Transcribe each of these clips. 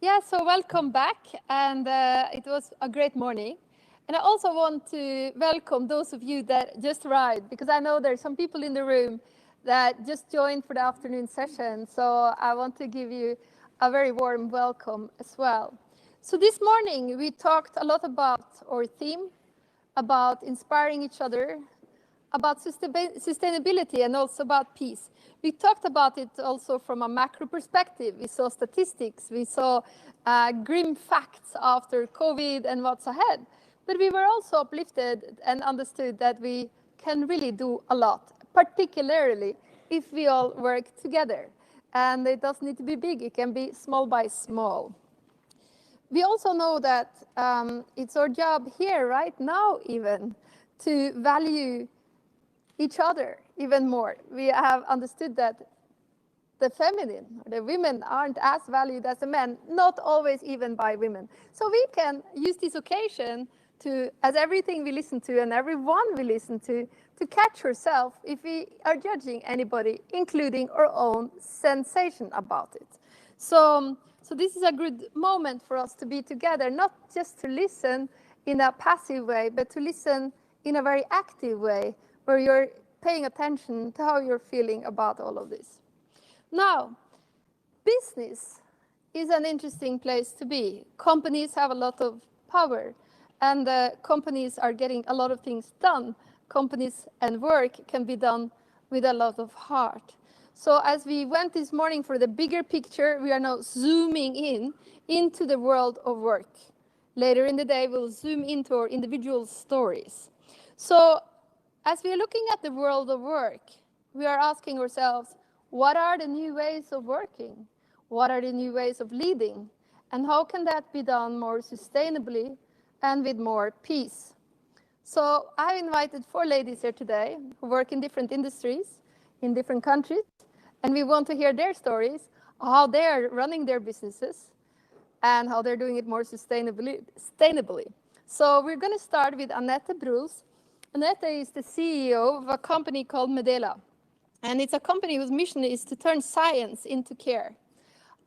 Yeah, so welcome back, and it was a great morning. And I also want to welcome those of you that just arrived, because I know there's some people in the room that just joined for the afternoon session. So I want to give you a very warm welcome as well. So this morning, we talked a lot about our theme, about inspiring each other, about sustainability, and also about peace. We talked about it also from a macro perspective. We saw statistics, we saw grim facts after COVID and what's ahead. But we were also uplifted and understood that we can really do a lot, particularly if we all work together. And it doesn't need to be big, it can be small by small. We also know that it's our job here right now even to value each other even more. We have understood that the feminine, the women aren't as valued as the men, not always even by women. So we can use this occasion to, as everything we listen to and everyone we listen to catch ourselves if we are judging anybody, including our own sensation about it. So this is a good moment for us to be together, not just to listen in a passive way, but to listen in a very active way, where you're paying attention to how you're feeling about all of this. Now, business is an interesting place to be. Companies have a lot of power, and companies are getting a lot of things done. Companies and work can be done with a lot of heart. So as we went this morning for the bigger picture, we are now zooming into the world of work. Later in the day, we'll zoom into our individual stories. So as we are looking at the world of work, we are asking ourselves, what are the new ways of working? What are the new ways of leading? And how can that be done more sustainably and with more peace? So I invited 4 ladies here today who work in different industries, in different countries, and we want to hear their stories, how they're running their businesses and how they're doing it more sustainably. So we're going to start with Annette. Annette is the CEO of a company called Medela, and it's a company whose mission is to turn science into care.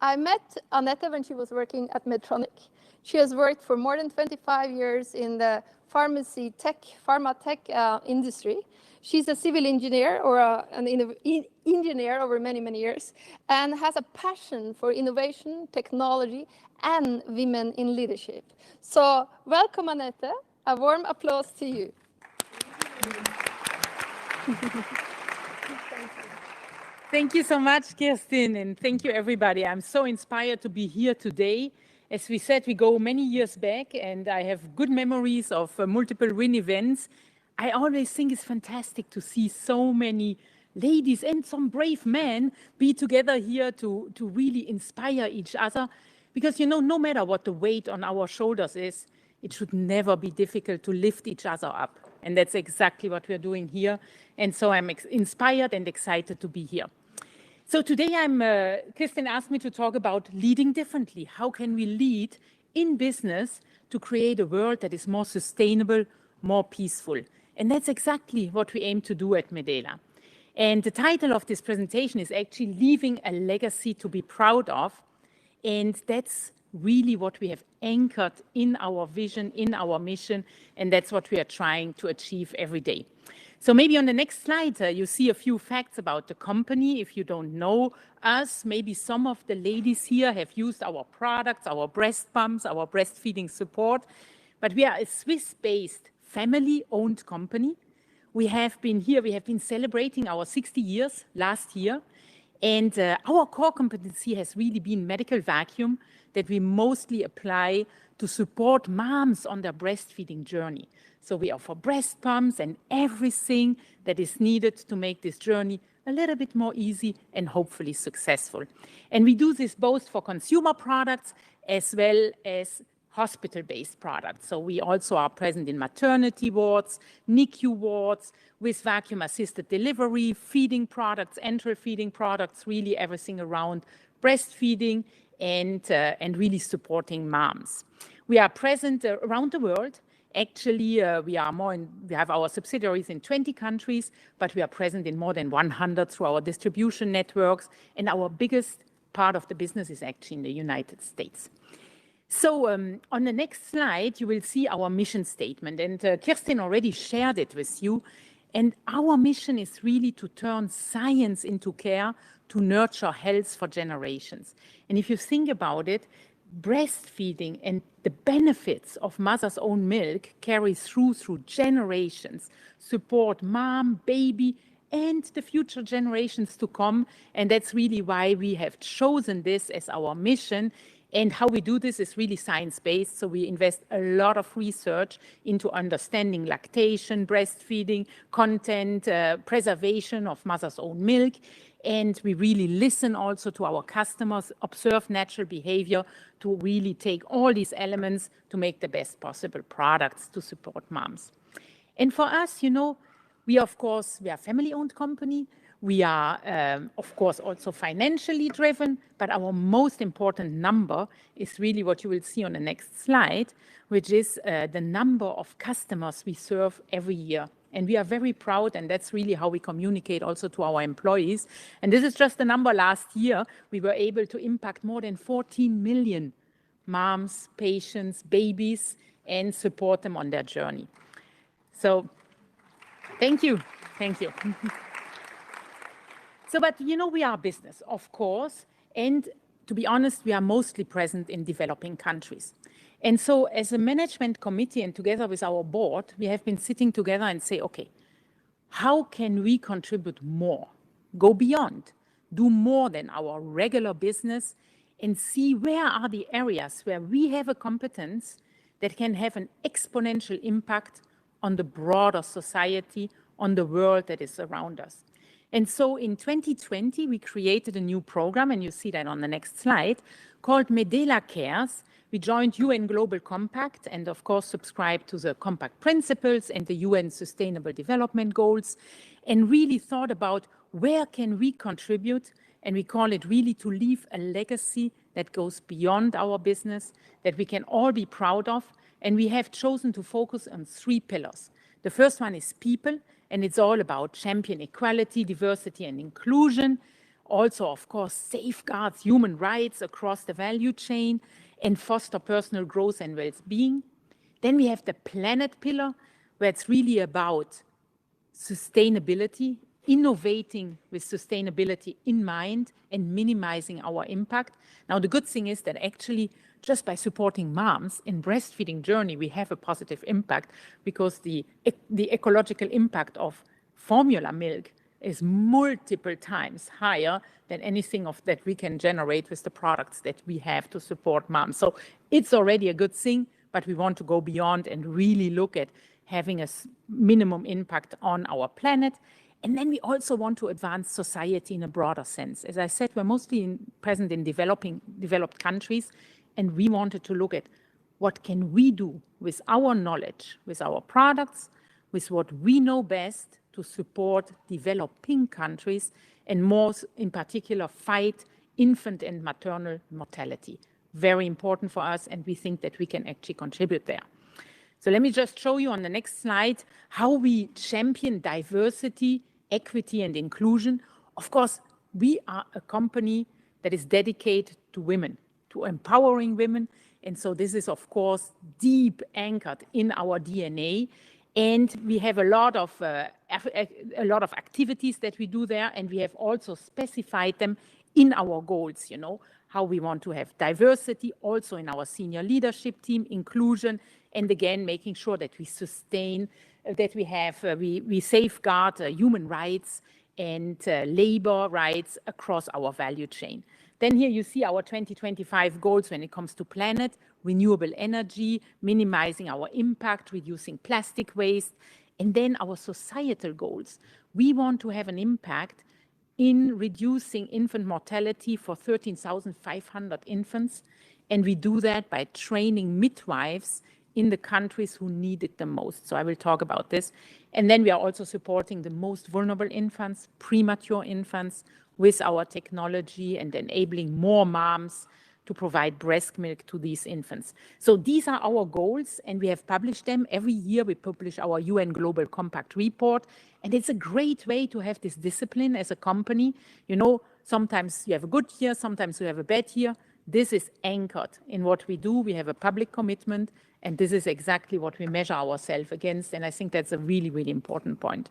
I met Annette when she was working at Medtronic. She has worked for more than 25 years in the pharma tech industry. She's a civil engineer or an engineer over many, many years, and has a passion for innovation, technology, and women in leadership. So welcome, Annette. A warm applause to you. Thank you so much, Kirsten, and thank you, everybody. I'm so inspired to be here today. As we said, we go many years back, and I have good memories of multiple WIN events. I always think it's fantastic to see so many ladies and some brave men be together here to really inspire each other. Because, you know, no matter what the weight on our shoulders is, it should never be difficult to lift each other up. And that's exactly what we're doing here. And so I'm inspired and excited to be here. So today Kirsten asked me to talk about leading differently. How can we lead in business to create a world that is more sustainable, more peaceful? And that's exactly what we aim to do at Medela. And the title of this presentation is actually Leaving a Legacy to be Proud of. And that's really what we have anchored in our vision, in our mission, and that's what we are trying to achieve every day. So maybe on the next slide, you see a few facts about the company. If you don't know us, maybe some of the ladies here have used our products, our breast pumps, our breastfeeding support, but we are a Swiss-based family-owned company. We have been celebrating our 60 years last year, and our core competency has really been medical vacuum that we mostly apply to support moms on their breastfeeding journey. So we offer breast pumps and everything that is needed to make this journey a little bit more easy and hopefully successful. And we do this both for consumer products as well as hospital-based products. So we also are present in maternity wards, NICU wards, with vacuum-assisted delivery, feeding products, enteral feeding products, really everything around breastfeeding and really supporting moms. We are present around the world. Actually, we have our subsidiaries in 20 countries, but we are present in more than 100 through our distribution networks. And our biggest part of the business is actually in the United States. So on the next slide, you will see our mission statement. And Kirsten already shared it with you. And our mission is really to turn science into care to nurture health for generations. And if you think about it, breastfeeding and the benefits of mother's own milk carry through generations, support mom, baby, and the future generations to come. And that's really why we have chosen this as our mission. And how we do this is really science-based. So we invest a lot of research into understanding lactation, breastfeeding, content, preservation of mother's own milk. And we really listen also to our customers, observe natural behavior to really take all these elements to make the best possible products to support moms. And for us, you know, we are a family-owned company. We are, of course, also financially driven, but our most important number is really what you will see on the next slide, which is the number of customers we serve every year. And we are very proud, and that's really how we communicate also to our employees. And this is just the number last year. We were able to impact more than 14 million moms, patients, babies, and support them on their journey. So thank you. Thank you. So, but you know, we are a business, of course, and to be honest, we are mostly present in developing countries. And so as a management committee and together with our board, we have been sitting together and say, okay, how can we contribute more, go beyond, do more than our regular business, and see where are the areas where we have a competence that can have an exponential impact on the broader society, on the world that is around us. And so in 2020, we created a new program, and you see that on the next slide, called Medela Cares. We joined UN Global Compact and, of course, subscribed to the Compact Principles and the UN Sustainable Development Goals, and really thought about where can we contribute, and we call it really to leave a legacy that goes beyond our business, that we can all be proud of. And we have chosen to focus on 3 pillars. The first one is people, and it's all about champion equality, diversity, and inclusion. Also, of course, safeguards human rights across the value chain and foster personal growth and well-being. Then we have the planet pillar, where it's really about sustainability, innovating with sustainability in mind and minimizing our impact. Now, the good thing is that actually just by supporting moms in breastfeeding journey, we have a positive impact, because the ecological impact of formula milk is multiple times higher than anything that we can generate with the products that we have to support moms. So it's already a good thing, but we want to go beyond and really look at having a minimum impact on our planet. And then we also want to advance society in a broader sense. As I said, we're mostly present in developed countries, and we wanted to look at what can we do with our knowledge, with our products, with what we know best to support developing countries, and more in particular fight infant and maternal mortality. Very important for us, and we think that we can actually contribute there. So let me just show you on the next slide how we champion diversity, equity, and inclusion. Of course, we are a company that is dedicated to women, to empowering women. And so this is, of course, deep anchored in our DNA. And we have a lot of activities that we do there. And we have also specified them in our goals, you know, how we want to have diversity also in our senior leadership team, inclusion, and again, making sure that we sustain, that we have, we safeguard human rights and labor rights across our value chain. Then here you see our 2025 goals when it comes to planet, renewable energy, minimizing our impact, reducing plastic waste, and then our societal goals. We want to have an impact in reducing infant mortality for 13,500 infants, and we do that by training midwives in the countries who need it the most. So I will talk about this. And then we are also supporting the most vulnerable infants, premature infants, with our technology and enabling more moms to provide breast milk to these infants. So these are our goals, and we have published them. Every year we publish our UN Global Compact report, and it's a great way to have this discipline as a company. You know, Sometimes you have a good year, sometimes you have a bad year. This is anchored in what we do. We have a public commitment, and this is exactly what we measure ourselves against. And I think that's a really, really important point.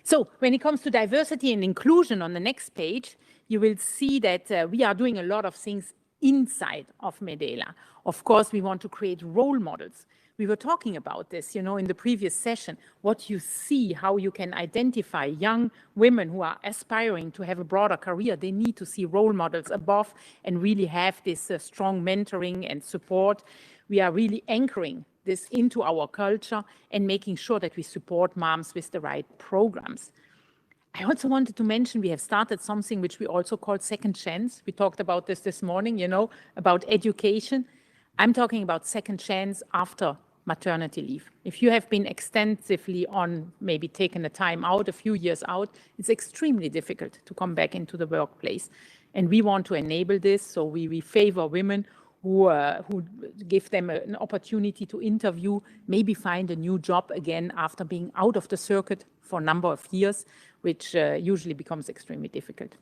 So when it comes to diversity and inclusion on the next page, you will see that we are doing a lot of things inside of Medela. Of course, we want to create role models. We were talking about this, in the previous session, what you see, how you can identify young women who are aspiring to have a broader career. They need to see role models above and really have this strong mentoring and support. We are really anchoring this into our culture and making sure that we support moms with the right programs. I also wanted to mention we have started something which we also call Second Chance. We talked about this morning, about education. I'm talking about second chance after maternity leave. If you have been extensively on, maybe taken a time out, a few years out, it's extremely difficult to come back into the workplace. And we want to enable this, so we favor women who give them an opportunity to interview, maybe find a new job again after being out of the circuit for a number of years, which usually becomes extremely difficult.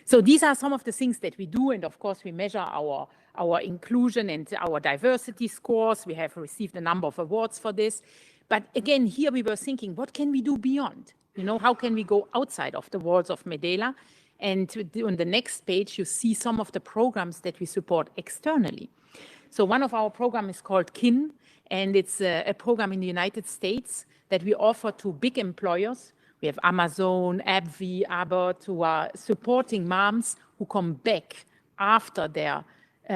So these are some of the things that we do, and of course we measure our inclusion and our diversity scores. We have received a number of awards for this. But again, here we were thinking, what can we do beyond? How can we go outside of the walls of Medela? And on the next page, you see some of the programs that we support externally. So one of our programs is called KIN, and it's a program in the United States that we offer to big employers. We have Amazon, AbbVie, Abbott, who are supporting moms who come back after their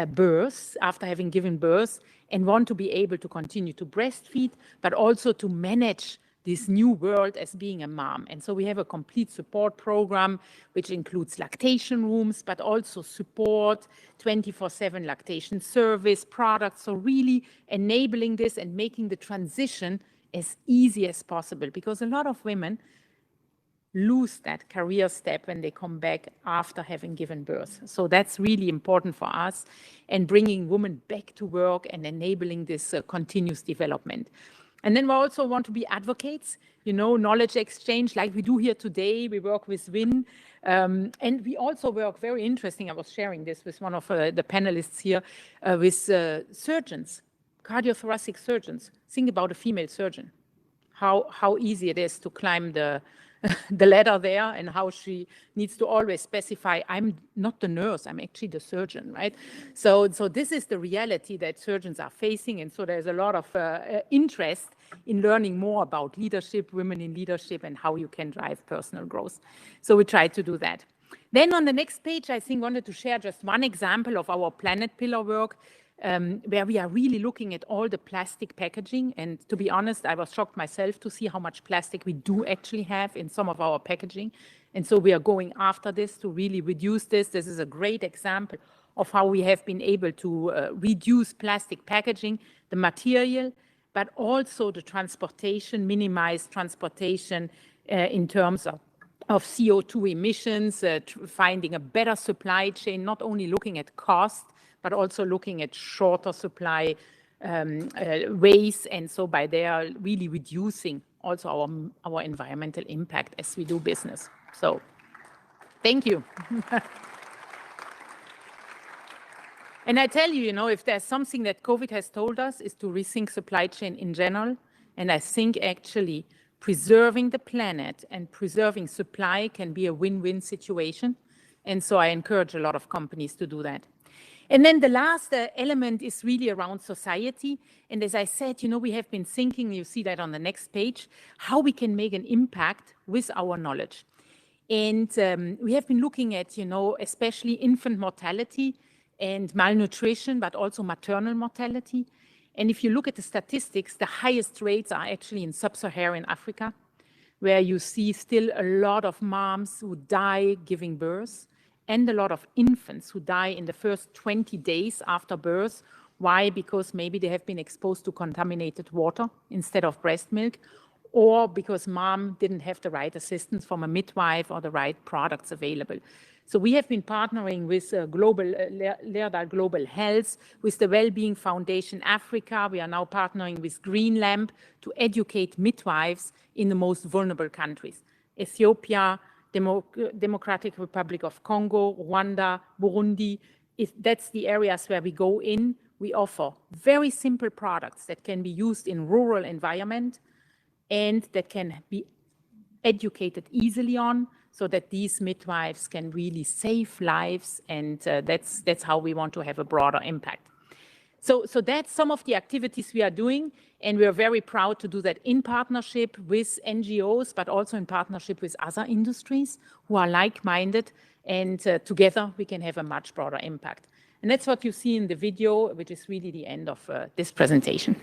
birth, after having given birth, and want to be able to continue to breastfeed, but also to manage this new world as being a mom. And so we have a complete support program, which includes lactation rooms, but also support, 24/7 lactation service, products. So really enabling this and making the transition as easy as possible, because a lot of women lose that career step when they come back after having given birth. So that's really important for us, and bringing women back to work and enabling this continuous development. And then we also want to be advocates, knowledge exchange like we do here today. We work with WIN, and we also work, very interesting, I was sharing this with one of the panelists here, with surgeons, cardiothoracic surgeons. Think about a female surgeon, how easy it is to climb the ladder there, and how she needs to always specify, I'm not the nurse, I'm actually the surgeon, right? So this is the reality that surgeons are facing, and so there's a lot of interest in learning more about leadership, women in leadership, and how you can drive personal growth. So we try to do that. Then on the next page, I wanted to share just one example of our Planet Pillar work, where we are really looking at all the plastic packaging. And to be honest, I was shocked myself to see how much plastic we do actually have in some of our packaging. And so we are going after this to really reduce this. This is a great example of how we have been able to reduce plastic packaging, the material, but also the transportation, minimize transportation in terms of CO2 emissions, finding a better supply chain, not only looking at cost, but also looking at shorter supply ways. And so by there, really reducing also our environmental impact as we do business. So thank you. And I tell you, if there's something that COVID has told us, is to rethink supply chain in general. And I think actually preserving the planet and preserving supply can be a win-win situation. And so I encourage a lot of companies to do that. And then the last element is really around society. And as I said, we have been thinking, you see that on the next page, how we can make an impact with our knowledge. And we have been looking at, especially infant mortality and malnutrition, but also maternal mortality. And if you look at the statistics, the highest rates are actually in sub-Saharan Africa, where you see still a lot of moms who die giving birth, and a lot of infants who die in the first 20 days after birth. Why? Because maybe they have been exposed to contaminated water instead of breast milk, or because mom didn't have the right assistance from a midwife or the right products available. So we have been partnering with Leerdal Global Health, with the Wellbeing Foundation Africa. We are now partnering with Green Lamp to educate midwives in the most vulnerable countries: Ethiopia, Democratic Republic of Congo, Rwanda, Burundi. That's the areas where we go in. We offer very simple products that can be used in rural environment and that can be educated easily on, so that these midwives can really save lives, and that's how we want to have a broader impact. So that's some of the activities we are doing, and we are very proud to do that in partnership with NGOs, but also in partnership with other industries who are like-minded, and together we can have a much broader impact. And that's what you see in the video, which is really the end of this presentation.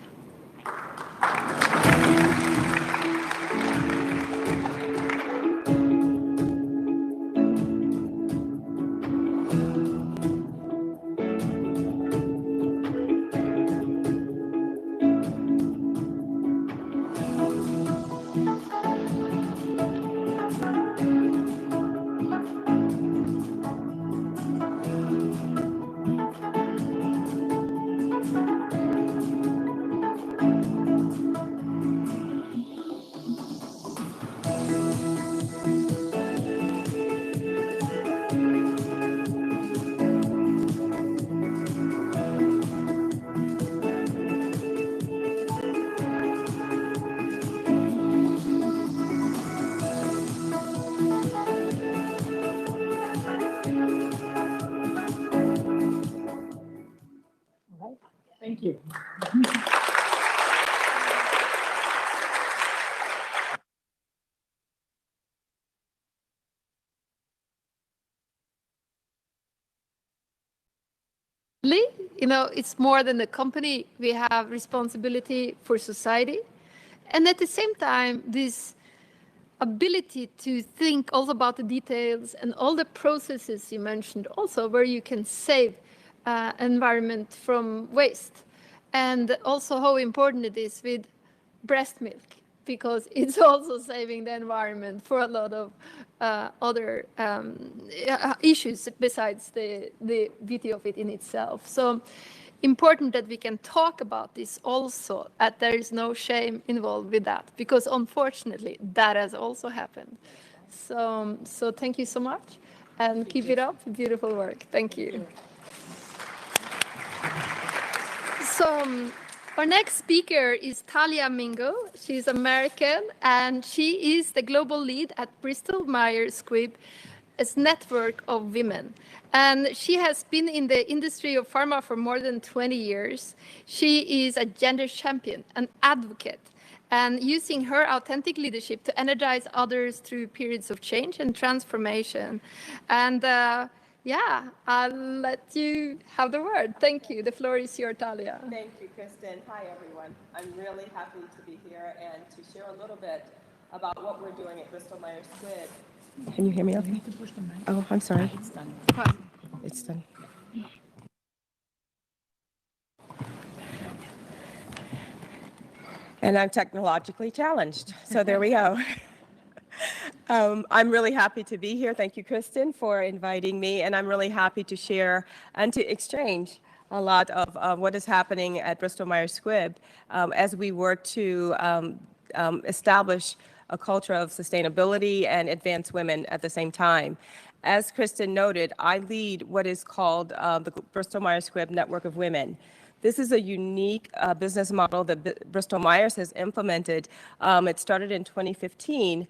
Thank you. You know, it's more than a company. We have responsibility for society. And at the same time, this ability to think also about the details and all the processes you mentioned also, where you can save environment from waste. And also how important it is with breast milk, because it's also saving the environment for a lot of other issues besides the beauty of it in itself. So important that we can talk about this also, that there is no shame involved with that, because unfortunately that has also happened. So thank you so much, and keep it up. Beautiful work. Thank you. So our next speaker is Talia Mingo. She's American, and she is the global lead at Bristol Myers Squibb, a network of women. And she has been in the industry of pharma for more than 20 years. She is a gender champion, an advocate, and using her authentic leadership to energize others through periods of change and transformation. And yeah, I'll let you have the word. Thank you. The floor is yours, Talia. Thank you, Kristen. Hi, everyone. I'm really happy to be here and to share a little bit about what we're doing at Bristol Myers Squibb. Can you hear me okay? Oh, I'm sorry. It's done. It's done. And I'm technologically challenged, so there we go. I'm really happy to be here. Thank you, Kristen, for inviting me, and I'm really happy to share and to exchange a lot of what is happening at Bristol Myers Squibb as we work to establish a culture of sustainability and advance women at the same time. As Kristen noted, I lead what is called the Bristol Myers Squibb Network of Women. This is a unique business model that Bristol Myers has implemented. It started in 2015,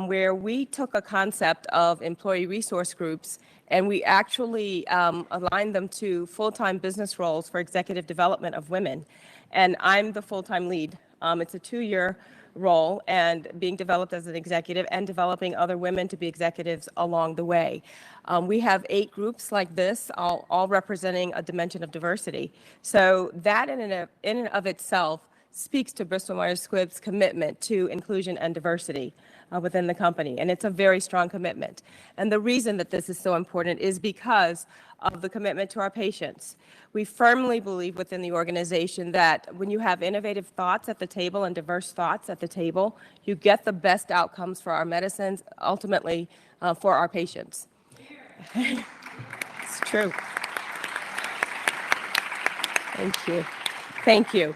where we took a concept of employee resource groups and we actually aligned them to full-time business roles for executive development of women. And I'm the full-time lead. It's a 2-year role and being developed as an executive and developing other women to be executives along the way. We have 8 groups like this, all representing a dimension of diversity. So that in and of itself speaks to Bristol Myers Squibb's commitment to inclusion and diversity within the company. And it's a very strong commitment. And the reason that this is so important is because of the commitment to our patients. We firmly believe within the organization that when you have innovative thoughts at the table and diverse thoughts at the table, you get the best outcomes for our medicines, ultimately for our patients. It's true. Thank you. Thank you.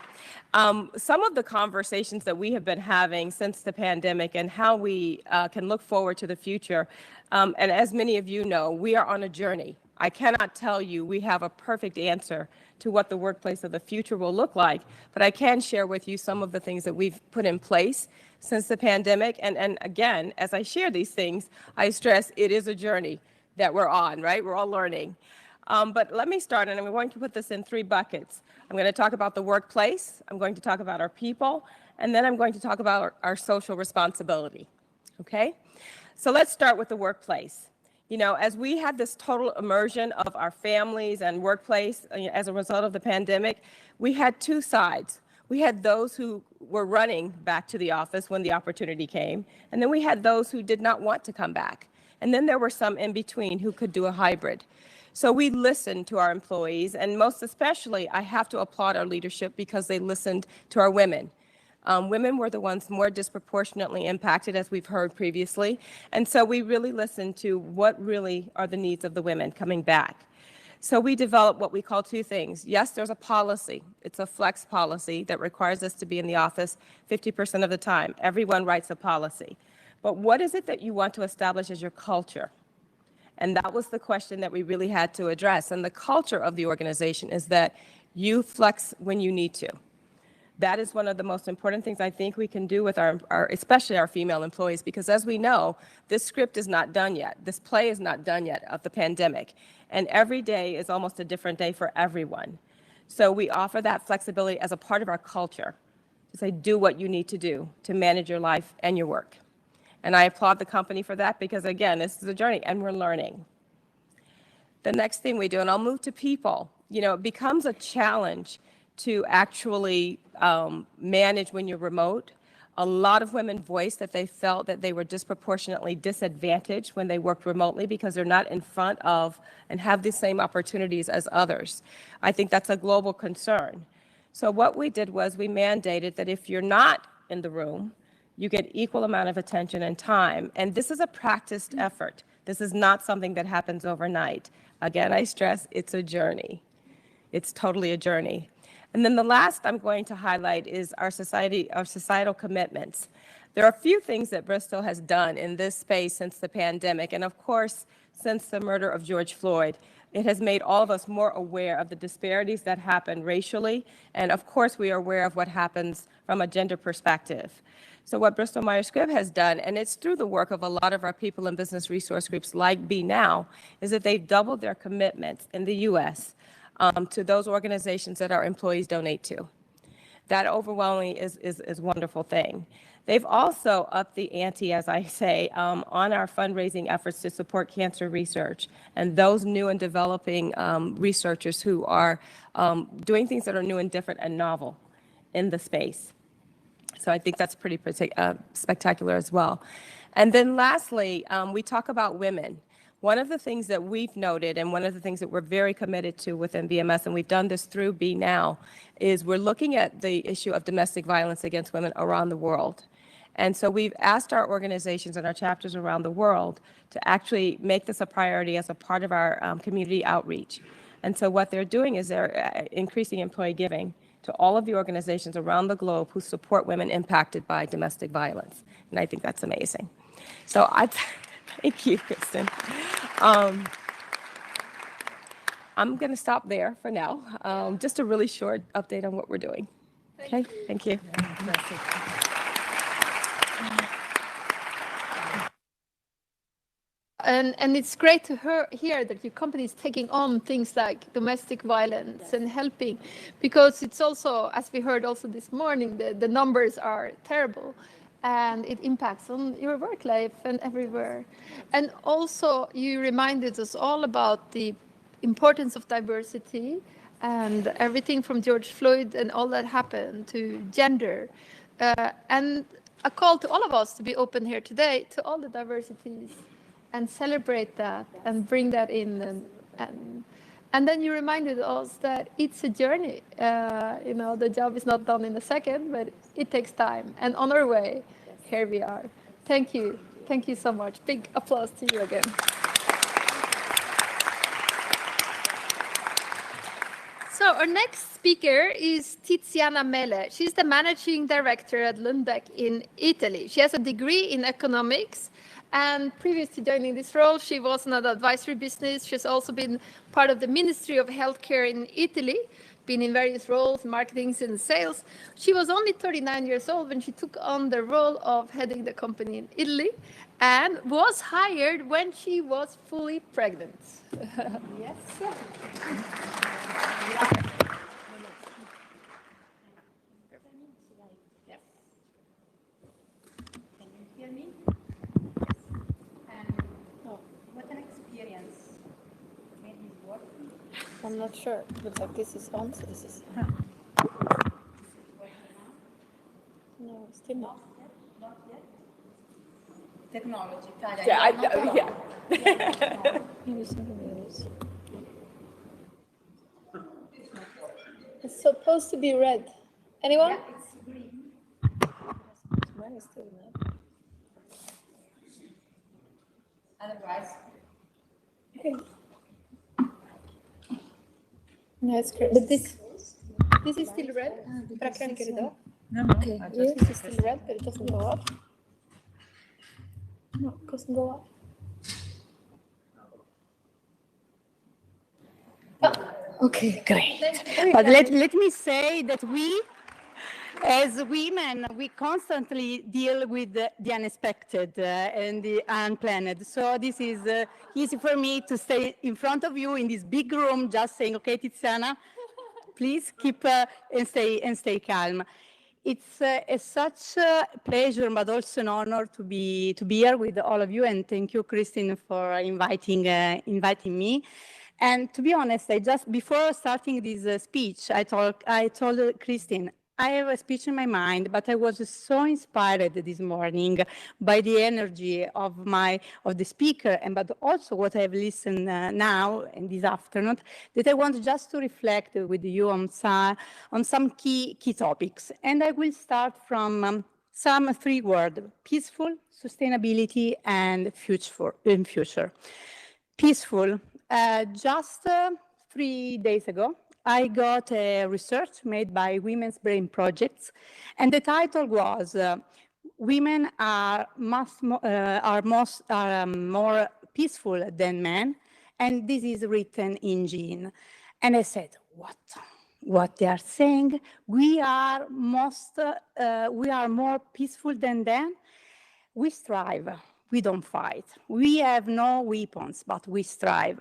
Some of the conversations that we have been having since the pandemic and how we can look forward to the future. And as many of you know, we are on a journey. I cannot tell you we have a perfect answer to what the workplace of the future will look like, but I can share with you some of the things that we've put in place since the pandemic. And again, as I share these things, I stress it is a journey that we're on, right? We're all learning. But let me start, and I'm going to put this in 3 buckets. I'm going to talk about the workplace, I'm going to talk about our people, and then I'm going to talk about our social responsibility, okay? So let's start with the workplace. You know, as we had this total immersion of our families and workplace as a result of the pandemic, we had 2 sides. We had those who were running back to the office when the opportunity came, and then we had those who did not want to come back. And then there were some in between who could do a hybrid. So we listened to our employees, and most especially, I have to applaud our leadership because they listened to our women. Women were the ones more disproportionately impacted, as we've heard previously. And so we really listened to what really are the needs of the women coming back. So we developed what we call 2 things. Yes, there's a policy. It's a flex policy that requires us to be in the office 50% of the time. Everyone writes a policy. But what is it that you want to establish as your culture? And that was the question that we really had to address. And the culture of the organization is that you flex when you need to. That is one of the most important things I think we can do with our especially our female employees, because as we know, this script is not done yet. This play is not done yet of the pandemic. And every day is almost a different day for everyone. So we offer that flexibility as a part of our culture to say, do what you need to do to manage your life and your work. And I applaud the company for that because, again, this is a journey and we're learning. The next thing we do, and I'll move to people, you know, it becomes a challenge to actually manage when you're remote. A lot of women voiced that they felt that they were disproportionately disadvantaged when they worked remotely because they're not in front of and have the same opportunities as others. I think that's a global concern. So what we did was we mandated that if you're not in the room, you get equal amount of attention and time. And this is a practiced effort. This is not something that happens overnight. Again, I stress it's a journey. It's totally a journey. And then the last I'm going to highlight is our societal commitments. There are a few things that Bristol has done in this space since the pandemic, and of course, since the murder of George Floyd. It has made all of us more aware of the disparities that happen racially, and of course, we are aware of what happens from a gender perspective. So what Bristol Myers Squibb has done, and it's through the work of a lot of our people in business resource groups like Be Now, is that they've doubled their commitments in the U.S. To those organizations that our employees donate to. That overwhelmingly is a wonderful thing. They've also upped the ante, as I say, on our fundraising efforts to support cancer research and those new and developing researchers who are doing things that are new and different and novel in the space. So I think that's pretty spectacular as well. And then lastly, we talk about women. One of the things that we've noted and one of the things that we're very committed to within BMS, and we've done this through Be Now, is we're looking at the issue of domestic violence against women around the world. And so we've asked our organizations and our chapters around the world to actually make this a priority as a part of our community outreach. And so what they're doing is they're increasing employee giving to all of the organizations around the globe who support women impacted by domestic violence. And I think that's amazing. So thank you, Kristen. I'm going to stop there for now. Just a really short update on what we're doing. Okay, thank you. And it's great to hear that your company is taking on things like domestic violence and helping, because it's also, as we heard also this morning, the numbers are terrible. And it impacts on your work life and everywhere. And also, you reminded us all about the importance of diversity and everything from George Floyd and all that happened to gender. And a call to all of us to be open here today to all the diversities and celebrate that and bring that in. And then you reminded us that it's a journey. You know, the job is not done in a second, but it takes time. And on our way, here we are. Thank you. Thank you so much. Big applause to you again. So Now, our next speaker is Titiana Mele. She's the managing director at Lundbeck in Italy. She has a degree in economics, and previous to joining this role, she was in an advisory business. She's also been part of the Ministry of Healthcare in Italy, been in various roles, marketing and sales. She was only 39 years old when she took on the role of heading the company in Italy, and was hired when she was fully pregnant. Yes. Can you hear me? What an experience. Maybe it's working. I'm not sure. Looks like this is on, so this is. No, still not. Not yet. Technology. Talia, Yeah. Maybe something else. It's supposed to be red. Anyone? Yeah, it's green. Mine is still red. Otherwise, Okay. No, it's great. But this is still red. But I can't get it off. No, no. Okay. This is still red, but it doesn't go off. No, it doesn't go off. Okay, great. But let me say that we, as women, we constantly deal with the unexpected and the unplanned. So this is easy for me to stay in front of you in this big room, just saying, okay, Tiziana, please keep and stay calm. It's such a pleasure, but also an honor to be here with all of you. And thank you, Christine, for inviting me. And to be honest, before starting this speech, I told Christine, I have a speech in my mind, but I was so inspired this morning by the energy of the speaker, but also what I have listened now and this afternoon, that I want just to reflect with you on some key topics. And I will start from some three words: peaceful, sustainability, and future. Peaceful. Just 3 days ago, I got a research made by Women's Brain Projects, and the title was "Women are more peaceful than men," and this is written in Gene. And I said, "What they are saying? We are more peaceful than them. We strive. We don't fight. We have no weapons, but we strive.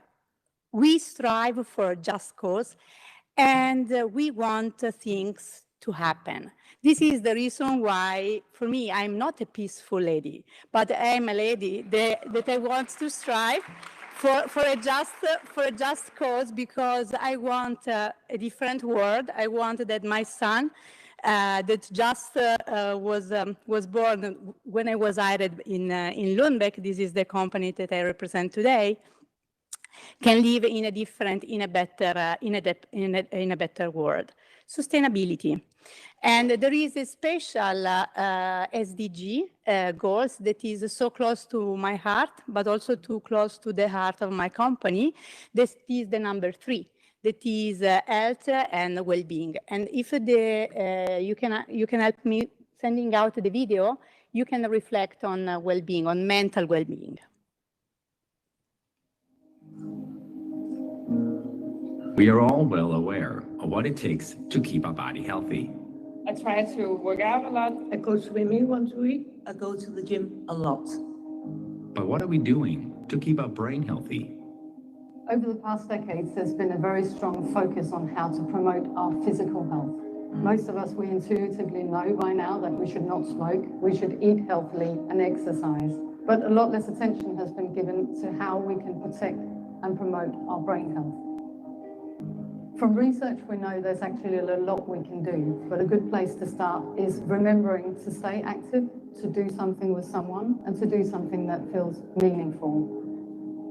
We strive for a just cause, and we want things to happen. This is the reason why, for me, I'm not a peaceful lady, but I'm a lady that I want to strive for a just cause, because I want a different world. I want that my son, that just was born when I was hired in Lundbeck, this is the company that I represent today, can live in a better world. Sustainability. And there is a special SDG goals that is so close to my heart, but also too close to the heart of my company. This is the number 3. That is health and well-being. And if you can help me sending out the video, you can reflect on well-being, on mental well-being. We are all well aware of what it takes to keep our body healthy. I try to work out a lot. I go swimming once a week. I go to the gym a lot. But what are we doing to keep our brain healthy? Over the past decades, there's been a very strong focus on how to promote our physical health. Most of us, we intuitively know by now that we should not smoke, we should eat healthily and exercise. But a lot less attention has been given to how we can protect and promote our brain health. From research, we know there's actually a lot we can do, but a good place to start is remembering to stay active, to do something with someone, and to do something that feels meaningful.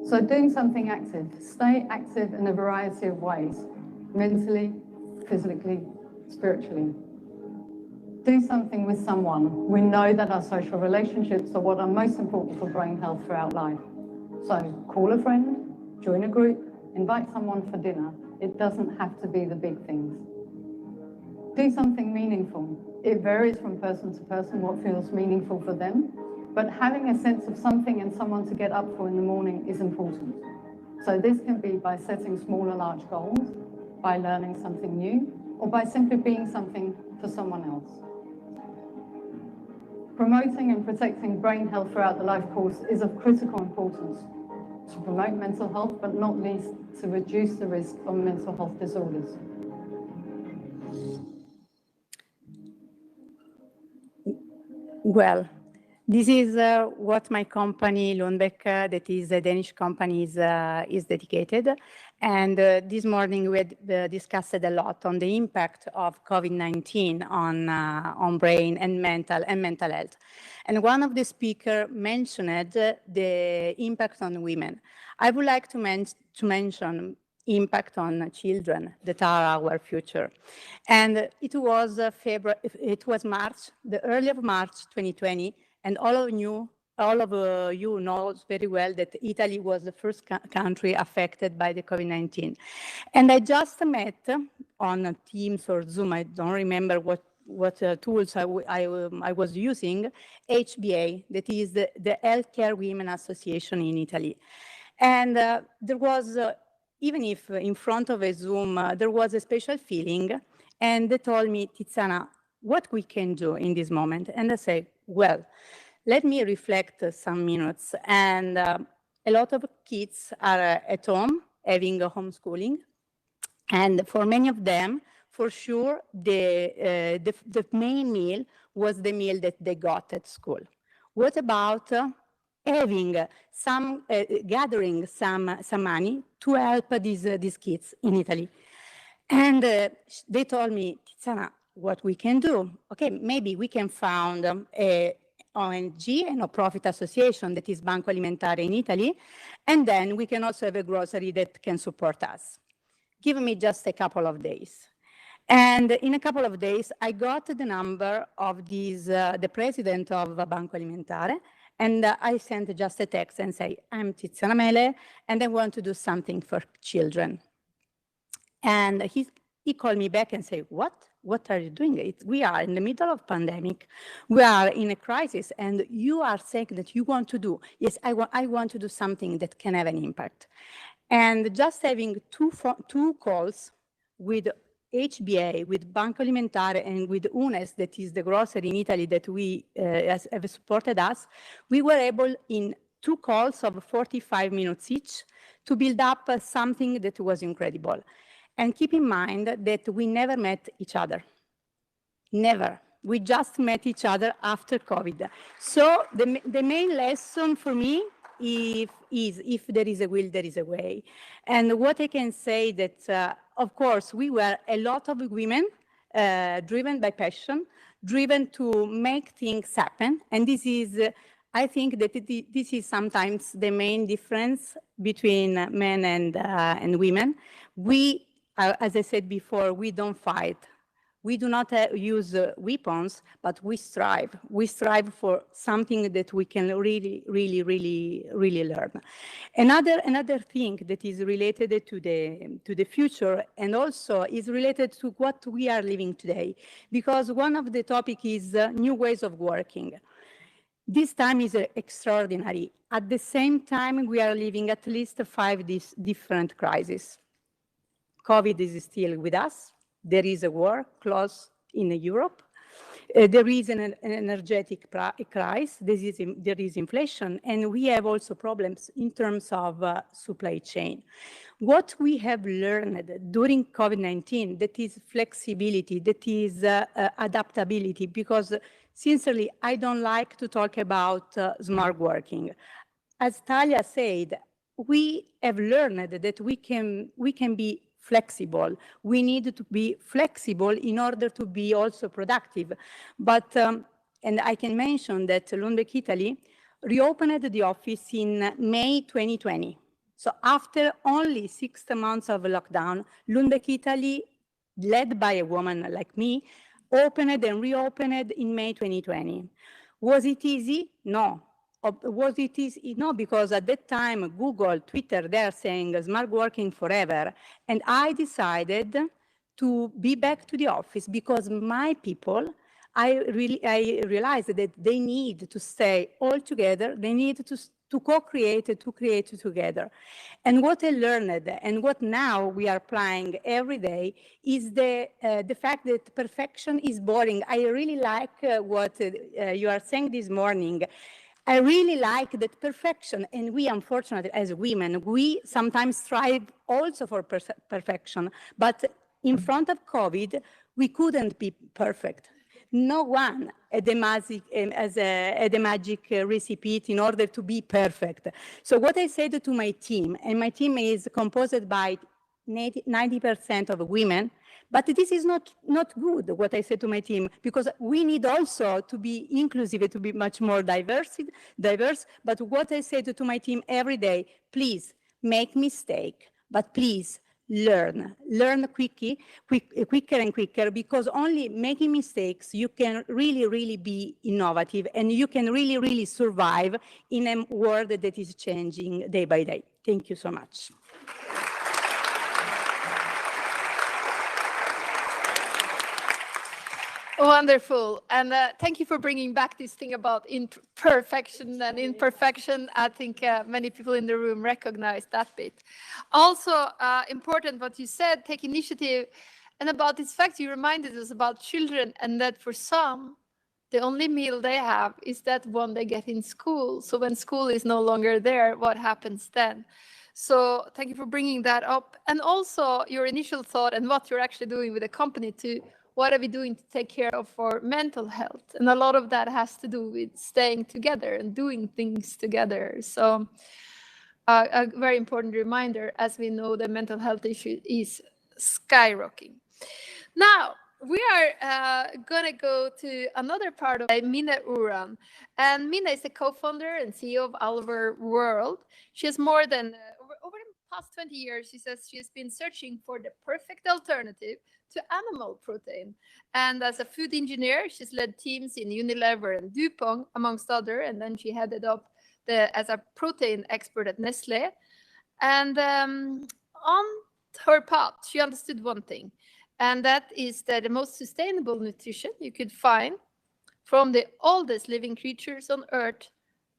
So doing something active, stay active in a variety of ways, mentally, physically, spiritually. Do something with someone. We know that our social relationships are what are most important for brain health throughout life. So call a friend, join a group, invite someone for dinner. It doesn't have to be the big things. Do something meaningful. It varies from person to person what feels meaningful for them, but having a sense of something and someone to get up for in the morning is important. So this can be by setting small or large goals, by learning something new, or by simply being something for someone else. Promoting and protecting brain health throughout the life course is of critical importance to promote mental health, but not least to reduce the risk of mental health disorders. Well, this is what my company, Lundbeck, that is a Danish company, is dedicated. And this morning we had discussed a lot on the impact of COVID-19 on brain and mental health. And one of the speakers mentioned the impact on women. I would like to mention impact on children that are our future. And it was March, the early of March 2020, and all of you know very well that Italy was the first country affected by the COVID-19. And I just met on Teams or Zoom, I don't remember what tools I was using, HBA, that is the Healthcare Women Association in Italy. And there was, even if in front of a Zoom, there was a special feeling, and they told me, Tiziana, what we can do in this moment? And I say, well, let me reflect some minutes. And a lot of kids are at home having a homeschooling. And for many of them, for sure, the main meal was the meal that they got at school. What about having some, gathering some money to help these kids in Italy? And they told me, Tiziana, what we can do? Okay, maybe we can found a ONG, a no-profit association that is Banco Alimentare in Italy, and then we can also have a grocery that can support us. Give me just a couple of days. And in a couple of days, I got the number of the president of Banco Alimentare, and I sent just a text and say, I'm Titiana Mele, and I want to do something for children. And he called me back and said, what? What are you doing? We are in the middle of pandemic. We are in a crisis, and you are saying that you want to do. Yes, I want to do something that can have an impact. And just having two calls with HBA, with Banco Alimentare, and with UNES, that is the grocery in Italy that we have supported us, we were able in 2 calls of 45 minutes each to build up something that was incredible. And keep in mind that we never met each other. Never. We just met each other after COVID. So the main lesson for me is if there is a will, there is a way. And what I can say that, of course, we were a lot of women driven by passion, driven to make things happen. And this is, I think that this is sometimes the main difference between men and women. We, as I said before, we don't fight. We do not use weapons, but we strive. We strive for something that we can really learn. Another thing that is related to the future and also is related to what we are living today, because one of the topics is new ways of working. This time is extraordinary. At the same time, we are living at least 5 different crises. COVID is still with us. There is a war close in Europe. There is an energetic crisis. There is inflation, and we have also problems in terms of supply chain. What we have learned during COVID-19, that is flexibility, that is adaptability, because sincerely, I don't like to talk about smart working. As Talia said, we have learned that we can be flexible. We need to be flexible in order to be also productive. But, and I can mention that Lundbeck Italy reopened the office in May 2020. So after only 6 months of lockdown, Lundbeck Italy, led by a woman like me, opened and reopened in May 2020. Was it easy? No. of what it is, because at that time, Google, Twitter, they're saying smart working forever. And I decided to be back to the office because my people, I realized that they need to stay all together. They need to co-create, to create together. And what I learned and what now we are applying every day is the fact that perfection is boring. I really like what you are saying this morning. I really like that perfection, and we, unfortunately, as women, we sometimes strive also for perfection, but in front of COVID, we couldn't be perfect. No one had the magic recipe in order to be perfect. So what I said to my team, and my team is composed by 90% of women, but this is not good, what I said to my team, because we need also to be inclusive, to be much more diverse. But what I said to my team every day, please make mistake, but please learn quicker and quicker, because only making mistakes, you can really be innovative, and you can really survive in a world that is changing day by day. Thank you so much. Wonderful. And thank you for bringing back this thing about imperfection and imperfection. I think many people in the room recognize that bit. Also important what you said, take initiative. And about this fact, you reminded us about children, and that for some, the only meal they have is that one they get in school. So when school is no longer there, what happens then? So thank you for bringing that up. And also your initial thought and what you're actually doing with the company to what are we doing to take care of our mental health? And a lot of that has to do with staying together and doing things together. So a very important reminder, as we know, the mental health issue is skyrocketing. Now, we are going to go to another part of Minna Uran. And Minna is the co-founder and CEO of Algae World. She has more than, over the past 20 years, she says she has been searching for the perfect alternative to animal protein. And as a food engineer, she's led teams in Unilever and DuPont, amongst others. And then she headed up as a protein expert at Nestle. And on her path, she understood one thing. And that is that the most sustainable nutrition you could find from the oldest living creatures on Earth,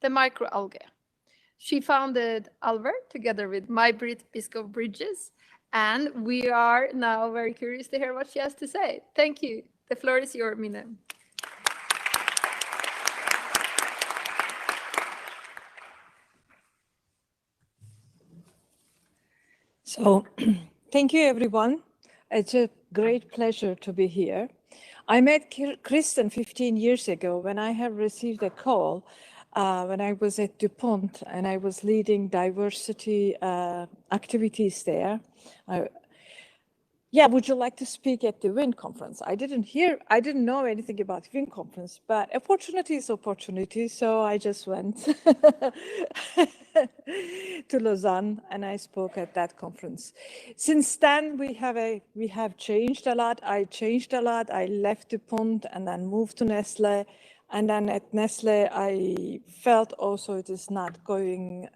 the microalgae. She founded Algae together with Maybrit Biscoff-Bridges. And we are now very curious to hear what she has to say. Thank you. The floor is yours, Minna. So, thank you, everyone. It's a great pleasure to be here. I met Kristen 15 years ago when I have received a call when I was at DuPont and I was leading diversity activities there. Yeah, would you like to speak at the WIN conference? I didn't know anything about WIN conference, but opportunity is opportunity. So I just went to Lausanne and I spoke at that conference. Since then, we have changed a lot. I changed a lot. I left DuPont and then moved to Nestle. And then at Nestle, I felt also it is not going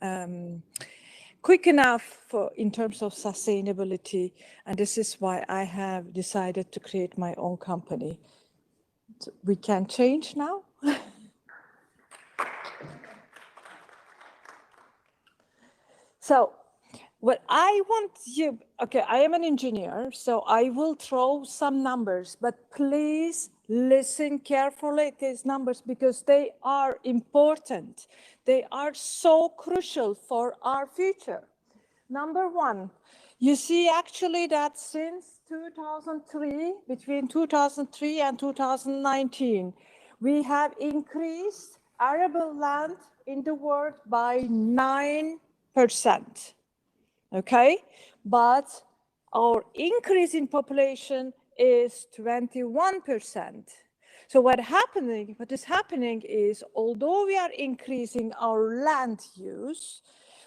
quick enough in terms of sustainability. And this is why I have decided to create my own company. We can change now. So what I want you, okay, I am an engineer, so I will throw some numbers, but please listen carefully to these numbers because they are important. They are so crucial for our future. Number one, you see actually that since 2003, between 2003 and 2019, we have increased arable land in the world by 9%. Okay, but our increase in population is 21%. So what is happening is, although we are increasing our land use,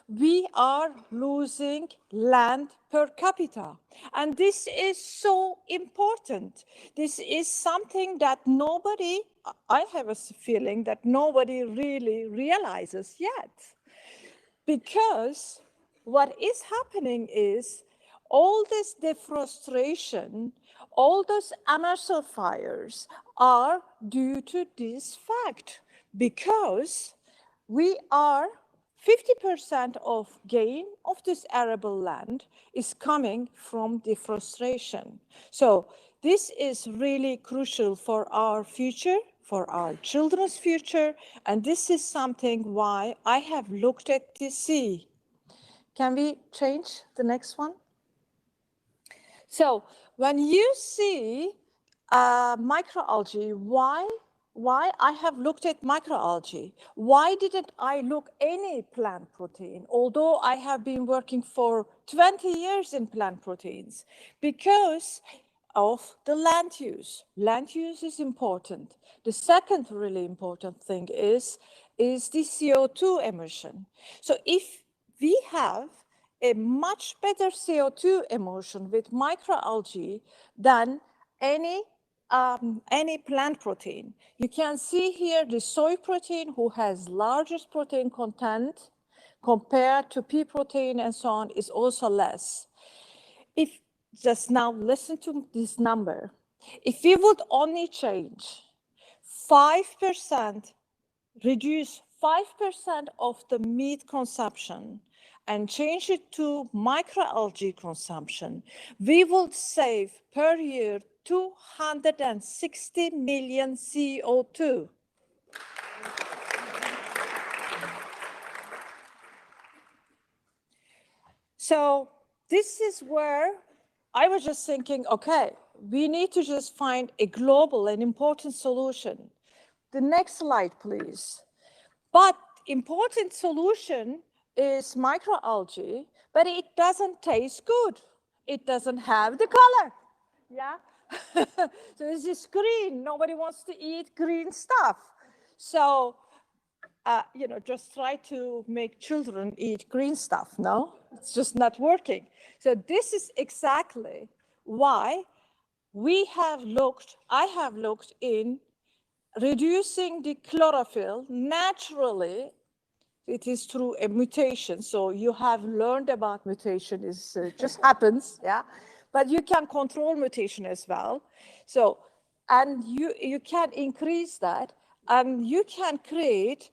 we are losing land per capita. And this is so important. This is something that nobody, I have a feeling that nobody really realizes yet. Because what is happening is all this deforestation, all those Amazon fires are due to this fact, because we are 50% of gain of this arable land is coming from deforestation. So this is really crucial for our future, for our children's future, and this is something why I have looked at the sea. Can we change the next one? So when you see microalgae, why I have looked at microalgae? Why didn't I look any plant protein, although I have been working for 20 years in plant proteins? Because of the land use. Land use is important. The second really important thing is the CO2 emission. So if we have a much better CO2 emission with microalgae than any plant protein. You can see here the soy protein, who has largest protein content compared to pea protein and so on, is also less. If just now listen to this number, if we would only change 5%, reduce 5% of the meat consumption and change it to microalgae consumption, we would save per year 260 million CO2. So this is where I was just thinking, okay, we need to just find a global and important solution. The next slide, please. But important solution is microalgae, but it doesn't taste good. It doesn't have the color, yeah? So this is green. Nobody wants to eat green stuff. So, just try to make children eat green stuff, no? It's just not working. So this is exactly why I have looked in reducing the chlorophyll naturally. It is through a mutation. So you have learned about mutation, it just happens, yeah? But you can control mutation as well. So, and you can increase that, and you can create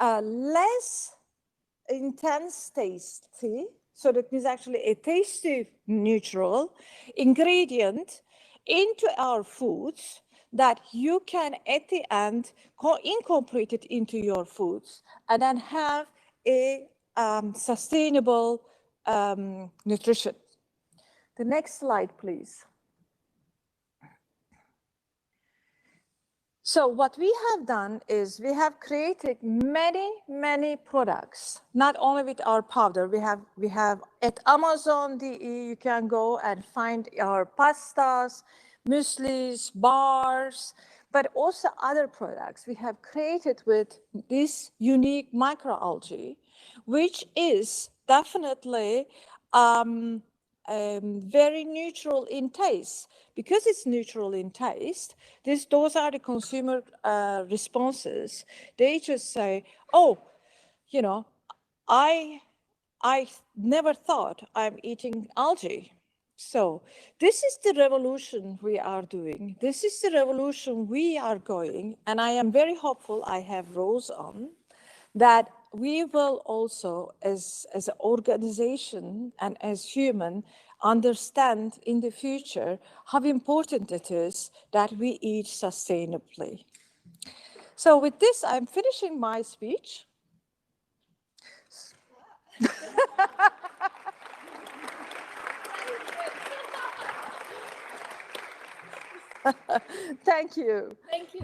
a less intense tasty, so that is actually a tasty neutral ingredient into our foods that you can at the end incorporate it into your foods and then have a sustainable nutrition. The next slide, please. So what we have done is we have created many products, not only with our powder. We have at Amazon.de, you can go and find our pastas, mueslis, bars, but also other products we have created with this unique microalgae, which is definitely very neutral in taste. Because it's neutral in taste, those are the consumer responses. They just say, oh, I never thought I'm eating algae. So this is the revolution we are doing. This is the revolution we are going. And I am very hopeful, I have Rose on, that we will also, as an organization and as human, understand in the future how important it is that we eat sustainably. So with this, I'm finishing my speech. Thank you. Thank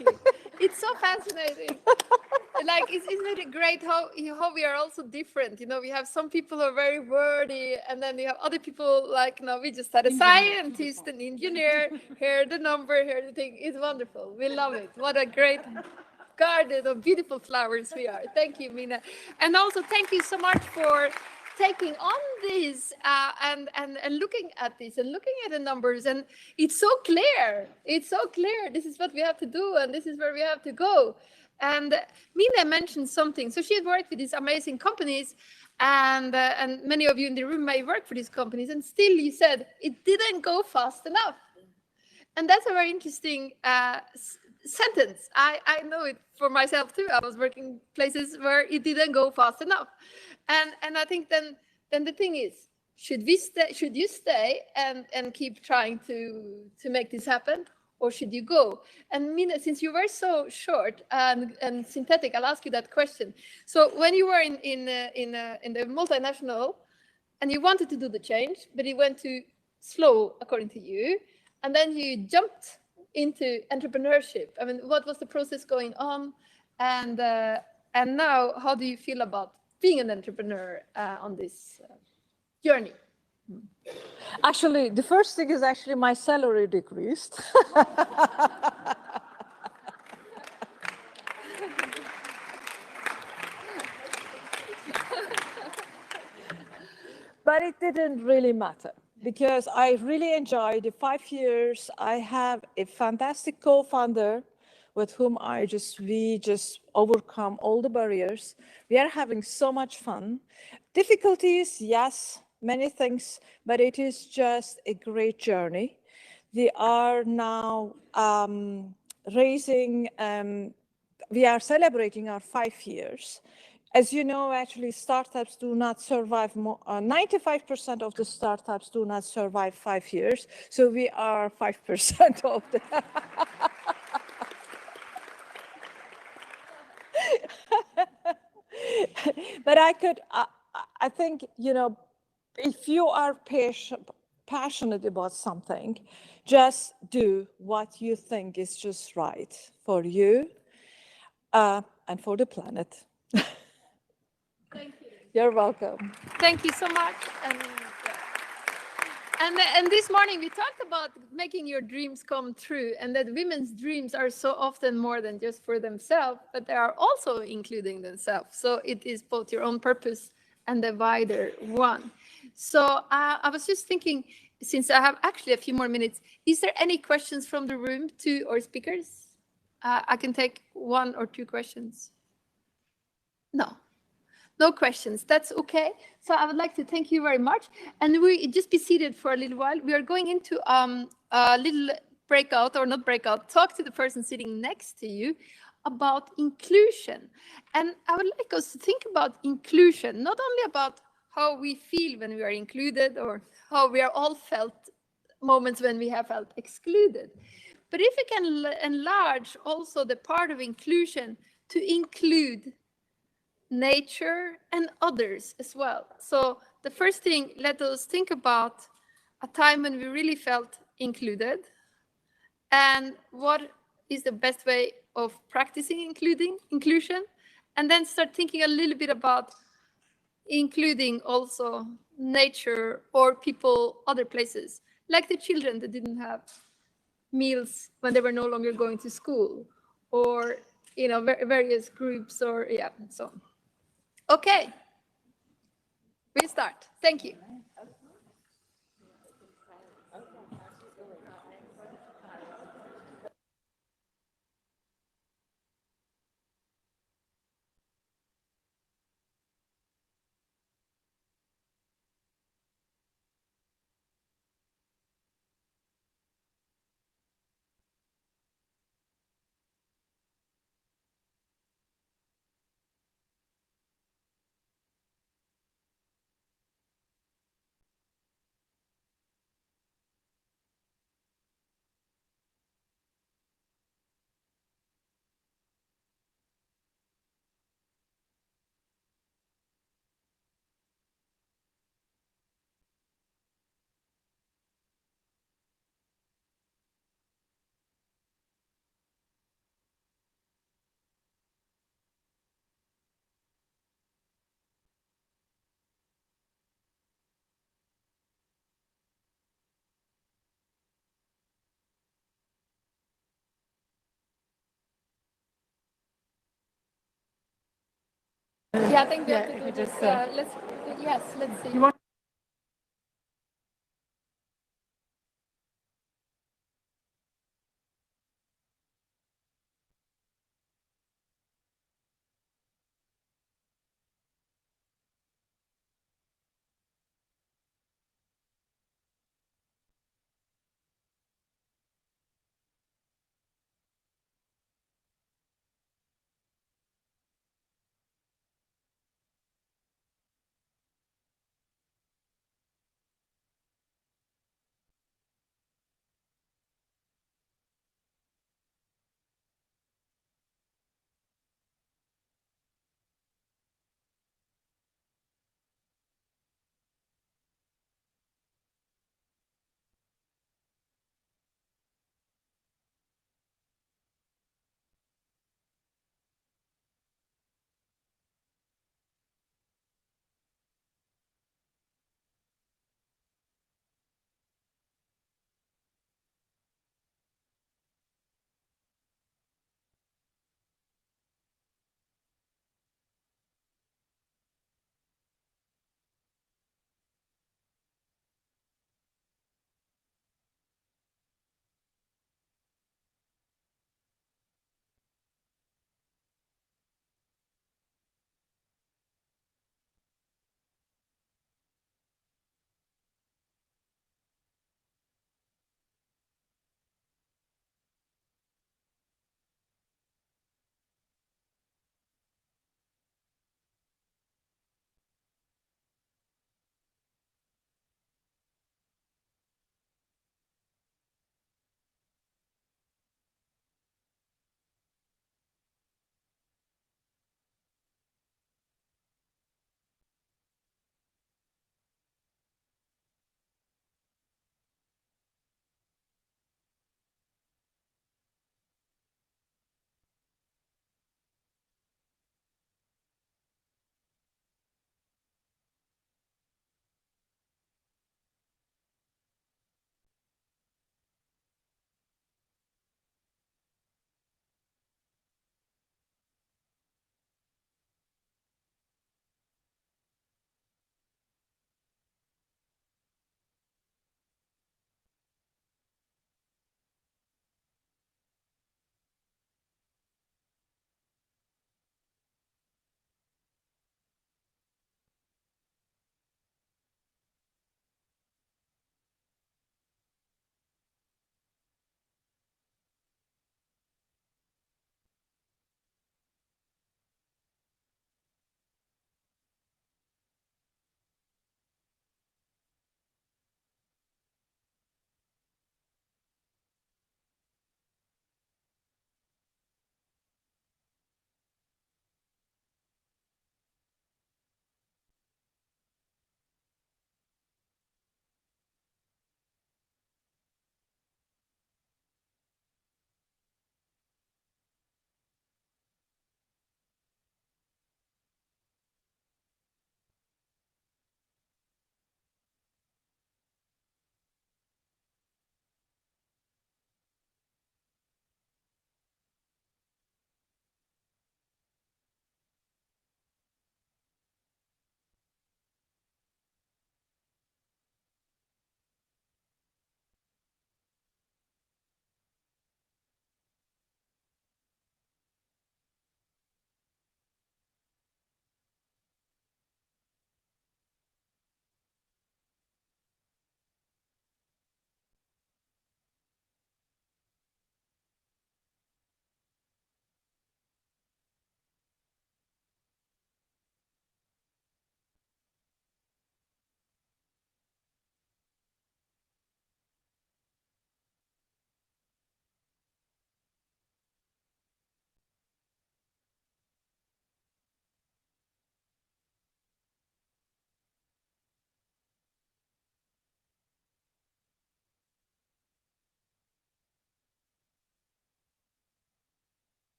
you. It's so fascinating. Like, isn't it great how we are also different? We have some people who are very wordy, and then you have other people like, we just had a scientist, an engineer, here the number, here the thing. It's wonderful. We love it. What a great garden of beautiful flowers we are. Thank you, Mina. And also thank you so much for taking on this and looking at this and looking at the numbers. And it's so clear. It's so clear. This is what we have to do and this is where we have to go. And Mina mentioned something. So she worked with these amazing companies and many of you in the room may work for these companies. And still you said it didn't go fast enough. And that's a very interesting sentence. I know it for myself too. I was working places where it didn't go fast enough. And I think then the thing is, should you stay and keep trying to make this happen, or should you go? And Mina, since you were so short and synthetic, I'll ask you that question. So when you were in the multinational and you wanted to do the change, but it went too slow according to you, and then you jumped into entrepreneurship. I mean, what was the process going on? And now, how do you feel about being an entrepreneur on this journey? Actually, the first thing is actually my salary decreased. But it didn't really matter because I really enjoyed the 5 years. I have a fantastic co-founder with whom we just overcome all the barriers. We are having so much fun. Difficulties, yes, many things, but it is just a great journey. We are now we are celebrating our 5 years. As you know, actually, startups do not survive. 95% of the startups do not survive 5 years. So we are 5% of the. But I think, you know, if you are passionate about something, just do what you think is just right for you and for the planet. Thank you. You're welcome. Thank you so much. And this morning we talked about making your dreams come true, and that women's dreams are so often more than just for themselves, but they are also including themselves. So it is both your own purpose and the wider one. So I was just thinking, since I have actually a few more minutes, is there any questions from the room to our speakers? I can take 1 or 2 questions. No questions. That's okay. So I would like to thank you very much. And we just be seated for a little while. We are going into a little breakout, or not breakout, talk to the person sitting next to you about inclusion. And I would like us to think about inclusion, not only about how we feel when we are included or how we are all felt moments when we have felt excluded. But if we can enlarge also the part of inclusion to include nature and others as well. So the first thing, let us think about a time when we really felt included and what is the best way of practicing inclusion, and then start thinking a little bit about including also nature or people, other places, like the children that didn't have meals when they were no longer going to school, or various groups, or so on. Okay, we start. Thank you. Yeah, I think we have to Yeah, do we this. just, Let's see. You want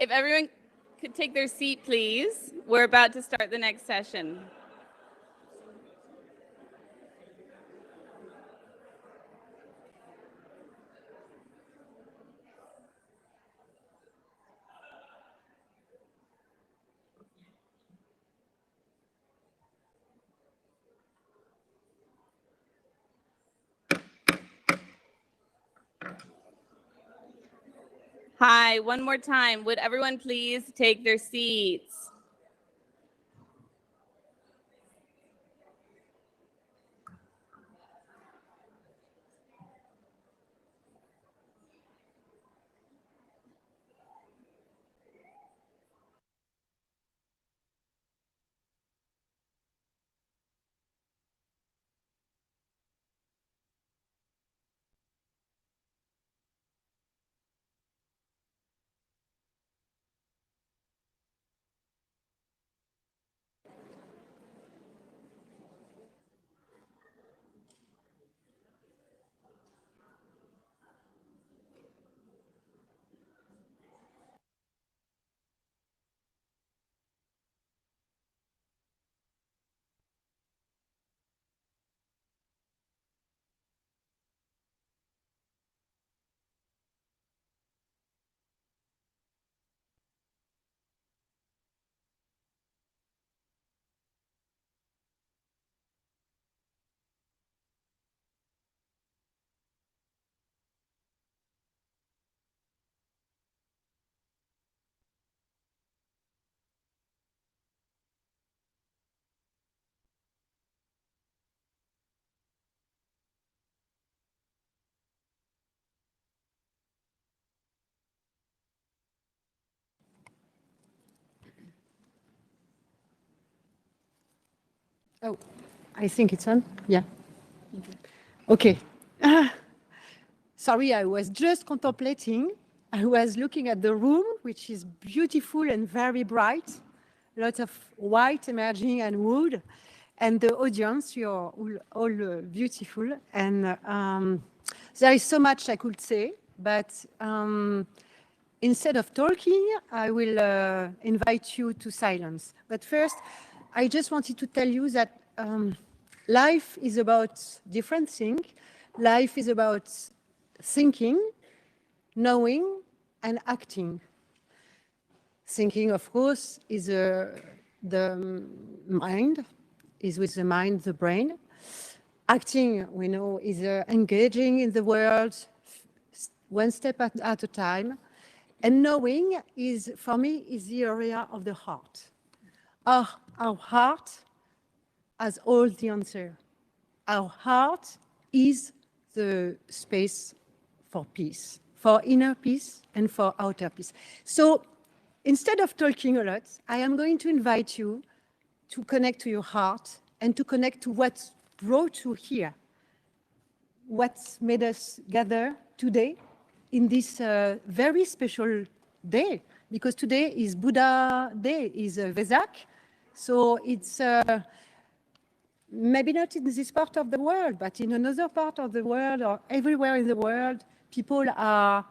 If everyone could take their seat, please. We're about to start the next session. Hi, one more time. Would everyone please take their seats? Oh, I think it's on. Yeah. Okay. Sorry, I was just contemplating. I was looking at the room, which is beautiful and very bright. Lots of white emerging and wood. And the audience, you're all beautiful. And there is so much I could say, but instead of talking, I will invite you to silence. But first, I just wanted to tell you that life is about different things. Life is about thinking, knowing, and acting. Thinking, of course, is the mind, is with the mind, the brain. Acting, we know, is engaging in the world one step at a time. And knowing is, for me, is the area of the heart. Our heart has all the answer. Our heart is the space for peace, for inner peace and for outer peace. So instead of talking a lot, I am going to invite you to connect to your heart and to connect to what brought you here, what made us gather today in this very special day, because today is Buddha Day, is Vesak. So it's maybe not in this part of the world, but in another part of the world or everywhere in the world, people are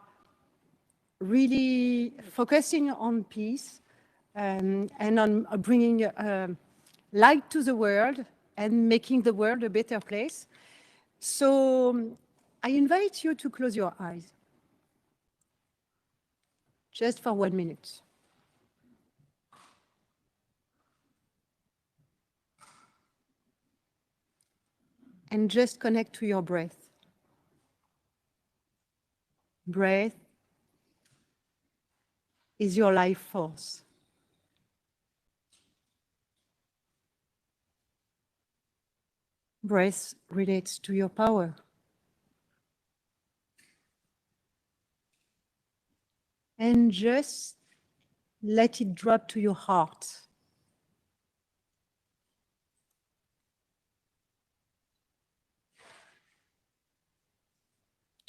really focusing on peace and on bringing light to the world and making the world a better place. So I invite you to close your eyes just for 1 minute. And just connect to your breath. Breath is your life force. Breath relates to your power. And just let it drop to your heart.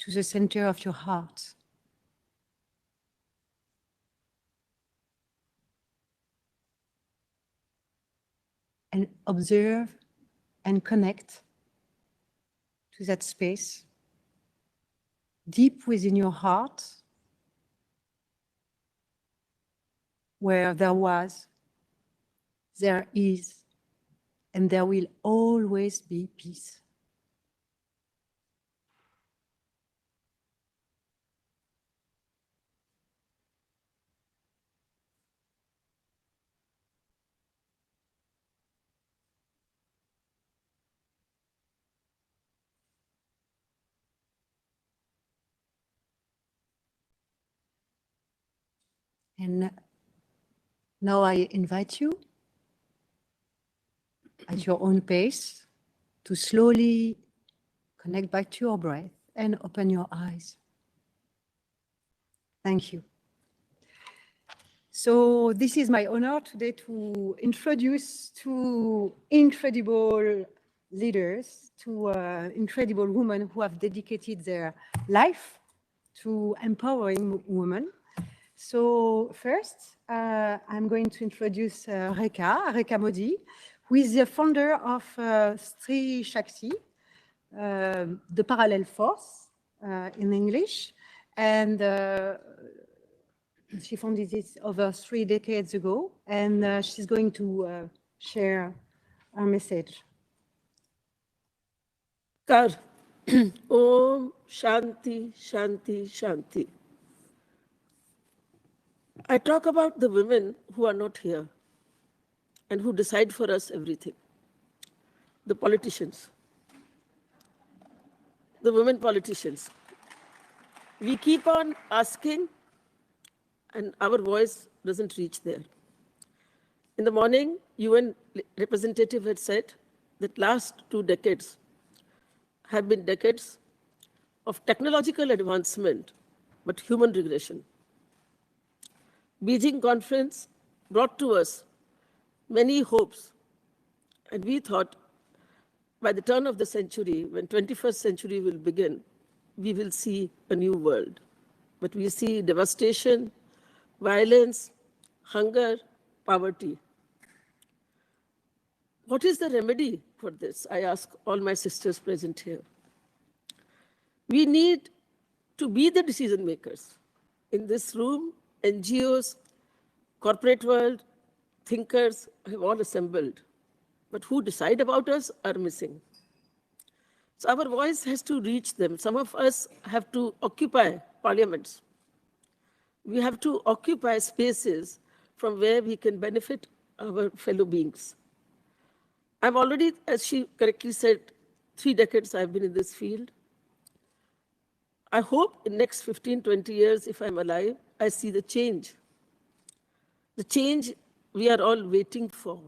To the center of your heart. And observe and connect to that space deep within your heart, where there was, there is, and there will always be peace. And now I invite you, at your own pace, to slowly connect back to your breath and open your eyes. Thank you. So this is my honor today to introduce two incredible leaders, two incredible women who have dedicated their life to empowering women. So first, I'm going to introduce Rekha Modi, who is the founder of Stri Shakti, the parallel force in English. And she founded this over 3 decades ago, and she's going to share our message. Kar, Om Shanti, Shanti, Shanti. I talk about the women who are not here and who decide for us everything. The politicians, the women politicians. We keep on asking and our voice doesn't reach there. In the morning, UN representative had said that last 2 decades have been decades of technological advancement, but human regression. Beijing conference brought to us many hopes, and we thought by the turn of the century, when 21st century will begin, we will see a new world. But we see devastation, violence, hunger, poverty. What is the remedy for this? I ask all my sisters present here. We need to be the decision makers. In this room, NGOs, corporate world, thinkers have all assembled. But who decide about us are missing. So our voice has to reach them. Some of us have to occupy parliaments. We have to occupy spaces from where we can benefit our fellow beings. I'm already, as she correctly said, 3 decades I've been in this field. I hope in the next 15, 20 years, if I'm alive, I see the change. The change we are all waiting for.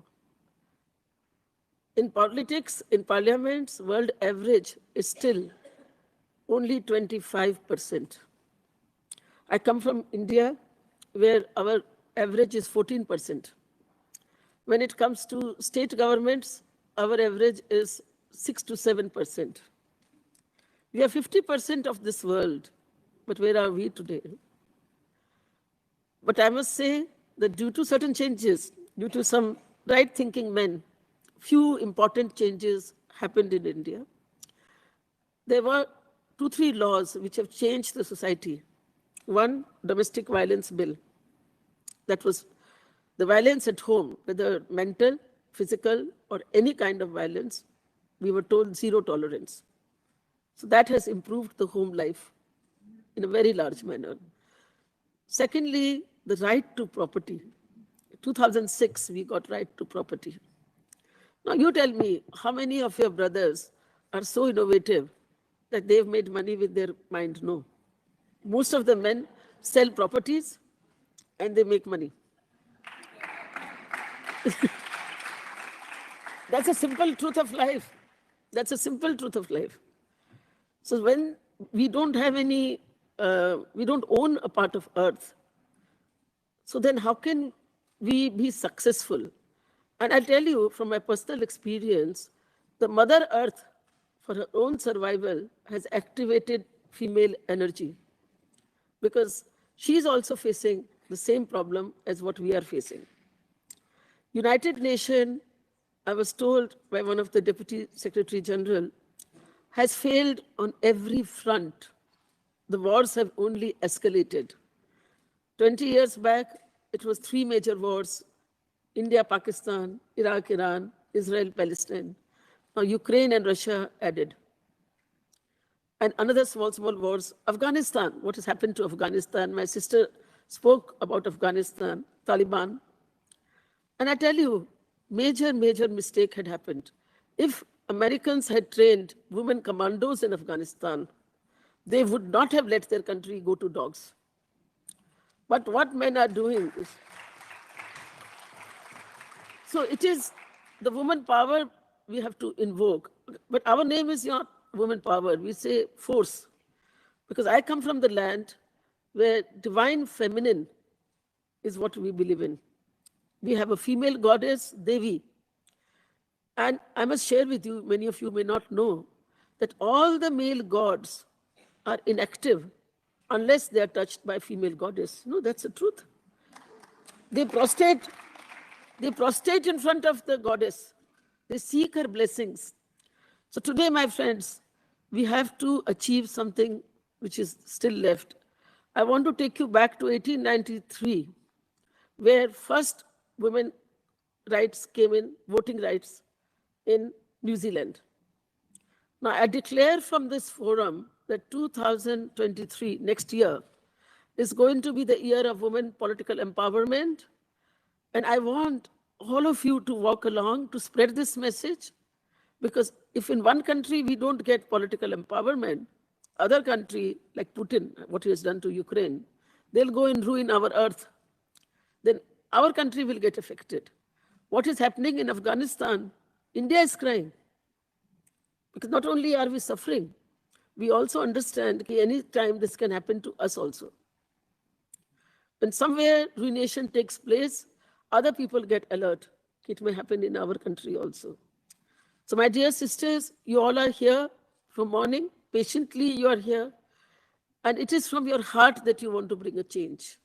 In politics, in parliaments, world average is still only 25%. I come from India, where our average is 14%. When it comes to state governments, our average is 6 to 7%. We are 50% of this world, but where are we today? But I must say that due to certain changes, due to some right-thinking men, few important changes happened in India. There were 2, 3 laws which have changed the society. One, domestic violence bill. That was the violence at home, whether mental, physical, or any kind of violence, we were told 0 tolerance. So that has improved the home life in a very large manner. Secondly, the right to property. 2006, we got right to property. Now you tell me, how many of your brothers are so innovative that they've made money with their mind? No. Most of the men sell properties and they make money. That's a simple truth of life. That's a simple truth of life. So when we don't have any, we don't own a part of earth, so then how can we be successful? And I'll tell you from my personal experience, the Mother Earth, for her own survival, has activated female energy because she's also facing the same problem as what we are facing. United Nations, I was told by one of the Deputy Secretary General, has failed on every front. The wars have only escalated. 20 years back, it was 3 major wars: India, Pakistan, Iraq, Iran, Israel, Palestine. Now Ukraine and Russia added. And another small wars, Afghanistan. What has happened to Afghanistan? My sister spoke about Afghanistan, Taliban. And I tell you, major mistake had happened. If Americans had trained women commandos in Afghanistan, they would not have let their country go to dogs. But what men are doing is, so it is the woman power we have to invoke. But our name is not woman power, we say force. Because I come from the land where divine feminine is what we believe in. We have a female goddess, Devi. And I must share with you, many of you may not know, that all the male gods are inactive unless they are touched by female goddess. No, that's the truth. They prostrate in front of the goddess. They seek her blessings. So today, my friends, we have to achieve something which is still left. I want to take you back to 1893, where first women rights came in, voting rights in New Zealand. Now, I declare from this forum that 2023, next year, is going to be the year of women political empowerment. And I want all of you to walk along to spread this message, because if in one country we don't get political empowerment, other country like Putin, what he has done to Ukraine, they'll go and ruin our earth. Then our country will get affected. What is happening in Afghanistan, India is crying. Because not only are we suffering, we also understand that any time this can happen to us also. When somewhere ruination takes place, other people get alert. It may happen in our country also. So my dear sisters, you all are here from morning. Patiently you are here. And it is from your heart that you want to bring a change.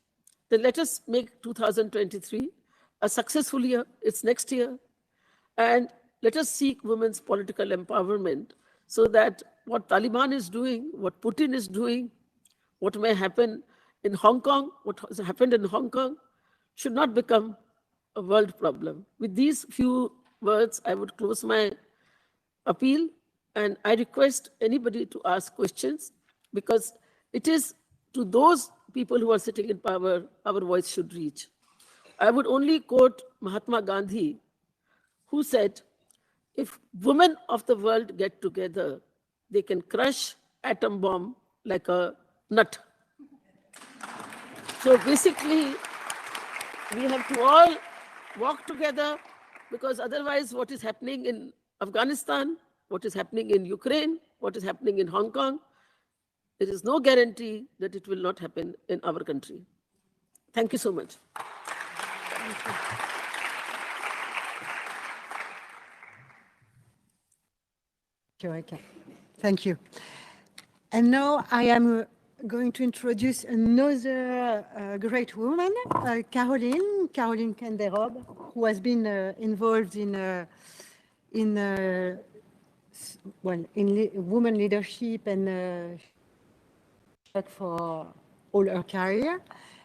Then let us make 2023 a successful year. It's next year. And let us seek women's political empowerment so that what Taliban is doing, what Putin is doing, what may happen in Hong Kong, what has happened in Hong Kong, should not become a world problem. With these few words, I would close my appeal, and I request anybody to ask questions, because it is to those people who are sitting in power our voice should reach. I would only quote Mahatma Gandhi, who said, if women of the world get together, they can crush atom bomb like a nut. So basically, we have to all walk together, because otherwise what is happening in Afghanistan, what is happening in Ukraine, what is happening in Hong Kong, there is no guarantee that it will not happen in our country. Thank you so much. Thank you. And now I am going to introduce another great woman, Caroline Kanderob, who has been involved in women leadership and for all her career.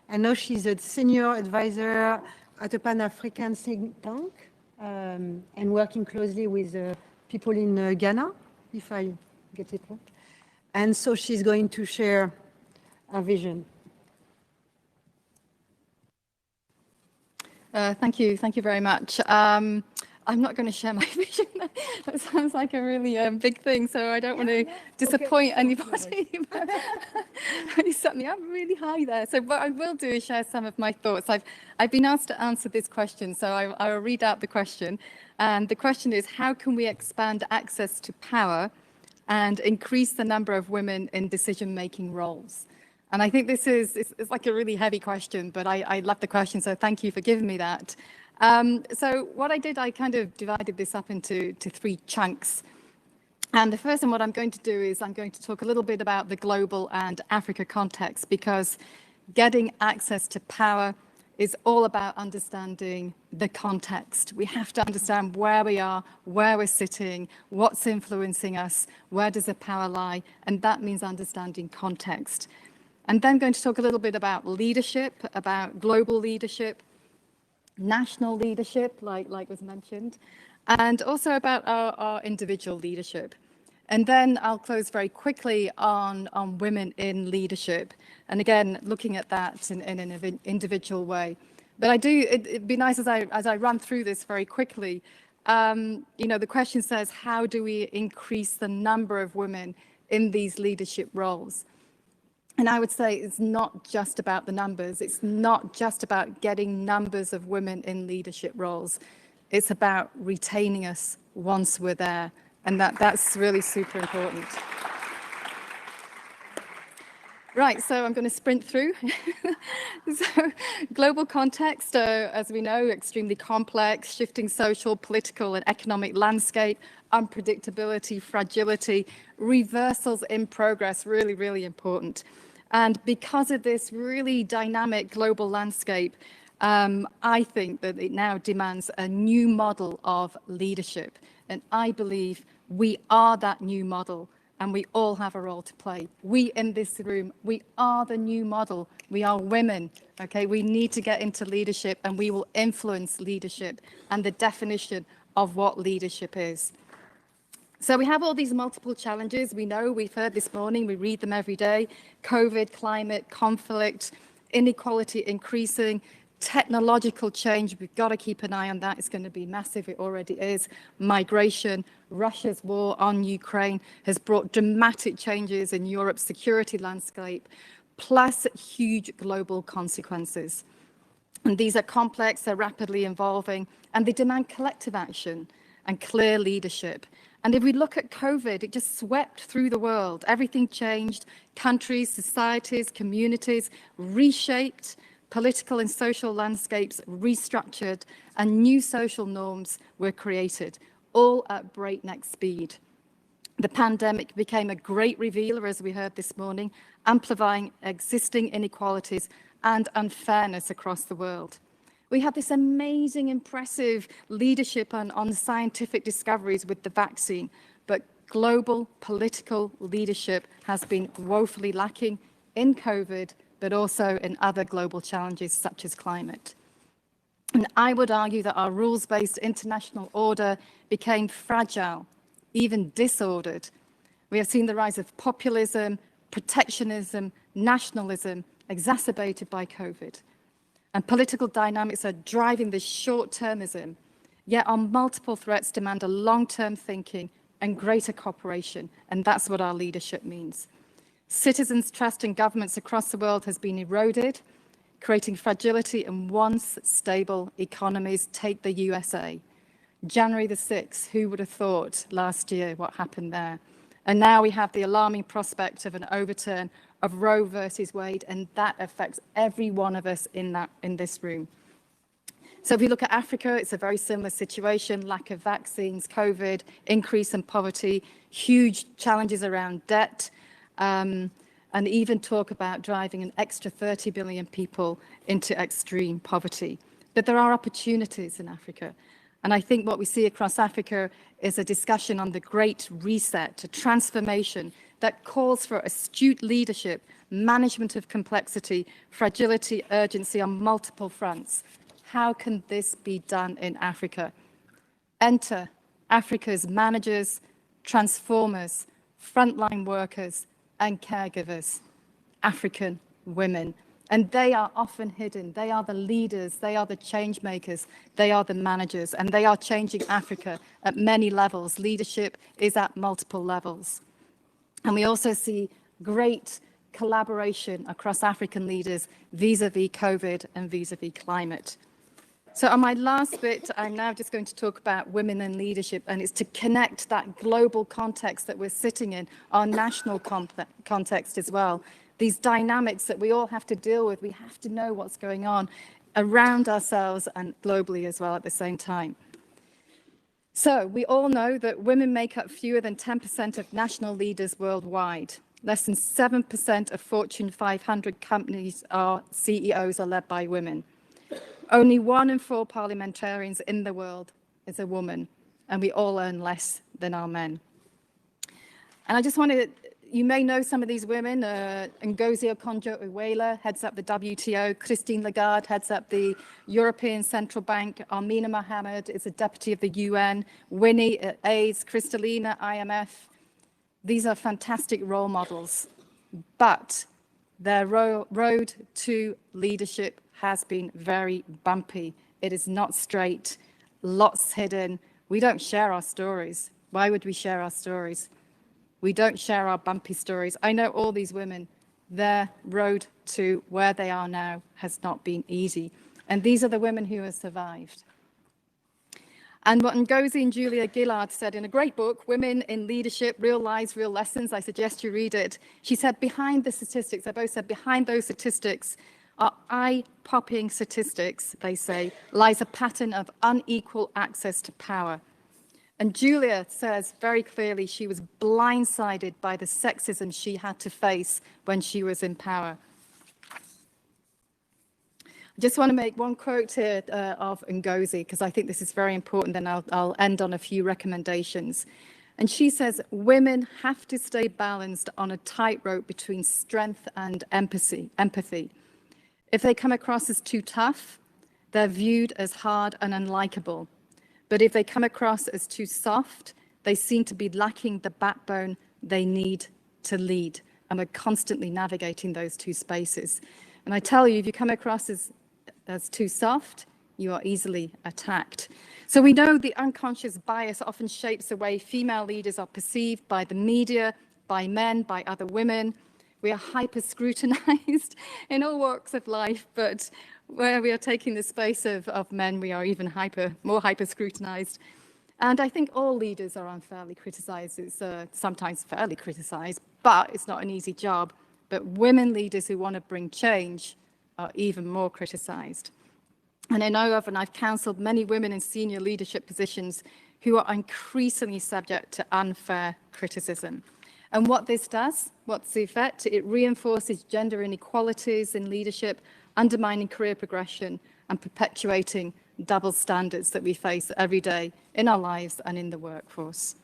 And now she's a senior advisor at a Pan-African think tank and working closely with people in Ghana, if I get it right. And so she's going to share a vision. Thank you very much. I'm not going to share my vision. That sounds like a really big thing, so I don't want to disappoint anybody. You set me up really high there. So what I will do is share some of my thoughts. I've been asked to answer this question, so I will read out the question. And the question is, how can we expand access to power and increase the number of women in decision-making roles? And I think this is it's like a really heavy question, but I love the question, so thank you for giving me that. So what I did, I kind of divided this up into 3 chunks. And the first one, what I'm going to do is I'm going to talk a little bit about the global and Africa context, because getting access to power is all about understanding the context. We have to understand where we are, where we're sitting, what's influencing us, where does the power lie, and that means understanding context. And then going to talk a little bit about leadership, about global leadership, national leadership, like was mentioned, and also about our individual leadership. And then I'll close very quickly on women in leadership. And again, looking at that in an individual way. But it'd be nice as I run through this very quickly, the question says, how do we increase the number of women in these leadership roles? And I would say it's not just about the numbers. It's not just about getting numbers of women in leadership roles. It's about retaining us once we're there. And that's really super important. Right, so I'm going to sprint through. So, global context, as we know, extremely complex, shifting social, political, and economic landscape, unpredictability, fragility, reversals in progress, really, really important. And because of this really dynamic global landscape, I think that it now demands a new model of leadership. And I believe we are that new model, and we all have a role to play. We in this room, we are the new model. We are women, okay? We need to get into leadership, and we will influence leadership and the definition of what leadership is. So we have all these multiple challenges. We know, we've heard this morning, we read them every day: COVID, climate, conflict, inequality increasing, technological change. We've got to keep an eye on that. It's going to be massive. It already is. Migration, Russia's war on Ukraine has brought dramatic changes in Europe's security landscape, plus huge global consequences. And these are complex, they're rapidly evolving, and they demand collective action and clear leadership. And if we look at COVID, it just swept through the world. Everything changed. Countries, societies, communities reshaped. Political and social landscapes restructured, and new social norms were created, all at breakneck speed. The pandemic became a great revealer, as we heard this morning, amplifying existing inequalities and unfairness across the world. We had this amazing, impressive leadership on scientific discoveries with the vaccine, but global political leadership has been woefully lacking in COVID, but also in other global challenges such as climate. And I would argue that our rules-based international order became fragile, even disordered. We have seen the rise of populism, protectionism, nationalism, exacerbated by COVID. And political dynamics are driving this short-termism, yet our multiple threats demand a long-term thinking and greater cooperation, and that's what our leadership means. Citizens' trust in governments across the world has been eroded, creating fragility in once stable economies. Take the USA. January the 6th, who would have thought last year what happened there? And now we have the alarming prospect of an overturn of Roe versus Wade, and that affects every one of us in this room. So if we look at Africa, it's a very similar situation: lack of vaccines, COVID, increase in poverty, huge challenges around debt, and even talk about driving an extra 30 billion people into extreme poverty. But there are opportunities in Africa. And I think what we see across Africa is a discussion on the Great Reset, a transformation that calls for astute leadership, management of complexity, fragility, urgency on multiple fronts. How can this be done in Africa? Enter Africa's managers, transformers, frontline workers, and caregivers, African women. And they are often hidden. They are the leaders, they are the change makers, they are the managers, and they are changing Africa at many levels. Leadership is at multiple levels. And we also see great collaboration across African leaders vis-a-vis COVID and vis-a-vis climate. So on my last bit, I'm now just going to talk about women in leadership, and it's to connect that global context that we're sitting in, our national context as well. These dynamics that we all have to deal with, we have to know what's going on around ourselves and globally as well at the same time. So we all know that women make up fewer than 10% of national leaders worldwide. Less than 7% of Fortune 500 companies are CEOs are led by women. Only 1 in 4 parliamentarians in the world is a woman, and we all earn less than our men. And I just want to You may know some of these women. Ngozi Okonjo-Iweala heads up the WTO. Christine Lagarde heads up the European Central Bank. Amina Mohammed is a deputy of the UN. Winnie at AIDS, Kristalina, IMF. These are fantastic role models, but their road to leadership has been very bumpy. It is not straight, lots hidden. We don't share our stories. Why would we share our stories? We don't share our bumpy stories. I know all these women, their road to where they are now has not been easy. And these are the women who have survived. And what Ngozi and Julia Gillard said in a great book, Women in Leadership, Real Lives, Real Lessons, I suggest you read it. She said, behind the statistics, they both said, behind those statistics are eye-popping statistics, they say, lies a pattern of unequal access to power. And Julia says very clearly she was blindsided by the sexism she had to face when she was in power. I just want to make one quote here of Ngozi, because I think this is very important, and I'll end on a few recommendations. And she says, women have to stay balanced on a tightrope between strength and empathy. If they come across as too tough, they're viewed as hard and unlikable. But if they come across as too soft, they seem to be lacking the backbone they need to lead. And we're constantly navigating those two spaces. And I tell you, if you come across as too soft, you are easily attacked. So we know the unconscious bias often shapes the way female leaders are perceived by the media, by men, by other women. We are hyper-scrutinized in all walks of life, but where we are taking the space of men, we are even more hyper-scrutinized. And I think all leaders are unfairly criticized. It's sometimes fairly criticized, but it's not an easy job. But women leaders who want to bring change are even more criticized. And I know of, and I've counseled many women in senior leadership positions who are increasingly subject to unfair criticism. And what this does, what's the effect? It reinforces gender inequalities in leadership, undermining career progression and perpetuating double standards that we face every day in our lives and in the workforce.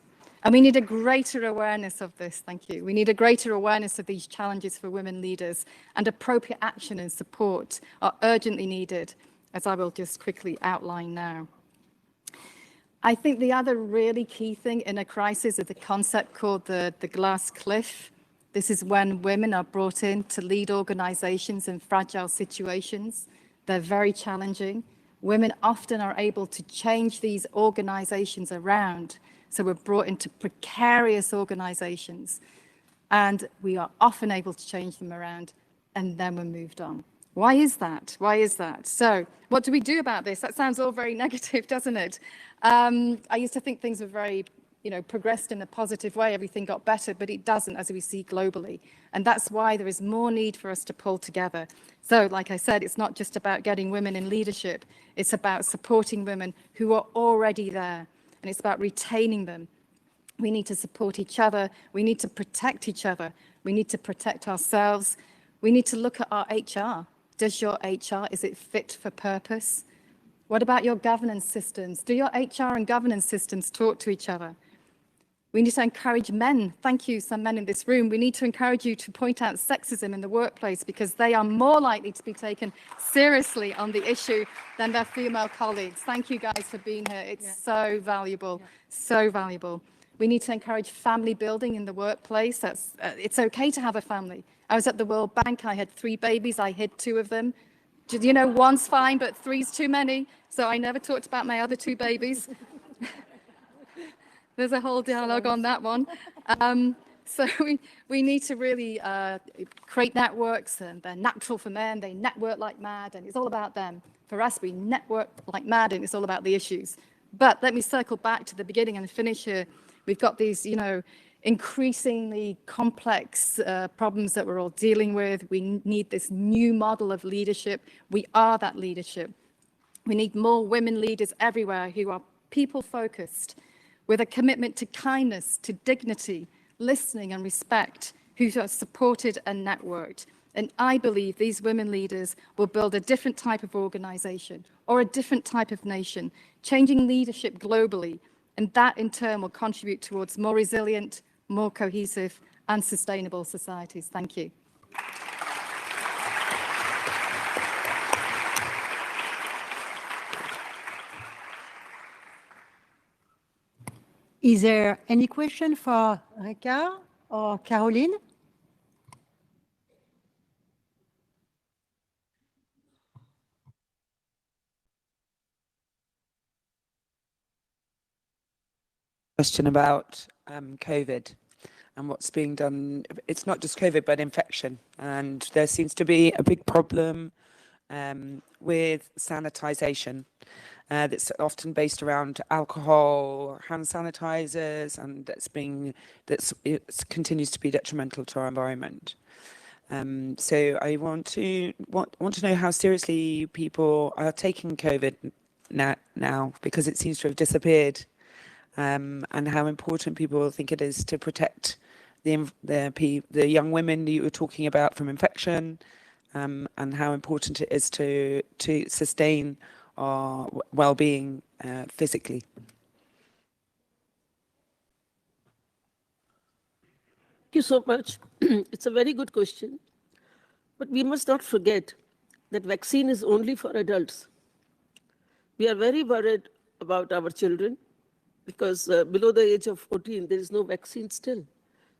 And we need a greater awareness of this, thank you. We need a greater awareness of these challenges for women leaders, and appropriate action and support are urgently needed, as I will just quickly outline now. I think the other really key thing in a crisis is the concept called the glass cliff. This is when women are brought in to lead organizations in fragile situations. They're very challenging. Women often are able to change these organizations around. So we're brought into precarious organizations, and we are often able to change them around, and then we're moved on. Why is that? Why is that? So what do we do about this? That sounds all very negative, doesn't it? I used to think things were very, progressed in a positive way. Everything got better, but it doesn't, as we see globally. And that's why there is more need for us to pull together. So like I said, it's not just about getting women in leadership. It's about supporting women who are already there. And it's about retaining them. We need to support each other. We need to protect each other. We need to protect ourselves. We need to look at our HR. Does your HR, is it fit for purpose? What about your governance systems? Do your HR and governance systems talk to each other? We need to encourage men. Thank you, some men in this room. We need to encourage you to point out sexism in the workplace, because they are more likely to be taken seriously on the issue than their female colleagues. Thank you guys for being here. It's so valuable, so valuable. We need to encourage family building in the workplace. It's okay to have a family. I was at the World Bank. I had 3 babies. I hid 2 of them. One's fine, but 3's too many. So I never talked about my other 2 babies. There's a whole dialogue on that one. So we need to really create networks, and they're natural for men. They network like mad, and it's all about them. For us, we network like mad, and it's all about the issues. But let me circle back to the beginning and finish here. We've got these, increasingly complex problems that we're all dealing with. We need this new model of leadership. We are that leadership. We need more women leaders everywhere who are people-focused, with a commitment to kindness, to dignity, listening and respect, who are supported and networked. And I believe these women leaders will build a different type of organization or a different type of nation, changing leadership globally. And that in turn will contribute towards more resilient, more cohesive, and sustainable societies. Thank you. Is there any question for Rika or Caroline? Question about COVID and what's being done. It's not just COVID, but infection. And there seems to be a big problem with sanitization that's often based around alcohol, hand sanitizers, and it continues to be detrimental to our environment. So I want to know how seriously people are taking COVID now, because it seems to have disappeared, and how important people think it is to protect the young women that you were talking about from infection, and how important it is to sustain our well-being physically. Thank you so much. It's a very good question. But we must not forget that vaccine is only for adults. We are very worried about our children because below the age of 14, there is no vaccine still.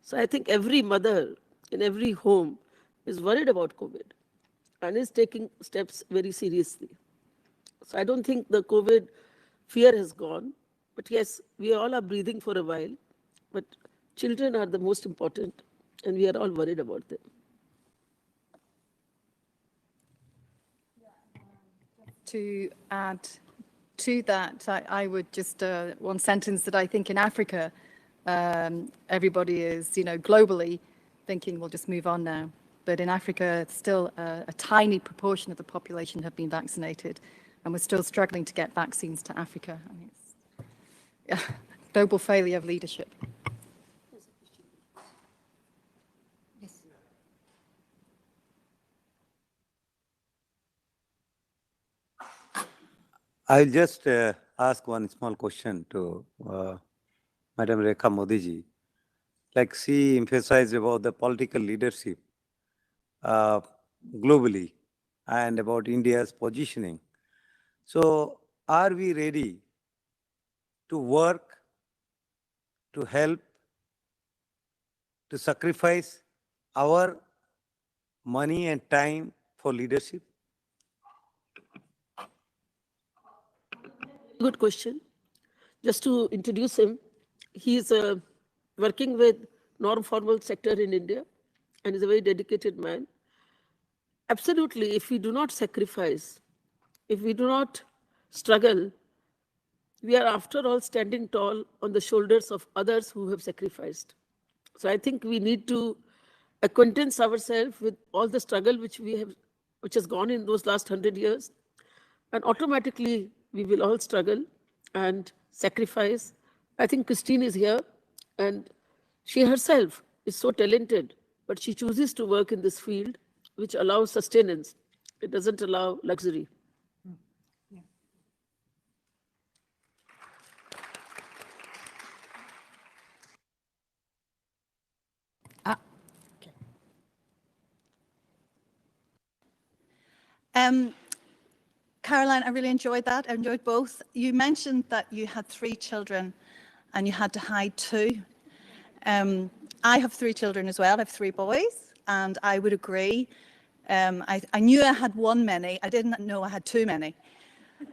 So I think every mother in every home is worried about COVID and is taking steps very seriously. So I don't think the COVID fear has gone. But yes, we all are breathing for a while. But children are the most important, and we are all worried about them. To add to that, I would just, one sentence that I think in Africa, everybody is, globally thinking we'll just move on now. But in Africa, still a tiny proportion of the population have been vaccinated, and we're still struggling to get vaccines to Africa. I mean, it's global failure of leadership. I'll just ask one small question to Madam Rekha Modiji. Like she emphasized about the political leadership globally and about India's positioning. So are we ready to work, to help, to sacrifice our money and time for leadership? Good question. Just to introduce him, he is working with non-formal sector in India and is a very dedicated man. Absolutely, if we do not sacrifice, if we do not struggle, we are after all standing tall on the shoulders of others who have sacrificed. So I think we need to acquaintance ourselves with all the struggle which has gone in those last 100 years, and automatically we will all struggle and sacrifice. I think Christine is here, and she herself is so talented, but she chooses to work in this field, which allows sustenance. It doesn't allow luxury. Caroline, I really enjoyed that. I enjoyed both. You mentioned that you had 3 children and you had to hide 2. I have 3 children as well. I have 3 boys, and I would agree. I knew I had one many. I didn't know I had too many.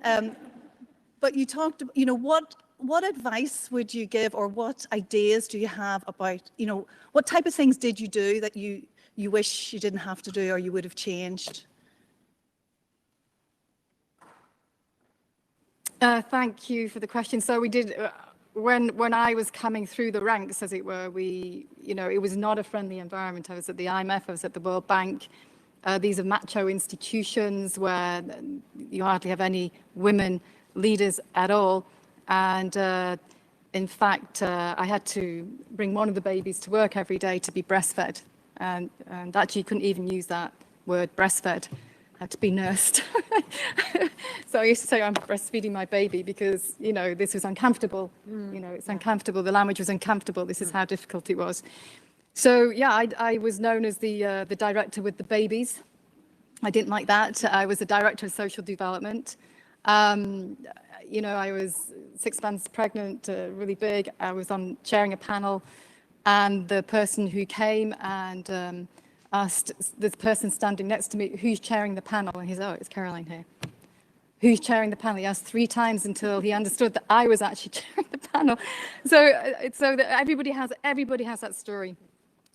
But you talked, what advice would you give, or what ideas do you have about, what type of things did you do that you wish you didn't have to do or you would have changed? Thank you for the question. So we did, when I was coming through the ranks, as it were, it was not a friendly environment. I was at the IMF, I was at the World Bank. These are macho institutions where you hardly have any women leaders at all. And in fact, I had to bring one of the babies to work every day to be breastfed. And actually couldn't even use that word, breastfed. Had to be nursed. So I used to say I'm breastfeeding my baby because, this was uncomfortable. It's uncomfortable. The language was uncomfortable. This is how difficult it was. So yeah, I was known as the director with the babies. I didn't like that. I was the director of social development. You know, I was 6 months pregnant, really big. I was on chairing a panel, and the person who came and asked this person standing next to me, "Who's chairing the panel?" And he said, "Oh, it's Caroline here." "Who's chairing the panel?" He asked 3 times until he understood that I was actually chairing the panel. So that everybody has that story.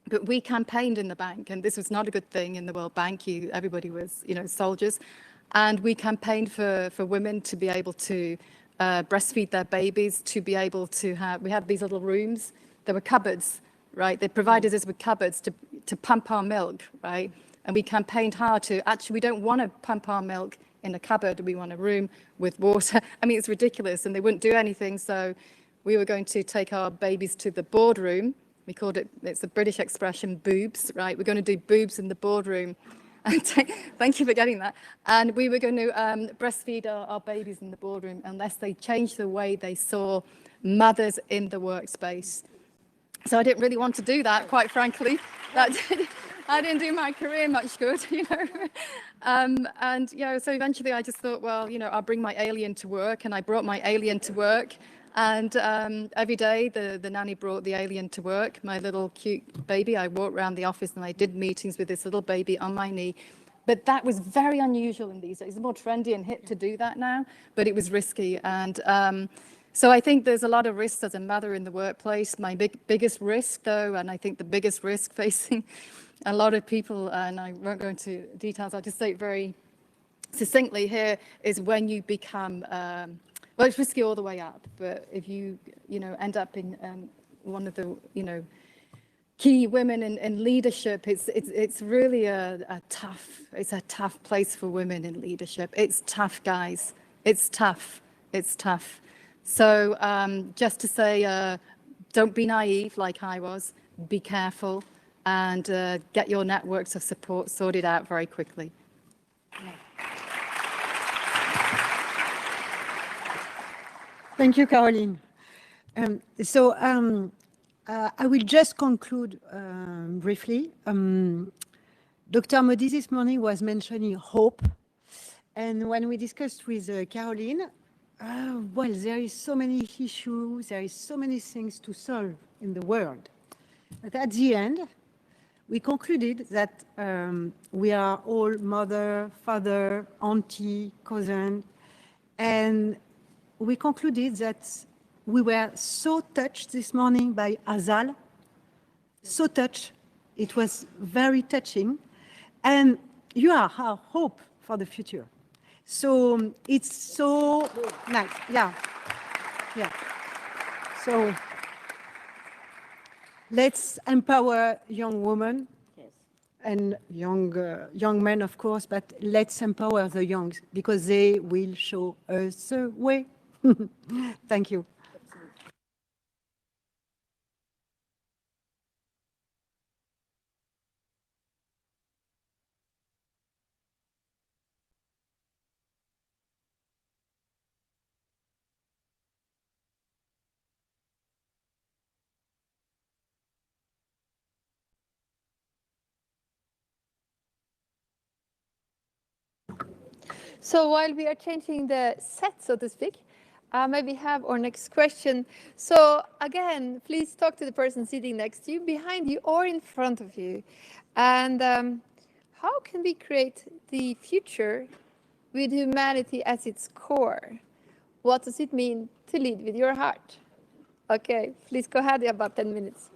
But we campaigned in the bank, and this was not a good thing in the World Bank. Everybody was, you know, soldiers. And we campaigned for women to be able to breastfeed their babies, to be able to have, we had these little rooms, there were cupboards, right? They provided us with cupboards to pump our milk, right? And we campaigned hard to, actually, we don't want to pump our milk in a cupboard, we want a room with water. I mean, it's ridiculous, and they wouldn't do anything. So we were going to take our babies to the boardroom. We called it, it's a British expression, boobs, right? We're going to do boobs in the boardroom. And thank you for getting that. And we were going to breastfeed our babies in the boardroom unless they changed the way they saw mothers in the workspace. So I didn't really want to do that, quite frankly. I didn't do my career much good, you know. And, you know, so eventually I just thought, well, you know, I'll bring my alien to work. And I brought my alien to work. And every day the nanny brought the alien to work, my little cute baby. I walked around the office and I did meetings with this little baby on my knee. But that was very unusual in these days. It's more trendy and hip to do that now, but it was risky. And so I think there's a lot of risks as a mother in the workplace. My biggest risk, though, and I think the biggest risk facing a lot of people, and I won't go into details, I'll just say it very succinctly here, is when you become, well, it's risky all the way up, but if you know, end up in one of the, you know, key women in leadership, it's really a tough place for women in leadership. It's tough, guys. It's tough. So just to say, don't be naive like I was. Be careful and get your networks of support sorted out very quickly. Thank you, Caroline. I will just conclude briefly. Dr. Modi this morning was mentioning hope. And when we discussed with Caroline, well, there is so many issues, there is so many things to solve in the world. But at the end, we concluded that we are all mother, father, auntie, cousin, and we concluded that we were so touched this morning by Azal, so touched. It was very touching. And you are our hope for the future. So it's so nice. Yeah. So let's empower young women and young men, of course, but let's empower the young because they will show us the way. Thank you. So while we are changing the set, so to speak, maybe have our next question. So again, please talk to the person sitting next to you, behind you, or in front of you. And how can we create the future with humanity as its core? What does it mean to lead with your heart? Okay, please go ahead, about 10 minutes.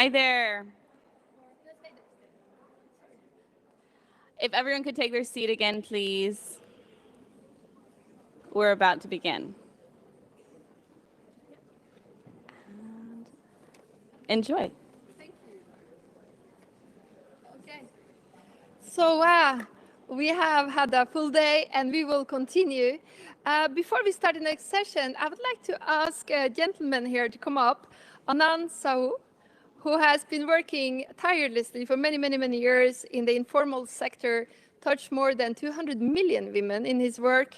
Hi there. If everyone could take their seat again, please. We're about to begin. And enjoy. So we have had a full day and we will continue. Before we start the next session, I would like to ask a gentleman here to come up, Annette, who has been working tirelessly for many, many, many years in the informal sector, touched more than 200 million women in his work,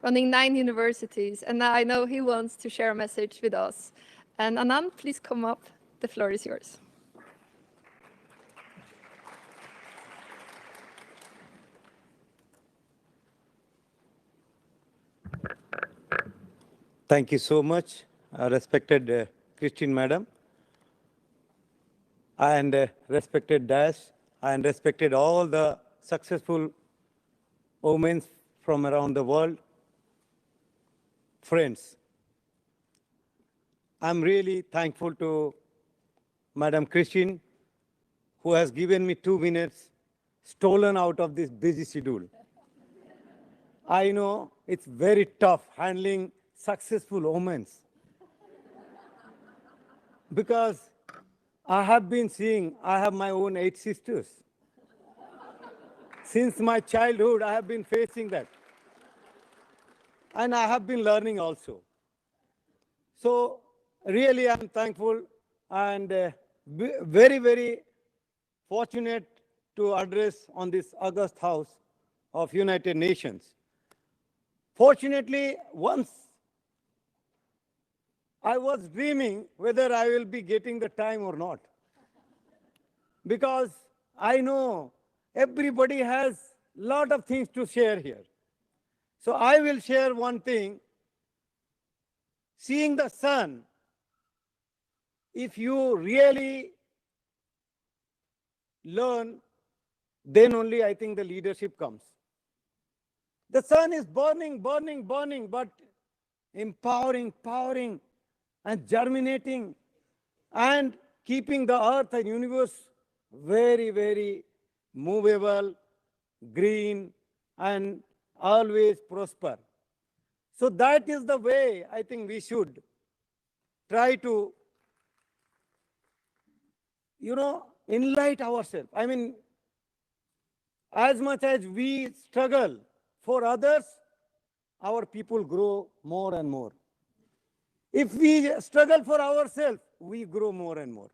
running 9 universities. And I know he wants to share a message with us. And Annette, please come up. The floor is yours. Thank you so much, respected Christine Madam, and respected Dash, and respected all the successful women from around the world. Friends, I'm really thankful to Madam Christine, who has given me 2 minutes stolen out of this busy schedule. I know it's very tough handling successful women, because I have been seeing, I have my own 8 sisters. Since my childhood, I have been facing that. And I have been learning also. So really, I'm thankful and very, very fortunate to address on this August House of United Nations. Fortunately, once I was dreaming whether I will be getting the time or not. Because I know everybody has a lot of things to share here. So I will share one thing. Seeing the sun, if you really learn, then only I think the leadership comes. The sun is burning, burning, burning, but empowering, powering, and germinating, and keeping the earth and universe very, very movable, green, and always prosper. So that is the way I think we should try to, enlighten ourselves. I mean, as much as we struggle for others, our people grow more and more. If we struggle for ourselves, we grow more and more.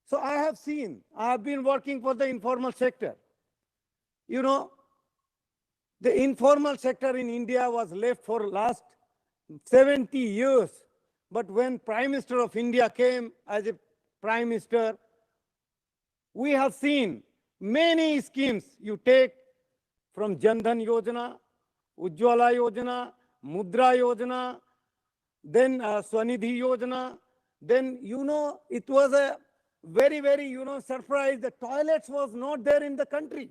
So I have been working for the informal sector. The informal sector in India was left for last 70 years. But when Prime Minister of India came as a Prime Minister, we have seen many schemes you take from Jan Dhan Yojana, Ujjwala Yojana, Mudra Yojana, then Swanidhi Yojana. Then, it was a very, very, surprise. The toilets was not there in the country.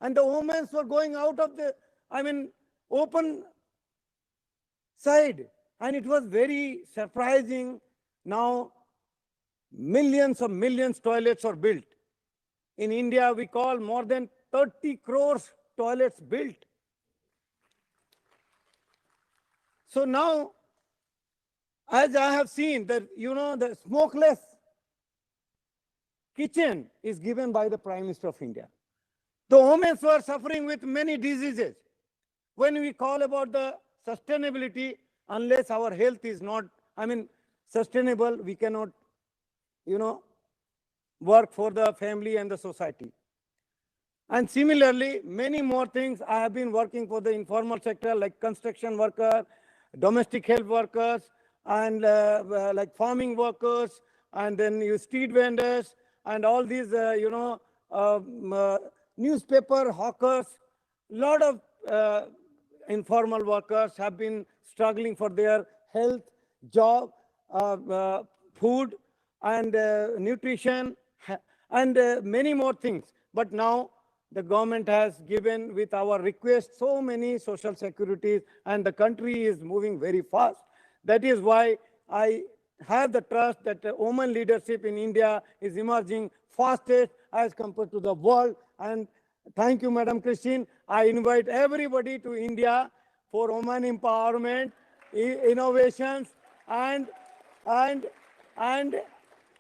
And the women were going out of the, open side. And it was very surprising. Now, millions of millions toilets are built. In India, we call more than 30 crores toilets built. So now, as I have seen that, the smokeless kitchen is given by the Prime Minister of India. The women were suffering with many diseases. When we call about the sustainability, unless our health is not, sustainable, we cannot, work for the family and the society. And similarly, many more things. I have been working for the informal sector, like construction worker, domestic help workers, and like farming workers, and then street vendors, and all these, newspaper hawkers. A lot of informal workers have been struggling for their health, job, food, and nutrition, and many more things. But now the government has given, with our request, so many social securities, and the country is moving very fast. That is why I have the trust that women leadership in India is emerging fastest as compared to the world. And thank you, Madam Christine. I invite everybody to India for women empowerment, innovations, and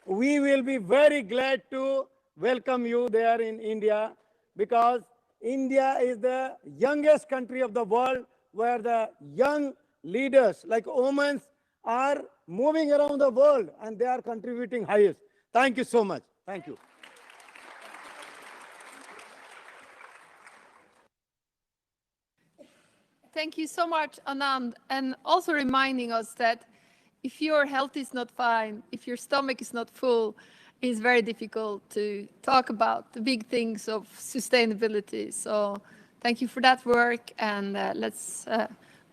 we will be very glad to welcome you there in India, because India is the youngest country of the world where the young leaders like women are moving around the world and they are contributing highest. Thank you so much. Thank you. Thank you so much, Anand, and also reminding us that if your health is not fine, if your stomach is not full, it's very difficult to talk about the big things of sustainability. So thank you for that work, and let's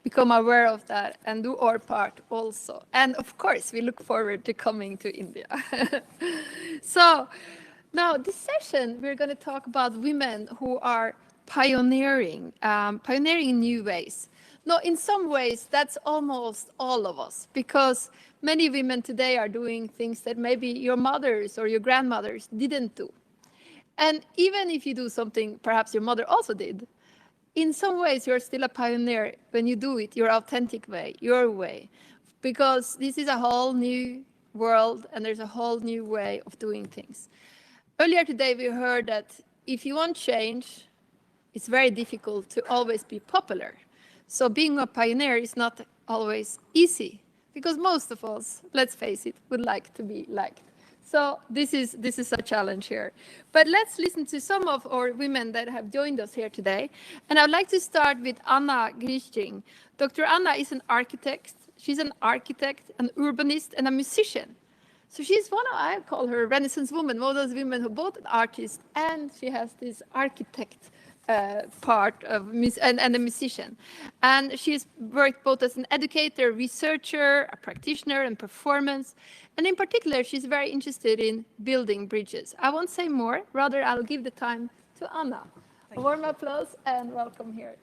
become aware of that and do our part also. And of course, we look forward to coming to India. So now this session, we're going to talk about women who are pioneering in new ways. No, in some ways, that's almost all of us, because many women today are doing things that maybe your mothers or your grandmothers didn't do. And even if you do something perhaps your mother also did, in some ways you're still a pioneer when you do it your authentic way, your way, because this is a whole new world and there's a whole new way of doing things. Earlier today, we heard that if you want change, it's very difficult to always be popular. So being a pioneer is not always easy, because most of us, let's face it, would like to be liked. So this is a challenge here. But let's listen to some of our women that have joined us here today. And I'd like to start with Anna Grisching. Dr. Anna is an architect. She's an architect, an urbanist, and a musician. So she's one of, I call her a Renaissance woman, one of those women who both an artist and she has this architect part of and a musician. And she's worked both as an educator, researcher, a practitioner, and performance. And in particular, she's very interested in building bridges. I won't say more, rather I'll give the time to Anna. A warm applause and welcome here.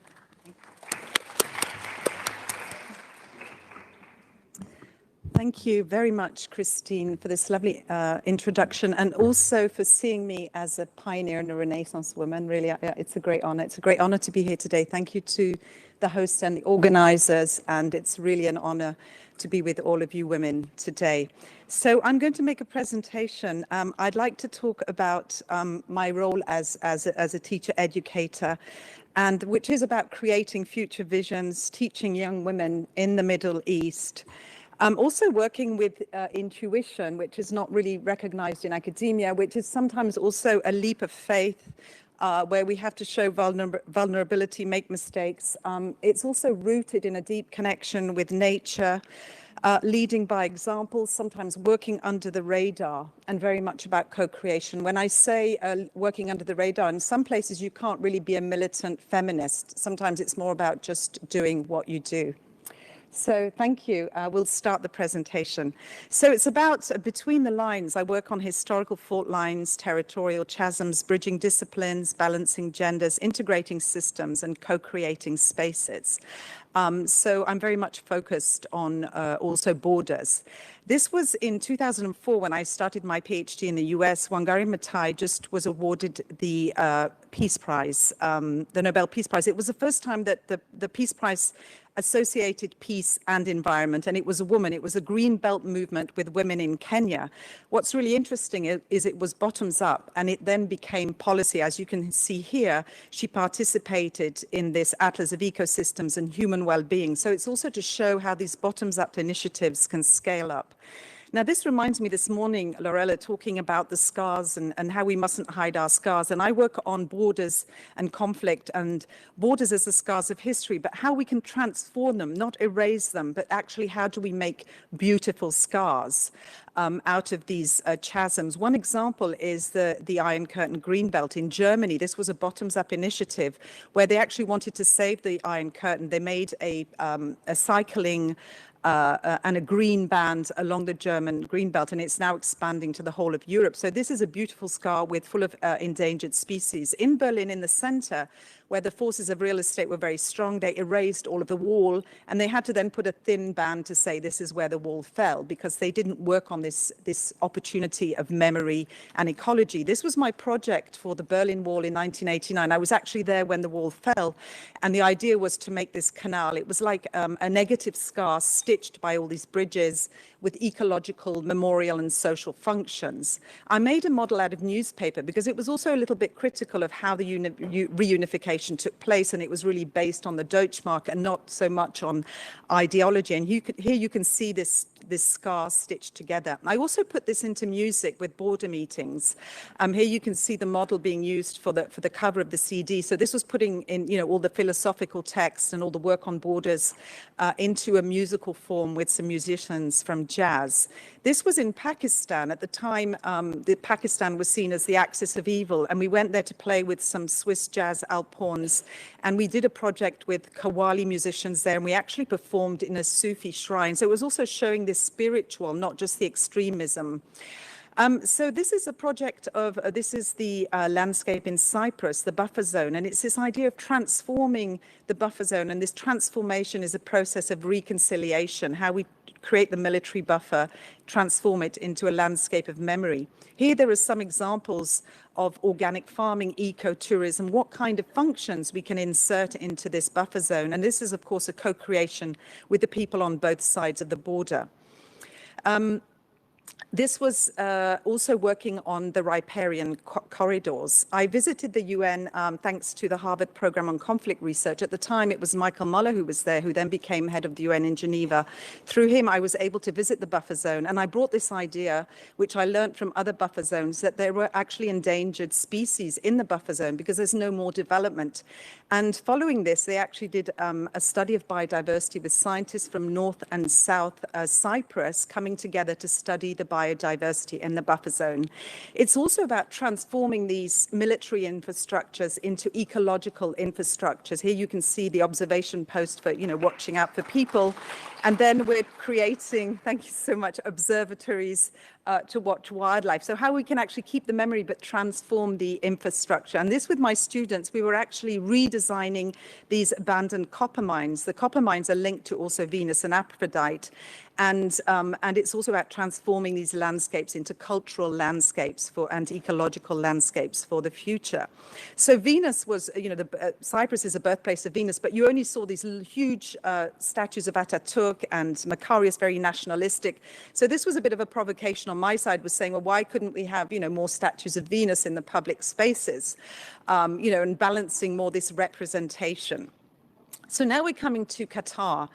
Thank you very much, Christine, for this lovely introduction, and also for seeing me as a pioneer and a Renaissance woman. Really, it's a great honor. It's a great honor to be here today. Thank you to the hosts and the organizers, and it's really an honor to be with all of you women today. So I'm going to make a presentation. I'd like to talk about my role as a teacher educator, and which is about creating future visions, teaching young women in the Middle East. I'm also working with intuition, which is not really recognized in academia, which is sometimes also a leap of faith, where we have to show vulnerability, make mistakes. It's also rooted in a deep connection with nature, leading by example, sometimes working under the radar, and very much about co-creation. When I say working under the radar, in some places you can't really be a militant feminist. Sometimes it's more about just doing what you do. So thank you. We'll start the presentation. So it's about between the lines. I work on historical fault lines, territorial chasms, bridging disciplines, balancing genders, integrating systems, and co-creating spaces. So I'm very much focused on also borders. This was in 2004 when I started my PhD in the US. Wangari Maathai just was awarded the Peace Prize, the Nobel Peace Prize. It was the first time that the Peace Prize associated peace and environment, and it was a woman. It was a green belt movement with women in Kenya. What's really interesting is it was bottoms up, and it then became policy. As you can see here, she participated in this Atlas of Ecosystems and Human Well-being. So it's also to show how these bottoms up initiatives can scale up. Now, this reminds me this morning, Lorella, talking about the scars and how we mustn't hide our scars. And I work on borders and conflict, and borders as the scars of history, but how we can transform them, not erase them, but actually how do we make beautiful scars out of these chasms. One example is the Iron Curtain Greenbelt in Germany. This was a bottoms-up initiative where they actually wanted to save the Iron Curtain. They made a cycling and a green band along the German green belt, and it's now expanding to the whole of Europe. So this is a beautiful scar full of endangered species. In Berlin, in the center, where the forces of real estate were very strong. They erased all of the wall, and they had to then put a thin band to say this is where the wall fell, because they didn't work on this opportunity of memory and ecology. This was my project for the Berlin Wall in 1989. I was actually there when the wall fell, and the idea was to make this canal. It was like a negative scar stitched by all these bridges with ecological, memorial, and social functions. I made a model out of newspaper because it was also a little bit critical of how the reunification took place, and it was really based on the Deutschmark and not so much on ideology. And here you can see this scar stitched together. I also put this into music with border meetings. Here you can see the model being used for the cover of the CD. So this was putting in, all the philosophical text and all the work on borders into a musical form with some musicians from jazz. This was in Pakistan. At the time, Pakistan was seen as the axis of evil, and we went there to play with some Swiss jazz alphorns, and we did a project with Qawwali musicians there, and we actually performed in a Sufi shrine. So it was also showing this spiritual, not just the extremism. So this is a project of, this is the landscape in Cyprus, the buffer zone, and it's this idea of transforming the buffer zone, and this transformation is a process of reconciliation, how we create the military buffer, transform it into a landscape of memory. Here there are some examples of organic farming, ecotourism, what kind of functions we can insert into this buffer zone. And this is, of course, a co-creation with the people on both sides of the border. This was also working on the riparian corridors. I visited the UN thanks to the Harvard Program on Conflict Research. At the time, it was Michael Muller who was there, who then became head of the UN in Geneva. Through him, I was able to visit the buffer zone, and I brought this idea, which I learned from other buffer zones, that there were actually endangered species in the buffer zone because there's no more development. And following this, they actually did a study of biodiversity with scientists from North and South Cyprus coming together to study the biodiversity in the buffer zone. It's also about transforming these military infrastructures into ecological infrastructures. Here you can see the observation post for, watching out for people. And then we're creating, thank you so much, observatories to watch wildlife. So how we can actually keep the memory but transform the infrastructure. And this with my students, we were actually redesigning these abandoned copper mines. The copper mines are linked to also Venus and Aphrodite. And it's also about transforming these landscapes into cultural landscapes and ecological landscapes for the future. So Venus was, Cyprus is a birthplace of Venus, but you only saw these huge statues of Ataturk and Macarius, very nationalistic. So this was a bit of a provocation on my side, was saying, well, why couldn't we have, more statues of Venus in the public spaces, and balancing more this representation. So now we're coming to Qatar.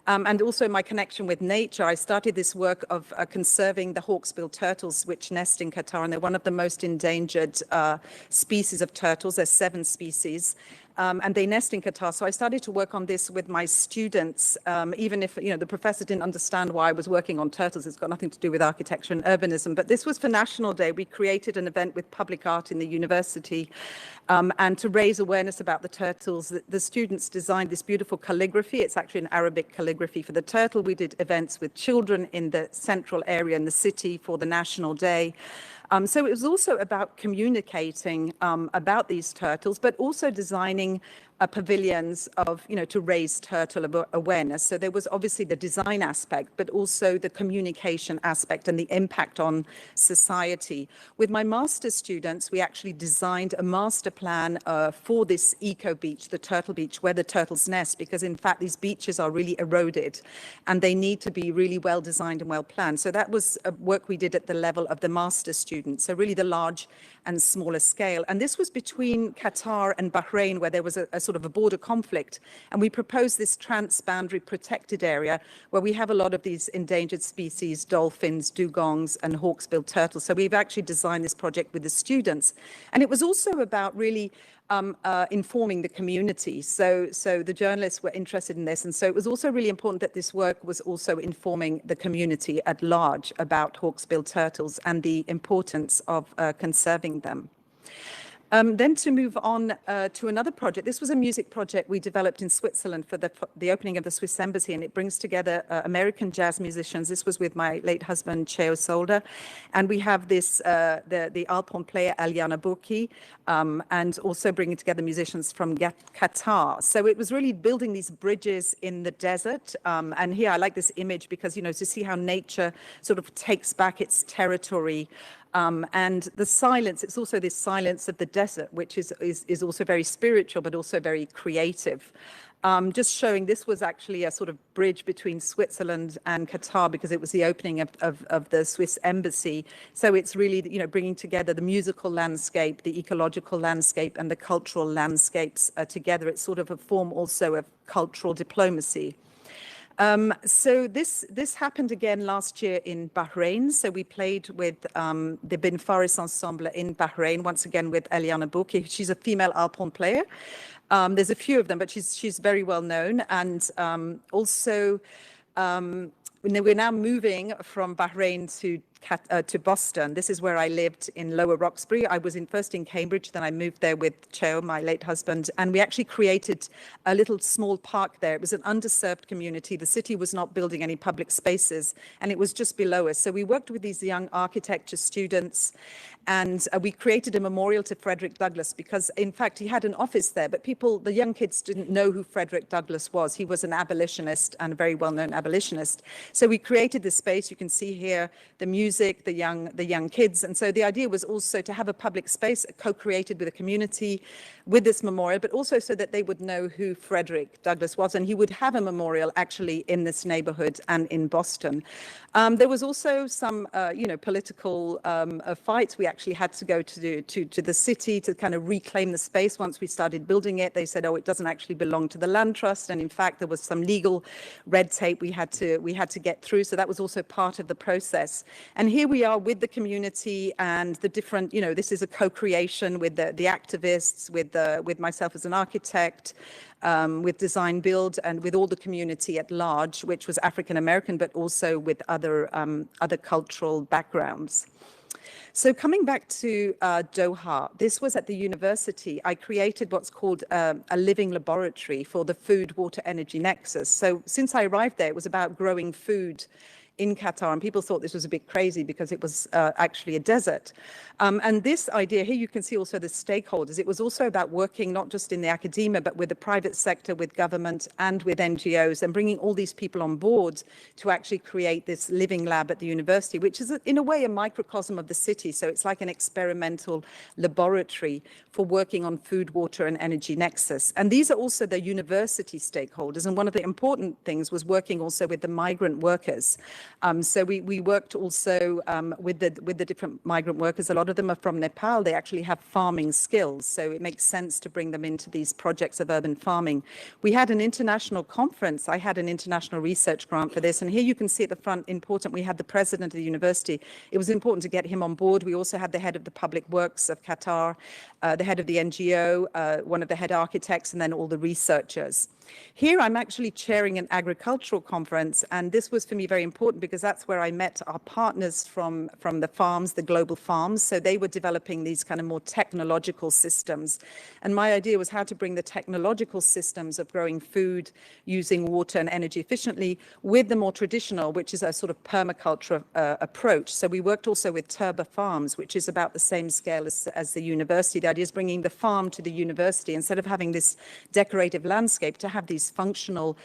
And also my connection with nature. I started this work of conserving the hawksbill turtles, which nest in Qatar, and they're one of the most endangered species of turtles. There's 7 species. And they nest in Qatar. So I started to work on this with my students, even if the professor didn't understand why I was working on turtles. It's got nothing to do with architecture and urbanism. But this was for National Day. We created an event with public art in the university, and to raise awareness about the turtles. The students designed this beautiful calligraphy. It's actually an Arabic calligraphy for the turtle. We did events with children in the central area in the city for the National Day. So it was also about communicating about these turtles, but also designing pavilions of, to raise turtle awareness. So there was obviously the design aspect, but also the communication aspect and the impact on society. With my master's students, we actually designed a master plan for this eco beach, the turtle beach, where the turtles nest, because in fact, these beaches are really eroded and they need to be really well designed and well planned. So that was work we did at the level of the master's students. So really the large and smaller scale. And this was between Qatar and Bahrain, where there was a sort of a border conflict. And we proposed this transboundary protected area where we have a lot of these endangered species, dolphins, dugongs, and hawksbill turtles. So we've actually designed this project with the students. And it was also about really informing the community. So the journalists were interested in this. And so it was also really important that this work was also informing the community at large about hawksbill turtles and the importance of conserving them. Then to move on to another project. This was a music project we developed in Switzerland for the opening of the Swiss Embassy, and it brings together American jazz musicians. This was with my late husband, Cheo Solder. And we have this, the Alpon player, Aliana Burki, and also bringing together musicians from Qatar. So it was really building these bridges in the desert. And here I like this image because, you know, to see how nature sort of takes back its territory. And the silence, it's also this silence of the desert, which is also very spiritual, but also very creative. Just showing this was actually a sort of bridge between Switzerland and Qatar because it was the opening of the Swiss Embassy. So it's really, you know, bringing together the musical landscape, the ecological landscape, and the cultural landscapes together. It's sort of a form also of cultural diplomacy. So this happened again last year in Bahrain. So we played with the Bin Faris Ensemble in Bahrain, once again with Aliana Burki. She's a female Alpon player. There's a few of them, but she's very well known. And also, we're now moving from Bahrain to Boston. This is where I lived in Lower Roxbury. I was first in Cambridge, then I moved there with Cheo, my late husband, and we actually created a little small park there. It was an underserved community. The city was not building any public spaces, and it was just below us. So we worked with these young architecture students, and we created a memorial to Frederick Douglass because, in fact, he had an office there, but the young kids didn't know who Frederick Douglass was. He was an abolitionist and a very well-known abolitionist. So we created this space. You can see here the music, the young kids. And so the idea was also to have a public space co-created with a community with this memorial, but also so that they would know who Frederick Douglass was. And he would have a memorial actually in this neighborhood and in Boston. There was also some, political fights. We actually had to go to the city to kind of reclaim the space. Once we started building it, they said, oh, it doesn't actually belong to the land trust. And in fact, there was some legal red tape we had to get through. So that was also part of the process. And here we are with the community and the different, this is a co-creation with the activists, with myself as an architect, with Design Build, and with all the community at large, which was African American, but also with other cultural backgrounds. So coming back to Doha, this was at the university. I created what's called a living laboratory for the food, water, energy nexus. So since I arrived there, it was about growing food in Qatar, and people thought this was a bit crazy because it was actually a desert. And this idea here, you can see also the stakeholders. It was also about working not just in the academia, but with the private sector, with government, and with NGOs, and bringing all these people on board to actually create this living lab at the university, which is in a way a microcosm of the city. So it's like an experimental laboratory for working on food, water, and energy nexus. And these are also the university stakeholders. And one of the important things was working also with the migrant workers. So we worked also with the different migrant workers. A lot of them are from Nepal. They actually have farming skills. So it makes sense to bring them into these projects of urban farming. We had an international conference. I had an international research grant for this. And here you can see at the front, important, we had the president of the university. It was important to get him on board. We also had the head of the public works of Qatar, the head of the NGO, one of the head architects, and then all the researchers. Here I'm actually chairing an agricultural conference, and this was for me very important because that's where I met our partners from the farms, the global farms. So they were developing these kind of more technological systems. And my idea was how to bring the technological systems of growing food, using water and energy efficiently with the more traditional, which is a sort of permaculture approach. So we worked also with Turba Farms, which is about the same scale as the university. The idea is bringing the farm to the university instead of having this decorative landscape to have these functional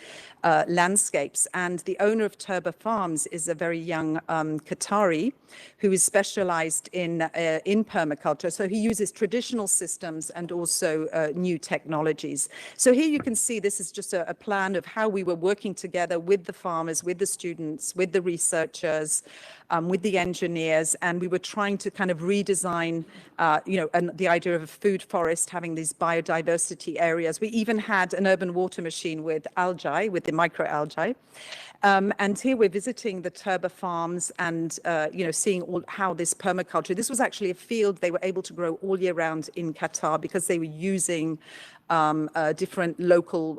landscapes. And the owner of Turba Farms is a very young Qatari who is specialized in permaculture. So he uses traditional systems and also new technologies. So here you can see this is just a plan of how we were working together with the farmers, with the students, with the researchers, with the engineers, and we were trying to kind of redesign, and the idea of a food forest, having these biodiversity areas. We even had an urban water machine with algae, with the microalgae. And here we're visiting the Turba farms and, seeing how this permaculture, this was actually a field they were able to grow all year round in Qatar because they were using different local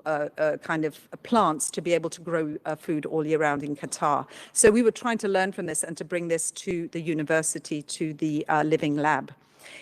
kind of plants to be able to grow food all year round in Qatar. So we were trying to learn from this and to bring this to the university, to the living lab.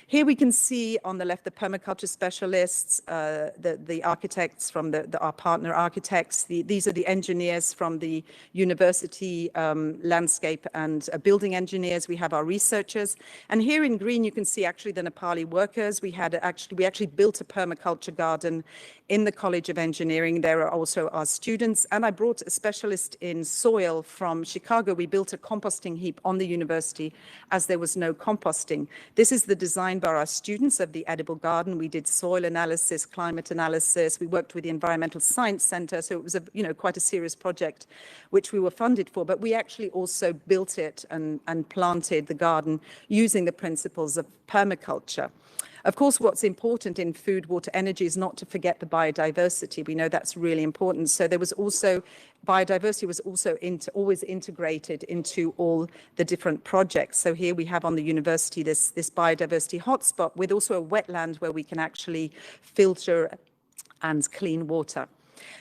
Here we can see on the left the permaculture specialists, the architects from our partner architects. These are the engineers from the university, landscape and building engineers. We have our researchers. And here in green, you can see actually the Nepali workers. We actually built a permaculture garden in the College of Engineering. There are also our students. And I brought a specialist in soil from Chicago. We built a composting heap on the university as there was no composting. This is the design by our students of the edible garden. We did soil analysis, climate analysis. We worked with the Environmental Science Center. So it was quite a serious project, which we were funded for. But we actually also built it and planted the garden using the principles of permaculture. Of course, what's important in food, water, energy is not to forget the biodiversity. We know that's really important. So there was also, biodiversity was also always integrated into all the different projects. So here we have on the university this biodiversity hotspot with also a wetland where we can actually filter and clean water.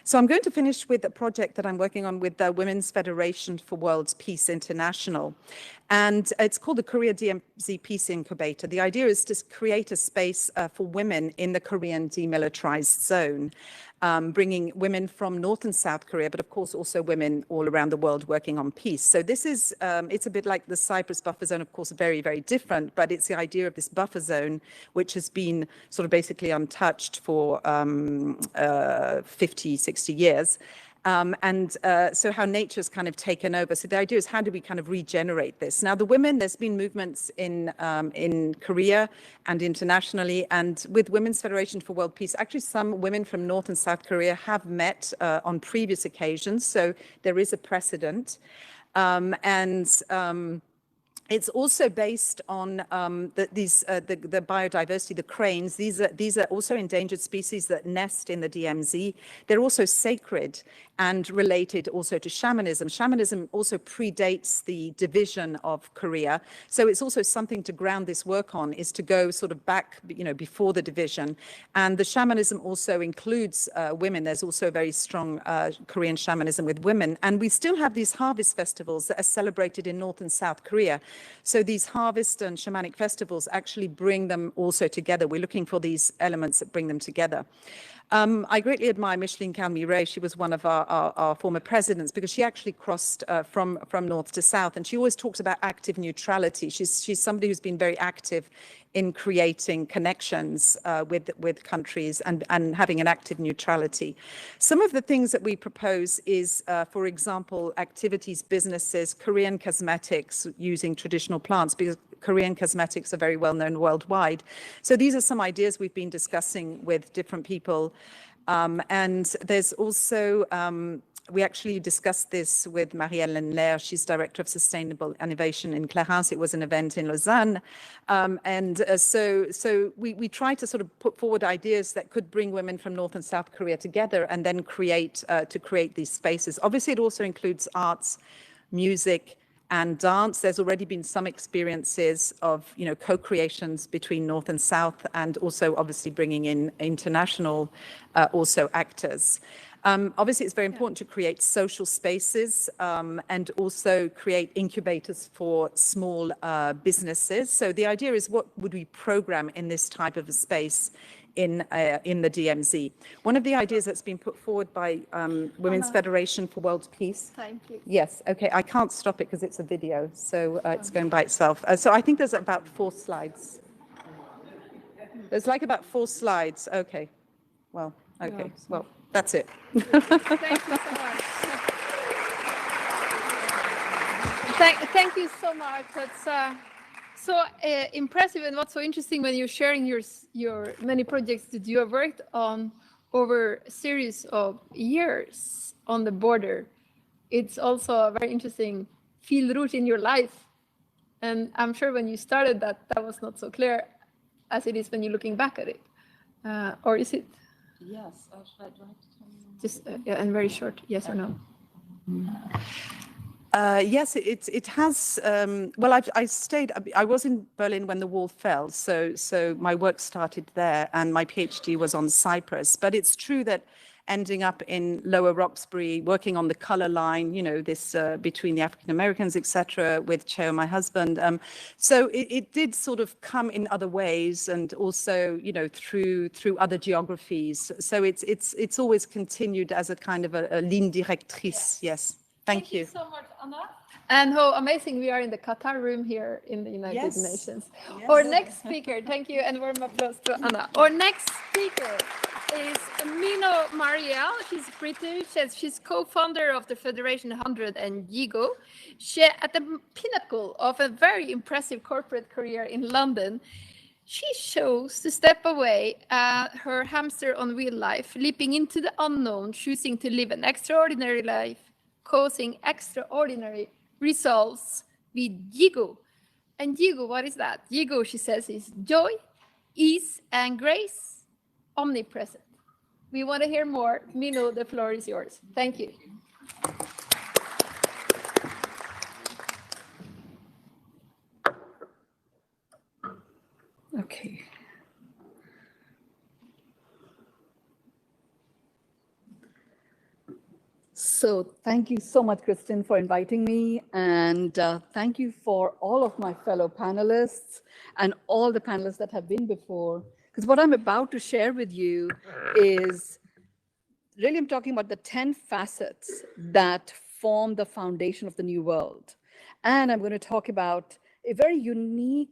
So I'm going to finish with a project that I'm working on with the Women's Federation for World Peace International. And it's called the Korea DMZ Peace Incubator. The idea is to create a space for women in the Korean demilitarized zone, bringing women from North and South Korea, but of course also women all around the world working on peace. So this is, it's a bit like the Cyprus buffer zone, of course, very, very different, but it's the idea of this buffer zone, which has been sort of basically untouched for 50, 60 years. So how nature's kind of taken over. So the idea is, how do we kind of regenerate this? Now, the women, there's been movements in Korea and internationally, and with Women's Federation for World Peace, actually some women from North and South Korea have met on previous occasions. So there is a precedent. It's also based on the biodiversity, the cranes. These are also endangered species that nest in the DMZ. They're also sacred and related also to shamanism. Shamanism also predates the division of Korea. So it's also something to ground this work on, is to go sort of back, before the division. And the shamanism also includes women. There's also a very strong Korean shamanism with women. And we still have these harvest festivals that are celebrated in North and South Korea. So these harvest and shamanic festivals actually bring them also together. We're looking for these elements that bring them together. I greatly admire Micheline Calmy-Ray. She was one of our former presidents, because she actually crossed from north to south, and she always talks about active neutrality. She's somebody who's been very active in creating connections with countries and having an active neutrality. Some of the things that we propose is, for example, activities, businesses, Korean cosmetics using traditional plants, because Korean cosmetics are very well known worldwide. So these are some ideas we've been discussing with different people. And there's also, we actually discussed this with Marie-Hélène Lair. She's Director of Sustainable Innovation in Clarence. It was an event in Lausanne. So we try to sort of put forward ideas that could bring women from North and South Korea together and then create these spaces. Obviously, it also includes arts, music, and dance. There's already been some experiences of, co-creations between North and South, and also obviously bringing in international also actors. Obviously, it's very important to create social spaces and also create incubators for small businesses. So the idea is, what would we program in this type of a space in the DMZ? One of the ideas that's been put forward by Women's Federation for World Peace. Thank you. Yes, okay, I can't stop it because it's a video, so it's going by itself. So I think there's about 4 slides. There's like about 4 slides. Okay, well, okay, well, that's it. Thank you so much. Thank you so much. That's so impressive, and what's so interesting when you're sharing your many projects that you have worked on over a series of years on the border. It's also a very interesting field route in your life, and I'm sure when you started that was not so clear as it is when you're looking back at it, or is it? Yes, I tried to just and very short, yes or no. Yes, it has. Well, I stayed. I was in Berlin when the wall fell, so my work started there, and my PhD was on Cyprus. But it's true that ending up in Lower Roxbury, working on the color line, you know, this between the African Americans, etc., with Cheo, my husband. So it did sort of come in other ways, and also, you know, through other geographies. So it's always continued as a kind of a ligne directrice. Yes. Thank you so much, Anna. And how amazing we are in the Qatar room here in the United Nations. Yes. Our next speaker, thank you, and warm applause to Anna. Our next speaker is Mino Marielle. She's British, and she's co-founder of the Federation 100 and GEGO. She, at the pinnacle of a very impressive corporate career in London, she chose to step away her hamster on wheel life, leaping into the unknown, choosing to live an extraordinary life, causing extraordinary results with GEGO. And GEGO, what is that? GEGO, she says, is joy, ease, and grace, omnipresent. We want to hear more. Mino, the floor is yours. Thank you. Okay. So thank you so much, Kristen, for inviting me. And thank you for all of my fellow panelists and all the panelists that have been before. Because what I'm about to share with you is really, I'm talking about the 10 facets that form the foundation of the new world. And I'm going to talk about a very unique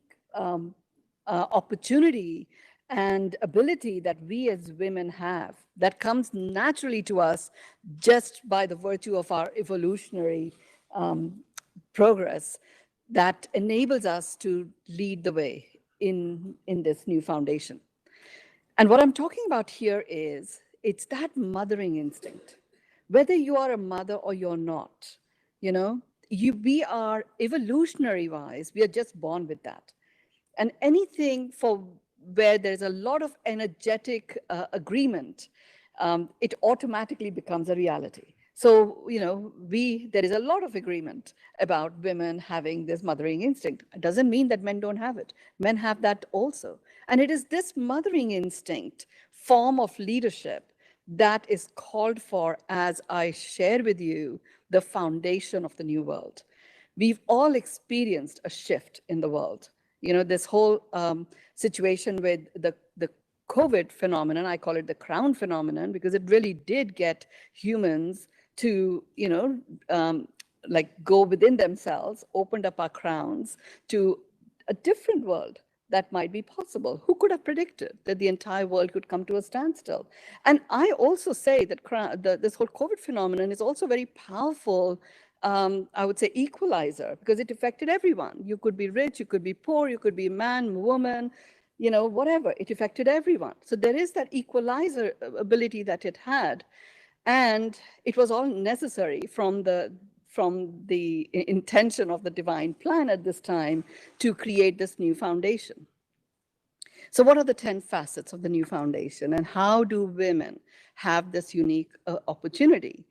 opportunity and ability that we as women have that comes naturally to us just by the virtue of our evolutionary progress that enables us to lead the way in this new foundation. And what I'm talking about here is it's that mothering instinct. Whether you are a mother or you're not, you know, we are evolutionary wise, we are just born with that. And anything for where there's a lot of energetic agreement, it automatically becomes a reality. So, you know, there is a lot of agreement about women having this mothering instinct. It doesn't mean that men don't have it. Men have that also. And it is this mothering instinct form of leadership that is called for, as I share with you, the foundation of the new world. We've all experienced a shift in the world. You know, this whole situation with the COVID phenomenon, I call it the crown phenomenon, because it really did get humans to, you know, like go within themselves, opened up our crowns to a different world that might be possible. Who could have predicted that the entire world could come to a standstill? And I also say that this whole COVID phenomenon is also very powerful, I would say, equalizer, because it affected everyone. You could be rich, you could be poor, you could be man, woman, you know, whatever. It affected everyone. So there is that equalizer ability that it had. And it was all necessary from the intention of the divine plan at this time to create this new foundation. So what are the 10 facets of the new foundation, and how do women have this unique opportunity?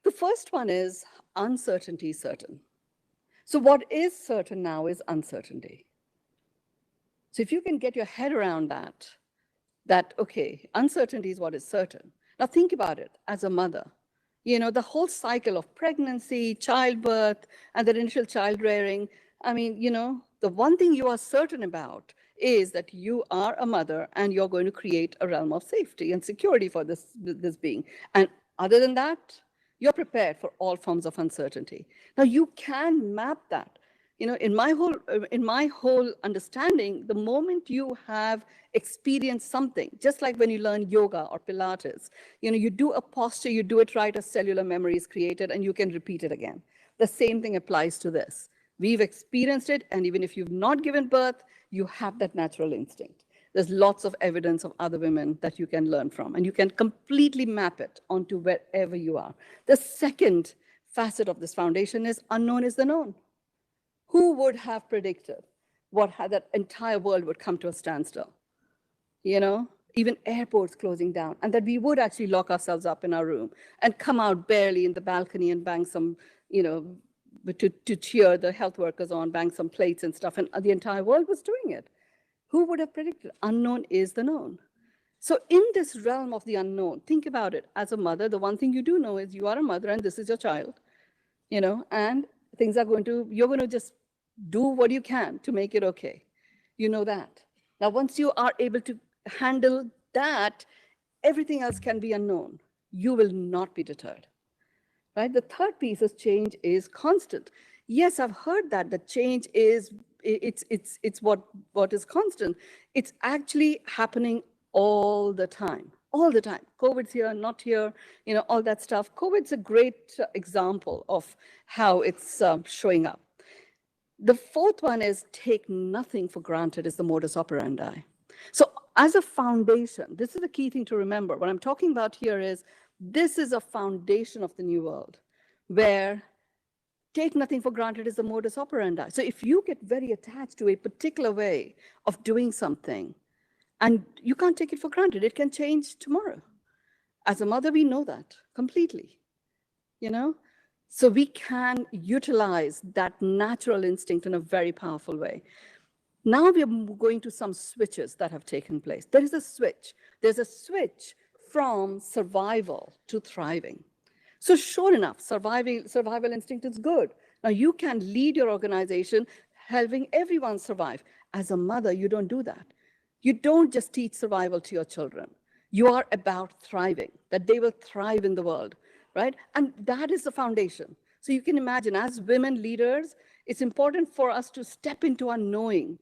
The first one is uncertainty certain. So what is certain now is uncertainty. So if you can get your head around that, okay, uncertainty is what is certain. Now think about it as a mother. You know, the whole cycle of pregnancy, childbirth, and the initial child rearing. I mean, you know, the one thing you are certain about is that you are a mother and you're going to create a realm of safety and security for this being. And other than that, you're prepared for all forms of uncertainty. Now you can map that. You know, in my whole understanding, the moment you have experienced something, just like when you learn yoga or Pilates, you know, you do a posture, you do it right, a cellular memory is created, and you can repeat it again. The same thing applies to this. We've experienced it, and even if you've not given birth, you have that natural instinct. There's lots of evidence of other women that you can learn from, and you can completely map it onto wherever you are. The second facet of this foundation is unknown is the known. Who would have predicted that entire world would come to a standstill? You know, even airports closing down, and that we would actually lock ourselves up in our room and come out barely in the balcony and bang some, you know, to cheer the health workers on, bang some plates and stuff, and the entire world was doing it. Who would have predicted? Unknown is the known. So in this realm of the unknown, think about it. As a mother, the one thing you do know is you are a mother and this is your child, and things are you're going to just do what you can to make it okay. You know that. Now, once you are able to handle that, everything else can be unknown. You will not be deterred, right? The third piece is change is constant. Yes, I've heard that the change is, it's what is constant. It's actually happening all the time. COVID's here, not here, all that stuff. COVID's a great example of how it's showing up. The fourth one is take nothing for granted is the modus operandi. So as a foundation, this is the key thing to remember. What I'm talking about here is this is a foundation of the new world where take nothing for granted is the modus operandi. So if you get very attached to a particular way of doing something, and you can't take it for granted, it can change tomorrow. As a mother, we know that completely, So we can utilize that natural instinct in a very powerful way. Now we are going to some switches that have taken place. There is a switch. There's a switch from survival to thriving. So sure enough, survival instinct is good. Now you can lead your organization helping everyone survive. As a mother, you don't do that. You don't just teach survival to your children. You are about thriving, that they will thrive in the world, right? And that is the foundation. So you can imagine as women leaders, it's important for us to step into our knowing.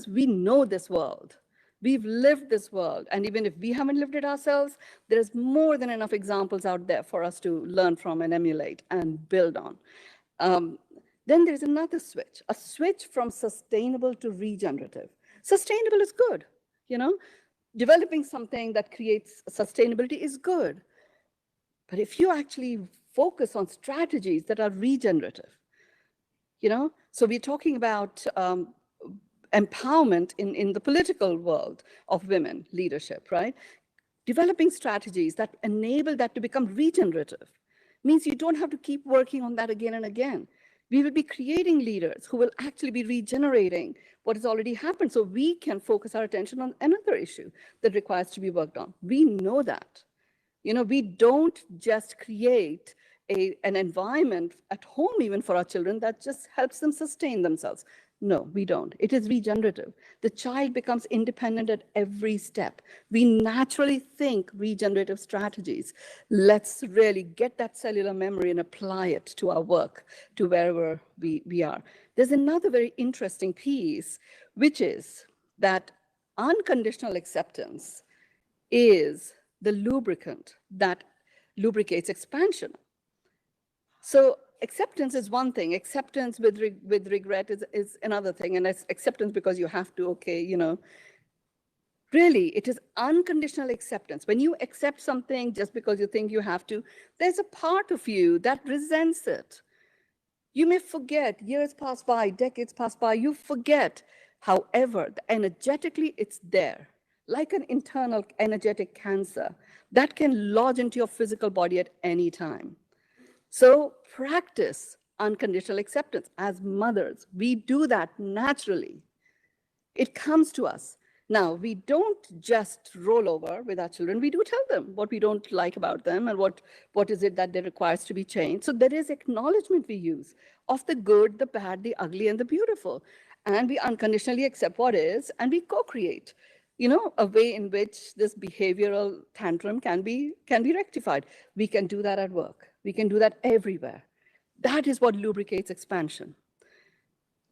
We know this world. We've lived this world. And even if we haven't lived it ourselves, there's more than enough examples out there for us to learn from and emulate and build on. Then there's another switch, a switch from sustainable to regenerative. Sustainable is good, Developing something that creates sustainability is good. But if you actually focus on strategies that are regenerative, so we're talking about empowerment in the political world of women leadership, right? Developing strategies that enable that to become regenerative means you don't have to keep working on that again and again. We will be creating leaders who will actually be regenerating what has already happened so we can focus our attention on another issue that requires to be worked on. We know that. We don't just create an environment at home even for our children that just helps them sustain themselves. No, we don't. It is regenerative. The child becomes independent at every step. We naturally think regenerative strategies. Let's really get that cellular memory and apply it to our work, to wherever we are. There's another very interesting piece, which is that unconditional acceptance is the lubricant that lubricates expansion. So acceptance is one thing. Acceptance with regret is another thing. And that's acceptance because you have to, Really, it is unconditional acceptance. When you accept something just because you think you have to, there's a part of you that resents it. You may forget, years pass by, decades pass by, you forget. However, energetically, it's there. Like an internal energetic cancer that can lodge into your physical body at any time. So practice unconditional acceptance. As mothers, we do that naturally. It comes to us. Now, we don't just roll over with our children. We do tell them what we don't like about them and what is it that they requires to be changed. So there is acknowledgement we use of the good, the bad, the ugly, and the beautiful. And we unconditionally accept what is, and we co-create, a way in which this behavioral tantrum can be rectified. We can do that at work. We can do that everywhere. That is what lubricates expansion.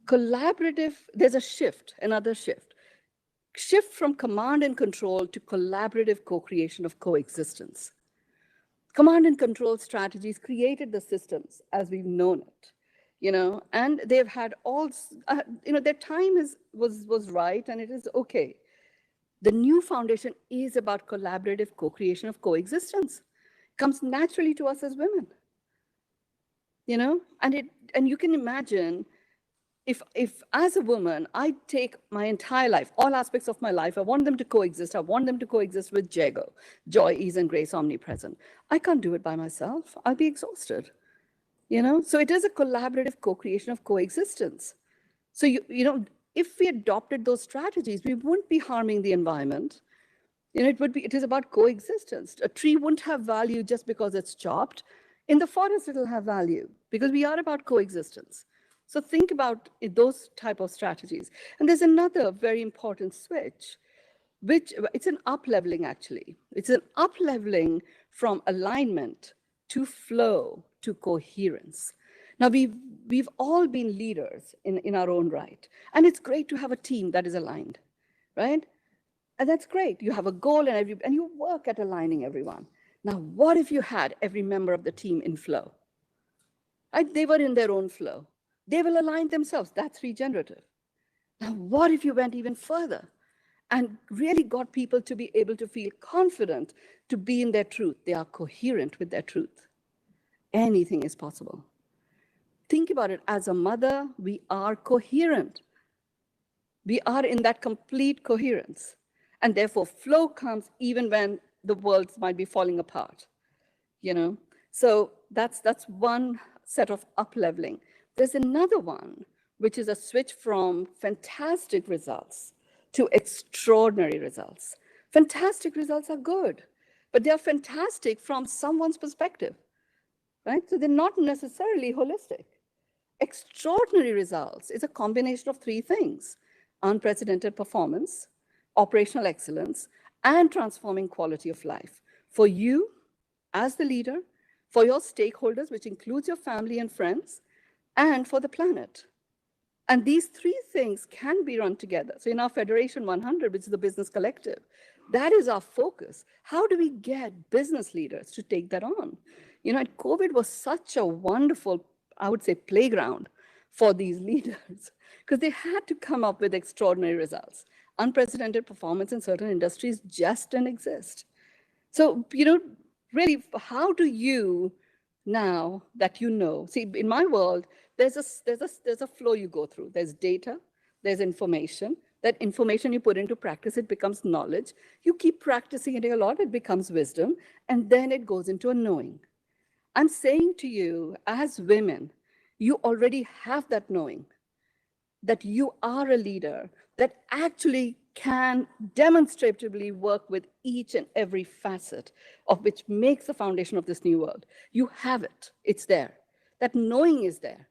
Collaborative, there's a shift, another shift. Shift from command and control to collaborative co-creation of coexistence. Command and control strategies created the systems as we've known it, and they've had all, their time was right and it is okay. The new foundation is about collaborative co-creation of coexistence. It comes naturally to us as women, and you can imagine if as a woman, I take my entire life, all aspects of my life, I want them to coexist. I want them to coexist with joy, ease, and grace omnipresent. I can't do it by myself. I'll be exhausted. So it is a collaborative co-creation of coexistence. So, if we adopted those strategies, we wouldn't be harming the environment. It is about coexistence. A tree wouldn't have value just because it's chopped. In the forest, it'll have value because we are about coexistence. So think about those type of strategies. And there's another very important switch, which it's an up-leveling actually. It's an up-leveling from alignment to flow to coherence. Now, we've all been leaders in our own right. And it's great to have a team that is aligned, right? And that's great. You have a goal and you work at aligning everyone. Now, what if you had every member of the team in flow? Right? They were in their own flow. They will align themselves. That's regenerative. Now, what if you went even further and really got people to be able to feel confident to be in their truth? They are coherent with their truth. Anything is possible. Think about it. As a mother, we are coherent. We are in that complete coherence. And therefore, flow comes even when the worlds might be falling apart, So that's one set of up-leveling. There's another one, which is a switch from fantastic results to extraordinary results. Fantastic results are good, but they are fantastic from someone's perspective, right? So they're not necessarily holistic. Extraordinary results is a combination of three things: unprecedented performance, operational excellence, and transforming quality of life for you as the leader, for your stakeholders, which includes your family and friends, and for the planet. And these three things can be run together. So in our Federation 100, which is the business collective, that is our focus. How do we get business leaders to take that on? And COVID was such a wonderful, I would say, playground for these leaders, because they had to come up with extraordinary results. Unprecedented performance in certain industries just didn't exist. So, really, how do you, now that see, in my world, there's a flow you go through. There's data, there's information. That information you put into practice, it becomes knowledge. You keep practicing it a lot, it becomes wisdom, and then it goes into a knowing. I'm saying to you, as women, you already have that knowing, that you are a leader that actually can demonstratively work with each and every facet of which makes the foundation of this new world. You have it, it's there. That knowing is there,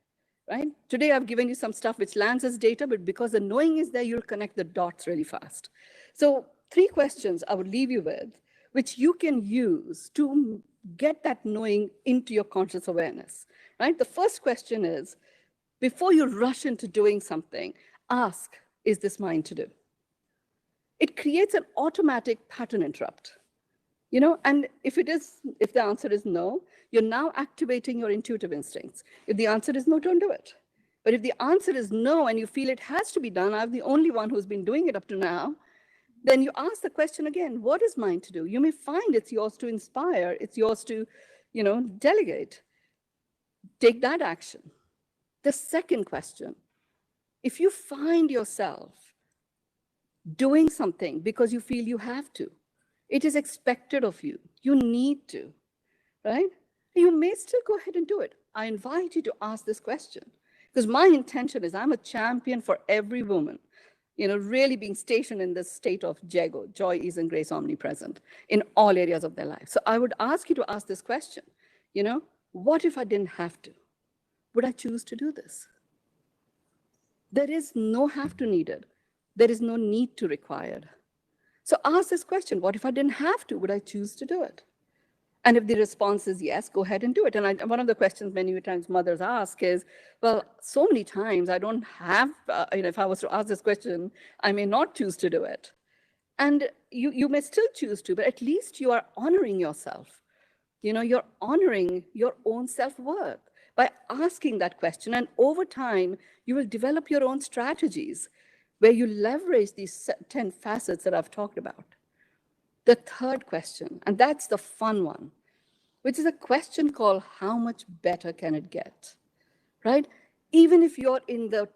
right? Today I've given you some stuff which lands as data, but because the knowing is there, you'll connect the dots really fast. So 3 questions I would leave you with, which you can use to get that knowing into your conscious awareness, right? The first question is, before you rush into doing something, ask, is this mine to do? It creates an automatic pattern interrupt, and if the answer is no, you're now activating your intuitive instincts. If the answer is no, don't do it. But if the answer is no, and you feel it has to be done, I'm the only one who's been doing it up to now, then you ask the question again, what is mine to do? You may find it's yours to inspire, it's yours to, delegate. Take that action. The second question, if you find yourself doing something because you feel you have to, it is expected of you, you need to, right? You may still go ahead and do it. I invite you to ask this question, because my intention is I'm a champion for every woman, really being stationed in this state of JEGO, joy, ease, and grace omnipresent in all areas of their life. So I would ask you to ask this question, what if I didn't have to? Would I choose to do this? There is no have to needed. There is no need to required. So ask this question, what if I didn't have to? Would I choose to do it? And if the response is yes, go ahead and do it. And one of the questions many times mothers ask is, well, so many times I don't have, if I was to ask this question, I may not choose to do it. And you may still choose to, but at least you are honoring yourself. You're honoring your own self-worth by asking that question. And over time, you will develop your own strategies where you leverage these 10 facets that I've talked about. The third question, and that's the fun one, which is a question called, how much better can it get, right? Even if you're in the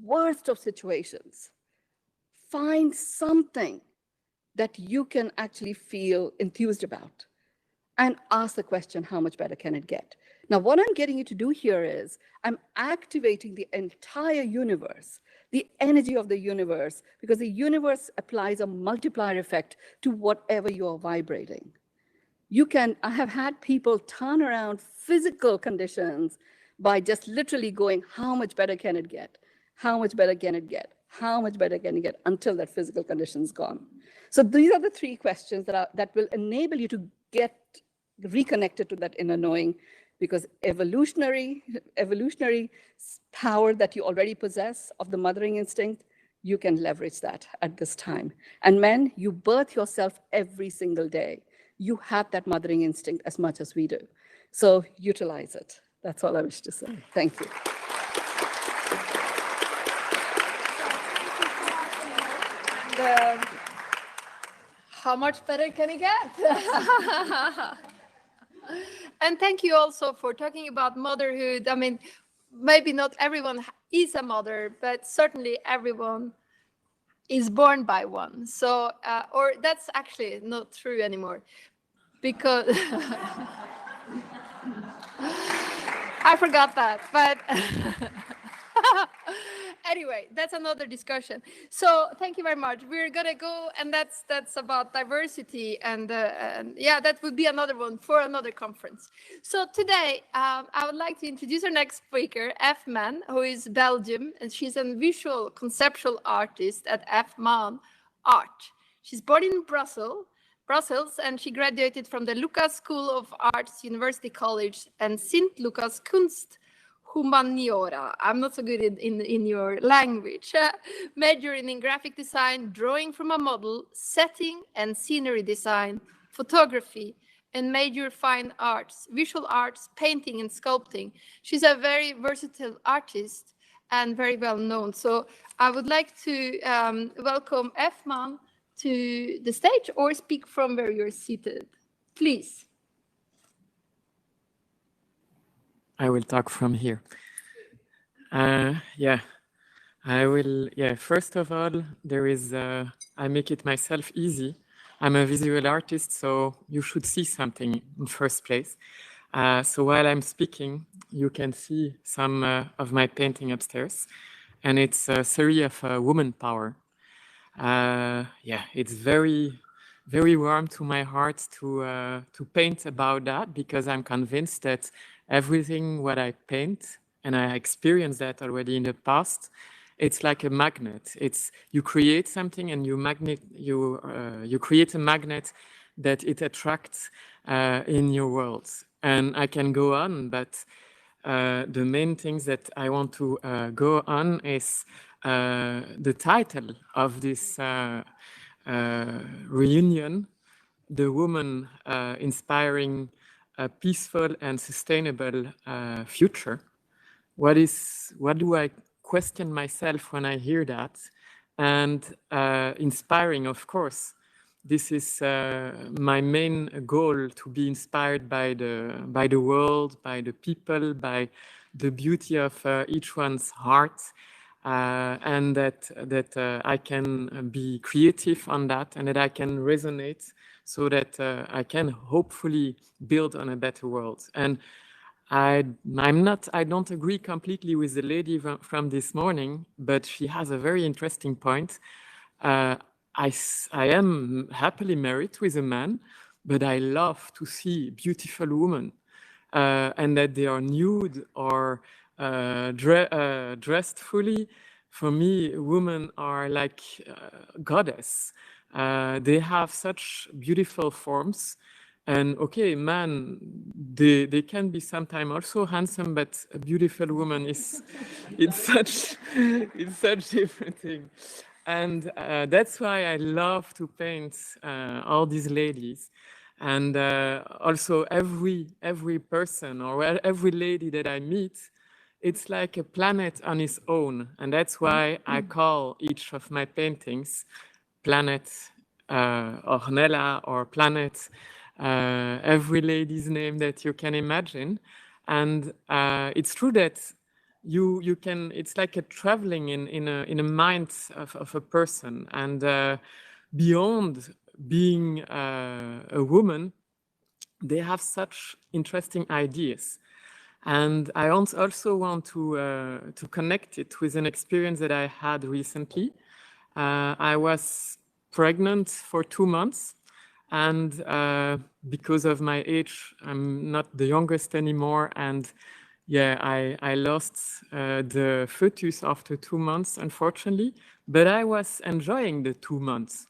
worst of situations, find something that you can actually feel enthused about. and ask the question, how much better can it get? Now, what I'm getting you to do here is I'm activating the entire universe, the energy of the universe, because the universe applies a multiplier effect to whatever you're vibrating. I have had people turn around physical conditions by just literally going, how much better can it get? How much better can it get? How much better can it get, until that physical condition is gone? So these are the three questions that will enable you to get reconnected to that inner knowing, because evolutionary power that you already possess of the mothering instinct, you can leverage that at this time. And men, you birth yourself every single day. You have that mothering instinct as much as we do. So utilize it. That's all I wish to say. Thank you. How much better can it get? And thank you also for talking about motherhood. I mean, maybe not everyone is a mother, but certainly everyone is born by one. So, or that's actually not true anymore, because I forgot that, but anyway, that's another discussion. So thank you very much. We're gonna go, and that's about diversity, and yeah, that would be another one for another conference. So today, I would like to introduce our next speaker, F. Man, who is Belgium, and she's a visual conceptual artist at F. Man Art. She's born in Brussels, and she graduated from the Lucas School of Arts, University College, and Sint Lucas Kunst Humaniora. I'm not so good in your language. Majoring in graphic design, drawing from a model, setting and scenery design, photography, and major fine arts, visual arts, painting and sculpting. She's a very versatile artist and very well known. So I would like to welcome F. Man to the stage, or speak from where you're seated, please. I will talk from here. Yeah, I will. Yeah, first of all, there is, I make it myself easy. I'm a visual artist, so you should see something in first place. So while I'm speaking, you can see some of my painting upstairs, and it's a theory of woman power. Yeah, it's very, very warm to my heart to paint about that, because I'm convinced that everything what I paint, and I experienced that already in the past, it's like a magnet. It's, you create something and you create a magnet that it attracts in your world. And I can go on, but the main things that I want to go on is the title of this reunion, The Woman Inspiring a Peaceful and Sustainable Future. What do I question myself when I hear that? And inspiring, of course. This is my main goal, to be inspired by the world, by the people, by the beauty of each one's heart, and that I can be creative on that, and that I can resonate, so that I can hopefully build on a better world. And I don't agree completely with the lady from this morning, but she has a very interesting point. I am happily married with a man, but I love to see beautiful women, and that they are nude or dressed fully. For me, women are like goddess. They have such beautiful forms. And okay, man, they can be sometimes also handsome, but a beautiful woman is it's such different thing. And that's why I love to paint all these ladies. And also every person or every lady that I meet, it's like a planet on its own. And that's why I call each of my paintings Planet Ornella or Planet, every lady's name that you can imagine. And it's true that you can, it's like a traveling in a mind of a person. And beyond being a woman, they have such interesting ideas. And I also want to connect it with an experience that I had recently. I was pregnant for 2 months, and because of my age, I'm not the youngest anymore, and yeah, I lost the fetus after 2 months, unfortunately, but I was enjoying the 2 months.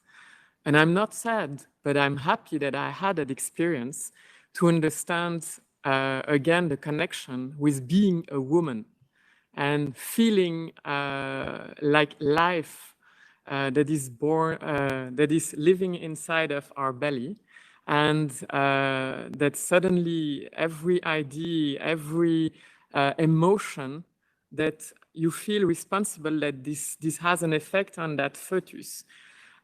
And I'm not sad, but I'm happy that I had that experience to understand again the connection with being a woman and feeling like life that is born, that is living inside of our belly, and that suddenly every idea, every emotion that you feel responsible, that this has an effect on that fetus.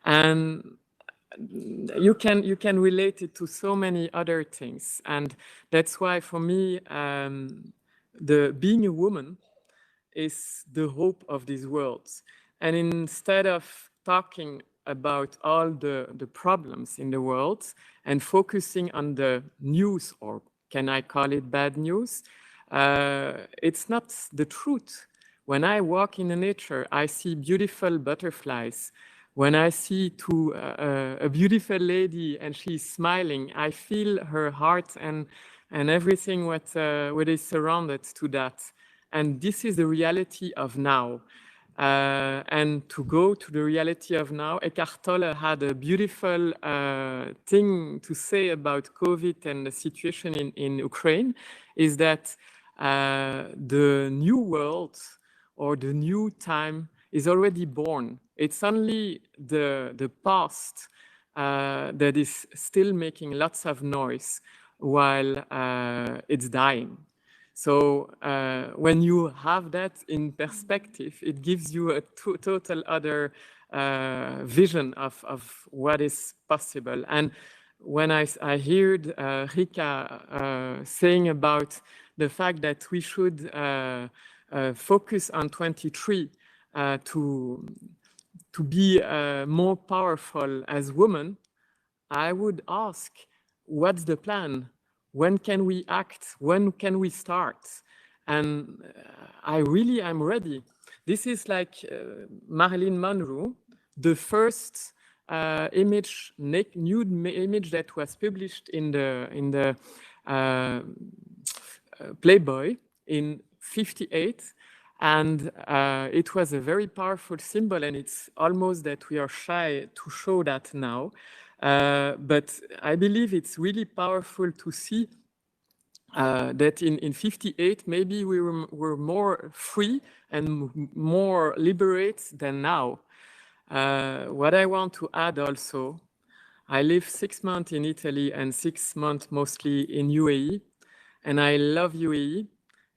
And you can relate it to so many other things. And that's why for me, the being a woman is the hope of these worlds. And instead of talking about all the problems in the world and focusing on the news, or can I call it bad news, it's not the truth. When I walk in the nature, I see beautiful butterflies. When I see a beautiful lady and she's smiling, I feel her heart and everything what is surrounded to that. And this is the reality of now. And to go to the reality of now, Eckhart Tolle had a beautiful thing to say about COVID and the situation in Ukraine, is that the new world or the new time is already born. It's only the past that is still making lots of noise while it's dying. So when you have that in perspective, it gives you a total other vision of what is possible. And when I heard Rika saying about the fact that we should focus on 23 to be more powerful as women, I would ask, what's the plan? When can we act? When can we start? And I'm ready. This is like Marilyn Monroe, the first nude image that was published in the Playboy in '58. And it was a very powerful symbol, and it's almost that we are shy to show that now. But I believe it's really powerful to see that in '58, maybe we were more free and more liberate than now. What I want to add also, I live 6 months in Italy and 6 months mostly in UAE, and I love UAE.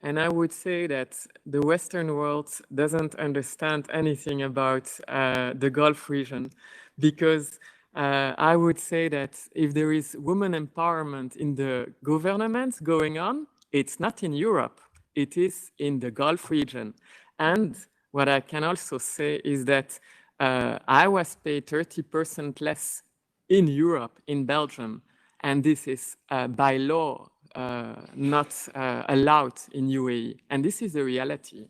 And I would say that the Western world doesn't understand anything about the Gulf region, because I would say that if there is women empowerment in the government going on, it's not in Europe, it is in the Gulf region. And what I can also say is that I was paid 30% less in Europe, in Belgium, and this is by law not allowed in UAE. And this is the reality.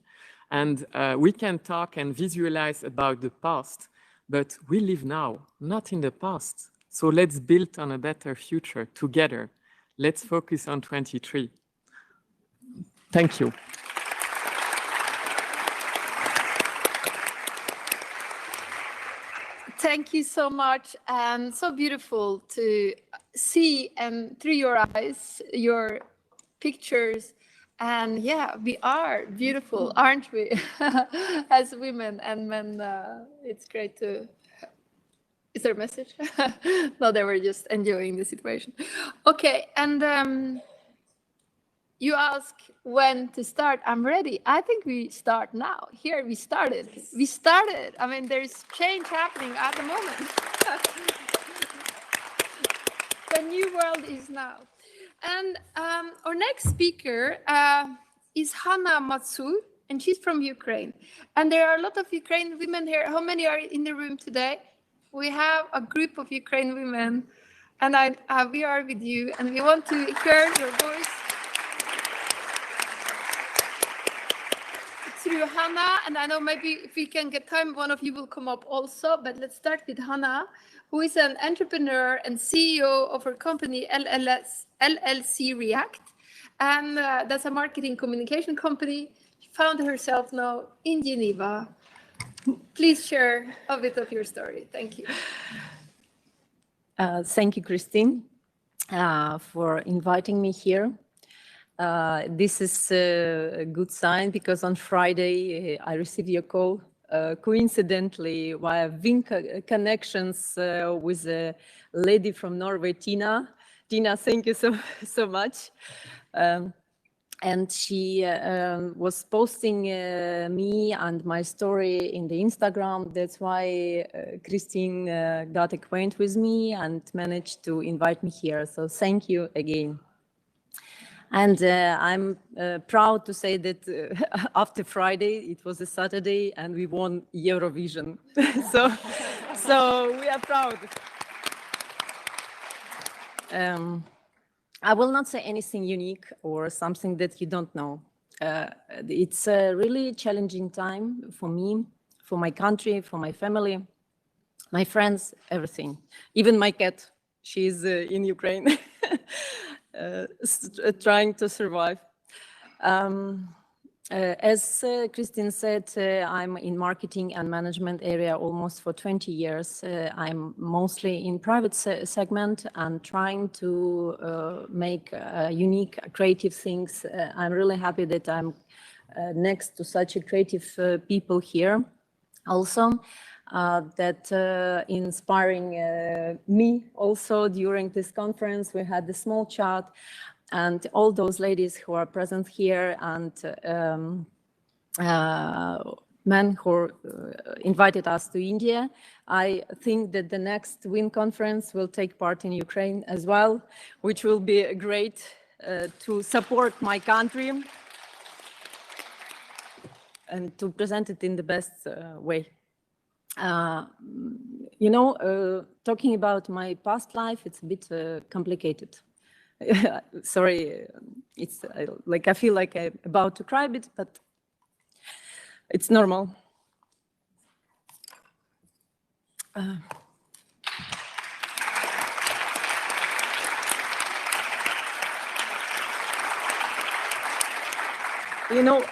And we can talk and visualize about the past, but we live now, not in the past. So let's build on a better future together. Let's focus on 23. Thank you. Thank you so much, and so beautiful to see and through your eyes, your pictures. And yeah, we are beautiful, aren't we? As women and men, it's great to... Is there a message? No, they were just enjoying the situation. Okay, and you ask when to start. I'm ready. I think we start now. Here we started. We started. I mean, there's change happening at the moment. The new world is now. And our next speaker is Hana Matsu, and she's from Ukraine. And there are a lot of Ukrainian women here. How many are in the room today? We have a group of Ukrainian women. And we are with you, and we want to hear your voice through Hana. And I know maybe if we can get time, one of you will come up also. But let's start with Hana, who is an entrepreneur and CEO of her company LLC React. And that's a marketing communication company. She found herself now in Geneva. Please share a bit of your story. Thank you. Thank you, Christine, for inviting me here. This is a good sign because on Friday I received your call coincidentally via Vink connections with a lady from Norway, Tina. Tina, thank you so much. And she was posting me and my story in the Instagram. That's why Christine got acquainted with me and managed to invite me here. So thank you again. And I'm proud to say that after Friday, it was a Saturday, and we won Eurovision. so we are proud. I will not say anything unique or something that you don't know. It's a really challenging time for me, for my country, for my family, my friends, everything. Even my cat, she's in Ukraine, trying to survive. As Christine said, I'm in marketing and management area almost for 20 years. I'm mostly in private segment and trying to make unique, creative things. I'm really happy that I'm next to such a creative people here. Also, that inspiring me also during this conference. We had a small chat. And all those ladies who are present here and men who invited us to India, I think that the next WIN conference will take part in Ukraine as well, which will be great to support my country and to present it in the best way. You know, talking about my past life, it's a bit complicated. Sorry, it's like I feel like I'm about to cry a bit, but it's normal. You know,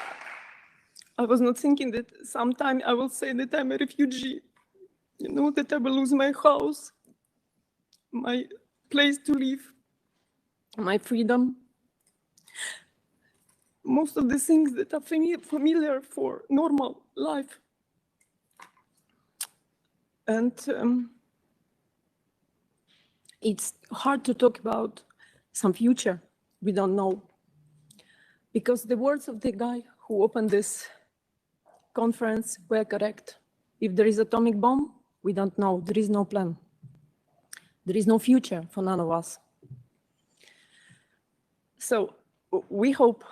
I was not thinking that sometime I will say that I'm a refugee, you know, that I will lose my house, my place to live, my freedom, most of the things that are familiar for normal life. And it's hard to talk about some future we don't know. Because the words of the guy who opened this conference were correct. If there is atomic bomb, we don't know. There is no plan. There is no future for none of us. So we hope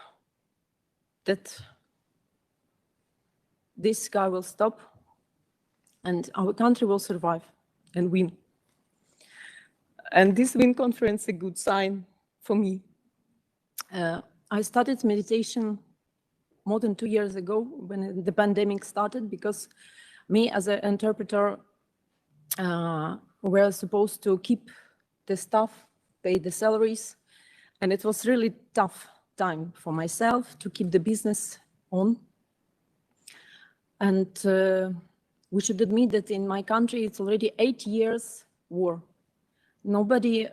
that this guy will stop and our country will survive and win. And this WIN conference is a good sign for me. I started meditation more than 2 years ago when the pandemic started, because me as an interpreter were supposed to keep the staff, pay the salaries, and it was really tough time for myself to keep the business on. And we should admit that in my country, it's already 8 years war. Nobody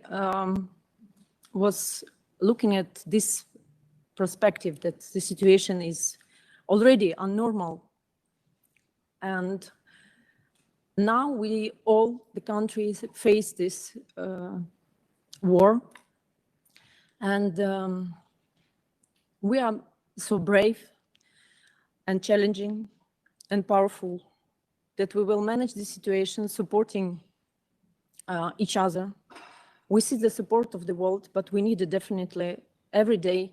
was looking at this perspective that the situation is already unnormal. And now we all, the countries, face this war. And we are so brave and challenging and powerful that we will manage the situation supporting each other. We see the support of the world, but we need it definitely every day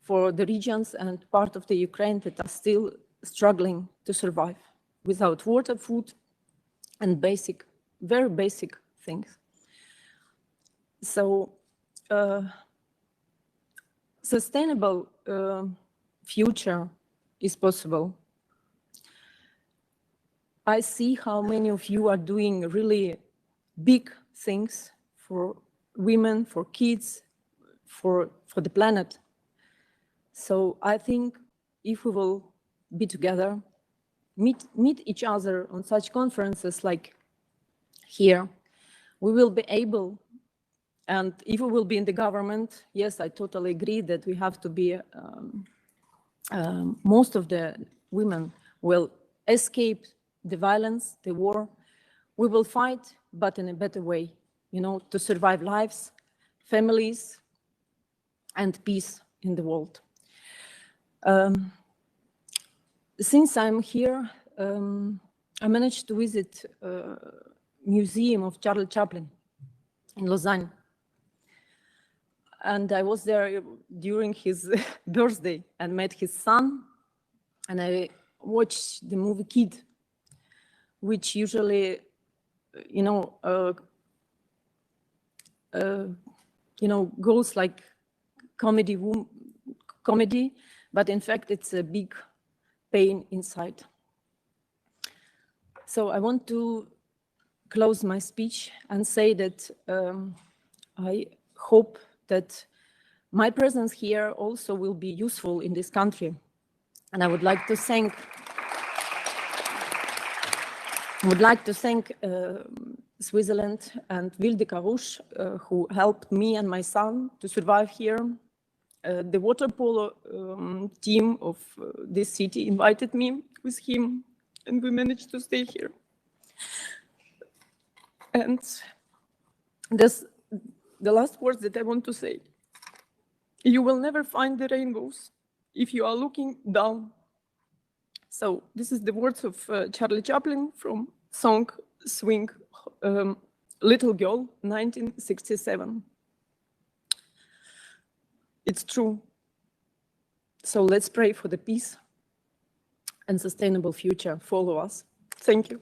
for the regions and part of the Ukraine that are still struggling to survive without water, food, and basic, very basic things. So sustainable future is possible. I see how many of you are doing really big things for women, for kids, for the planet. So I think if we will be together, meet each other on such conferences like here, we will be able, and if we will be in the government, yes, I totally agree that we have to be, most of the women will escape the violence, the war. We will fight, but in a better way, you know, to survive lives, families, and peace in the world. Since I'm here, I managed to visit a museum of Charles Chaplin in Lausanne. And I was there during his birthday and met his son. And I watched the movie Kid, which usually, goes like comedy, but in fact, it's a big pain inside. So I want to close my speech and say that I hope that my presence here also will be useful in this country. And I would like to thank Switzerland and Wilde Carouche, who helped me and my son to survive here. The water polo team of this city invited me with him, and we managed to stay here. And that's the last words that I want to say. You will never find the rainbows if you are looking down. So this is the words of Charlie Chaplin from song Swing Little Girl, 1967. It's true. So let's pray for the peace and sustainable future for all of us. Thank you.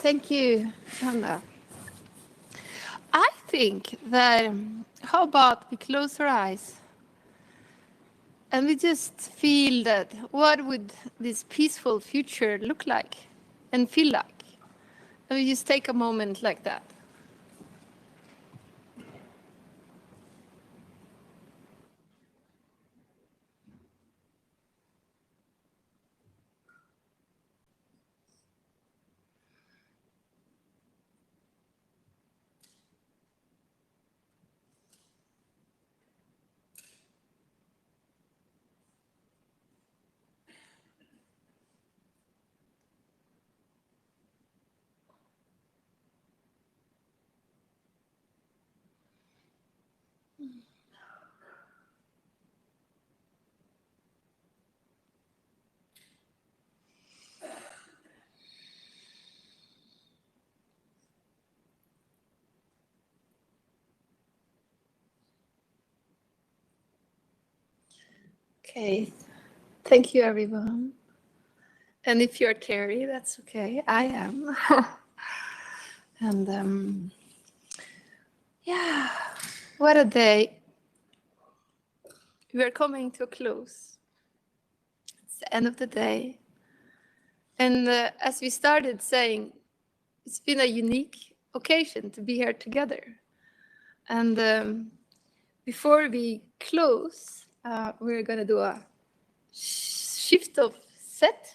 Thank you, Hana. I think that, how about we close our eyes and we just feel that what would this peaceful future look like and feel like? And we just take a moment like that. Okay, thank you, everyone. And if you're Terry, that's okay. I am. And yeah, what a day. We're coming to a close. It's the end of the day. And as we started saying, it's been a unique occasion to be here together. And before we close, we're going to do a shift of set.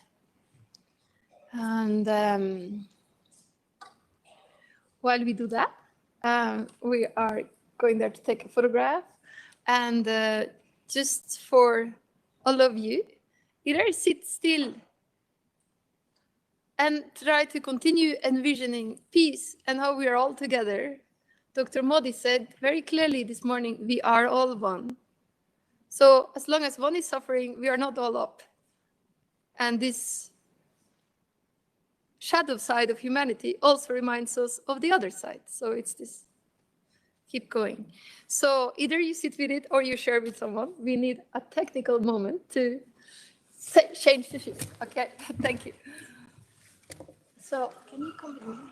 And while we do that, we are going there to take a photograph. And just for all of you, either sit still and try to continue envisioning peace and how we are all together Dr. Modi said very clearly this morning, we are all one. So as long as one is suffering, we are not all up. And this shadow side of humanity also reminds us of the other side. So it's this, keep going. So either you sit with it or you share with someone. We need a technical moment to change the shift. Okay, thank you. So can you come with me?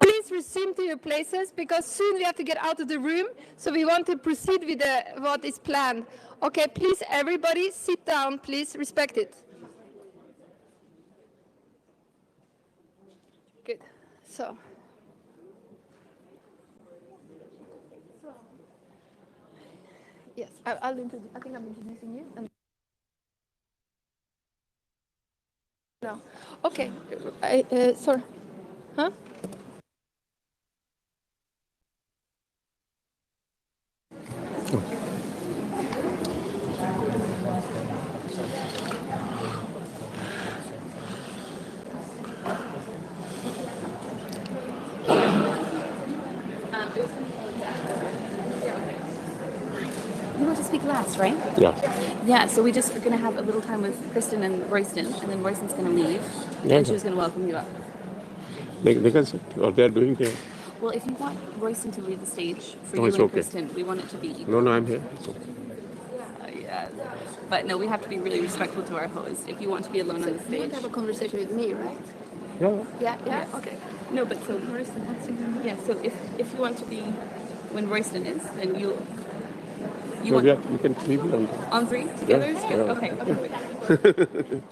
Please resume to your places because soon we have to get out of the room. So we want to proceed with what is planned. Okay, please, everybody sit down. Please respect it. Good. So. Yes, I'll introduce. I think I'm introducing you. No. Okay. Sorry. Huh? You want to speak last, right? Yeah. Yeah, so we just are going to have a little time with Kristen and Royston, and then Royston's going to leave, Yeah, and she was going to welcome you up. They can sit, or they're doing here. Well, if you want Royston to leave the stage for No, you it's and okay. Kristen, we want it to be equal. No, no, I'm here. It's okay. Yeah. But no, we have to be really respectful to our host. If you want to be alone on the You want stage. to have a conversation with me, right? Yeah. Yeah, yeah, okay. No, but so yeah. So if you want to be when Royston is, then you So want we can sleep on three together. Yeah. Together? Okay. Okay.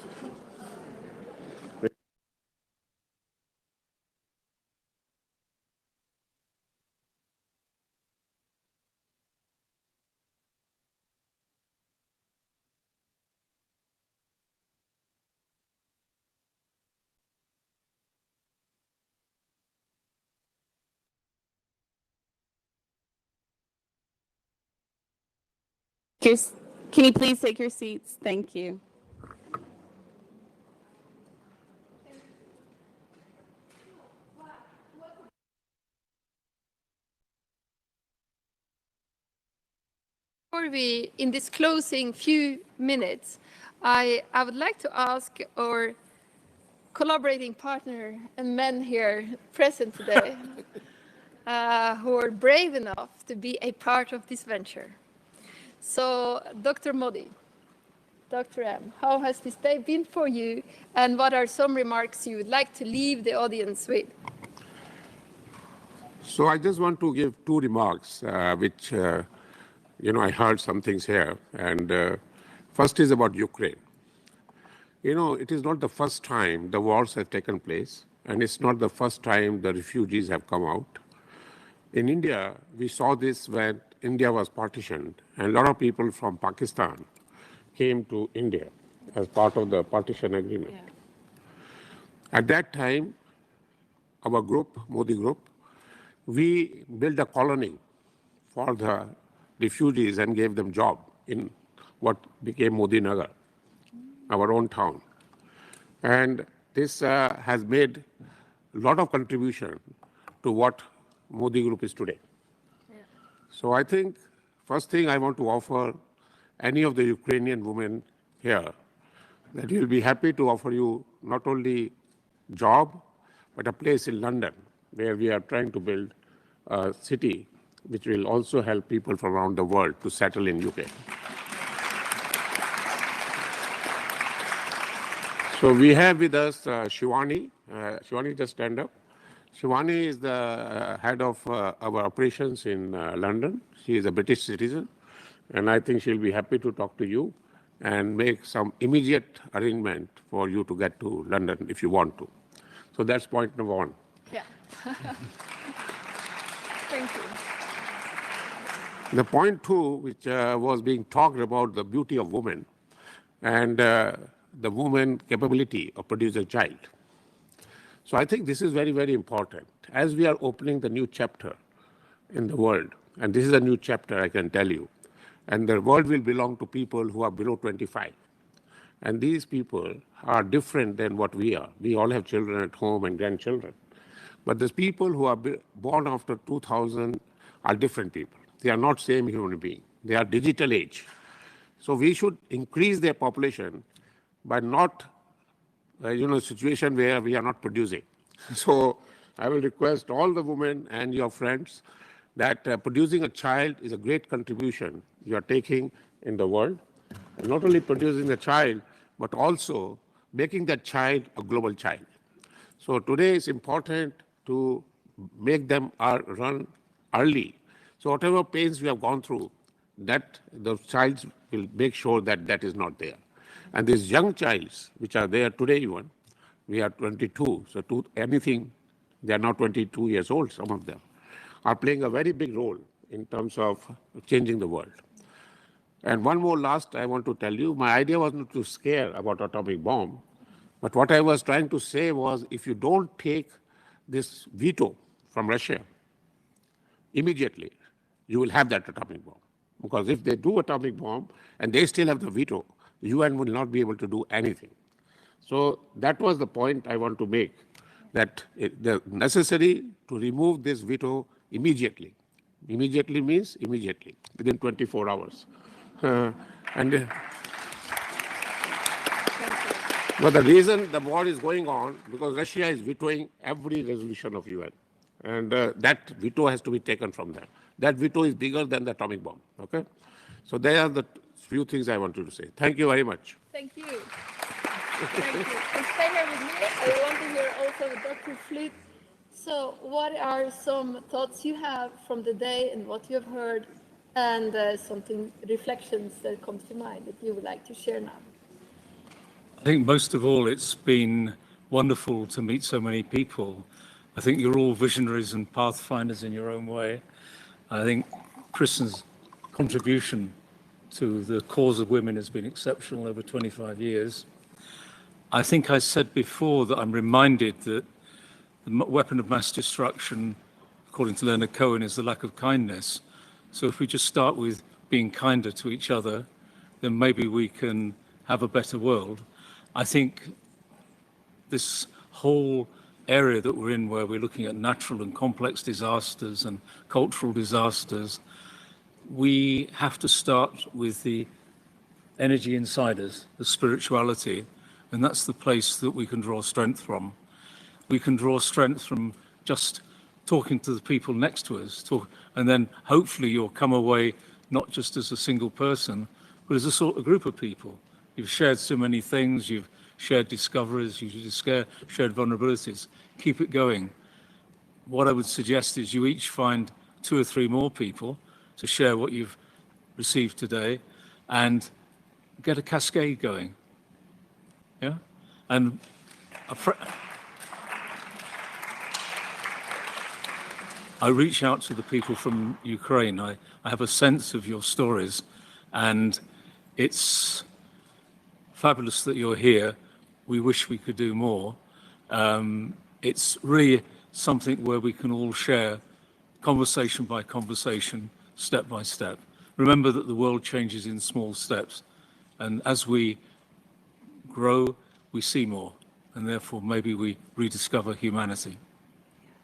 Can you please take your seats? Thank you. Before we, in this closing few minutes, I would like to ask our collaborating partner and men here present today who are brave enough to be a part of this venture. So, Dr. Modi, Dr. M, how has this day been for you, and what are some remarks you would like to leave the audience with? So I just want to give two remarks, which, I heard some things here. And first is about Ukraine. It is not the first time the wars have taken place, and it's not the first time the refugees have come out. In India, we saw this when India was partitioned, and a lot of people from Pakistan came to India as part of the partition agreement. Yeah. At that time, our group, Modi Group, we built a colony for the refugees and gave them job in what became Modi Nagar, our own town. And this has made a lot of contribution to what Modi Group is today. Yeah. So I think first thing I want to offer any of the Ukrainian women here, that we'll be happy to offer you not only job, but a place in London where we are trying to build a city which will also help people from around the world to settle in UK. So we have with us Shivani. Shivani, just stand up. Shivani is the head of our operations in London. She is a British citizen, and I think she'll be happy to talk to you and make some immediate arrangement for you to get to London if you want to. So that's point number one. Yeah. Thank you. The point two, which was being talked about the beauty of women and the woman capability of producing a child. So I think this is very, very important. As we are opening the new chapter in the world, and this is a new chapter, I can tell you, and the world will belong to people who are below 25. And these people are different than what we are. We all have children at home and grandchildren. But the people who are born after 2000 are different people. They are not same human being. They are digital age. So we should increase their population by not, a situation where we are not producing. So I will request all the women and your friends that producing a child is a great contribution you are taking in the world. And not only producing a child, but also making that child a global child. So today it's important to make them run early. So whatever pains we have gone through, that the child will make sure that that is not there. And these young childs, which are there today even, we are 22, so anything, they are now 22 years old, some of them, are playing a very big role in terms of changing the world. And one more last I want to tell you, my idea was not to scare about atomic bomb, but what I was trying to say was if you don't take this veto from Russia immediately, you will have that atomic bomb. Because if they do atomic bomb and they still have the veto, the UN will not be able to do anything. So that was the point I want to make, that the necessary to remove this veto immediately. Immediately means immediately, within 24 hours. But the reason the war is going on, because Russia is vetoing every resolution of UN. And that veto has to be taken from there. That veto is bigger than the atomic bomb, okay? So there are the few things I wanted to say. Thank you very much. Thank you. Thank you. And stay here with me. I want to hear also Dr. Flute So what are some thoughts you have from the day and what you have heard, and something, reflections that come to mind that you would like to share now? I think most of all, it's been wonderful to meet so many people. I think you're all visionaries and pathfinders in your own way. I think Kristen's contribution to the cause of women has been exceptional over 25 years. I think I said before that I'm reminded that the weapon of mass destruction, according to Leonard Cohen, is the lack of kindness. So if we just start with being kinder to each other, then maybe we can have a better world. I think this whole area that we're in, where we're looking at natural and complex disasters and cultural disasters, we have to start with the energy inside us, the spirituality, and that's the place that we can draw strength from. We can draw strength from just talking to the people next to us, and then hopefully you'll come away not just as a single person, but as a sort of group of people. You've shared so many things, you've shared discoveries, you've shared vulnerabilities. Keep it going. What I would suggest is you each find 2 or 3 more people to share what you've received today and get a cascade going. Yeah? And I reach out to the people from Ukraine. I have a sense of your stories, and it's fabulous that you're here. We wish we could do more. It's really something where we can all share conversation by conversation, step by step. Remember that the world changes in small steps, and as we grow, we see more, and therefore maybe we rediscover humanity.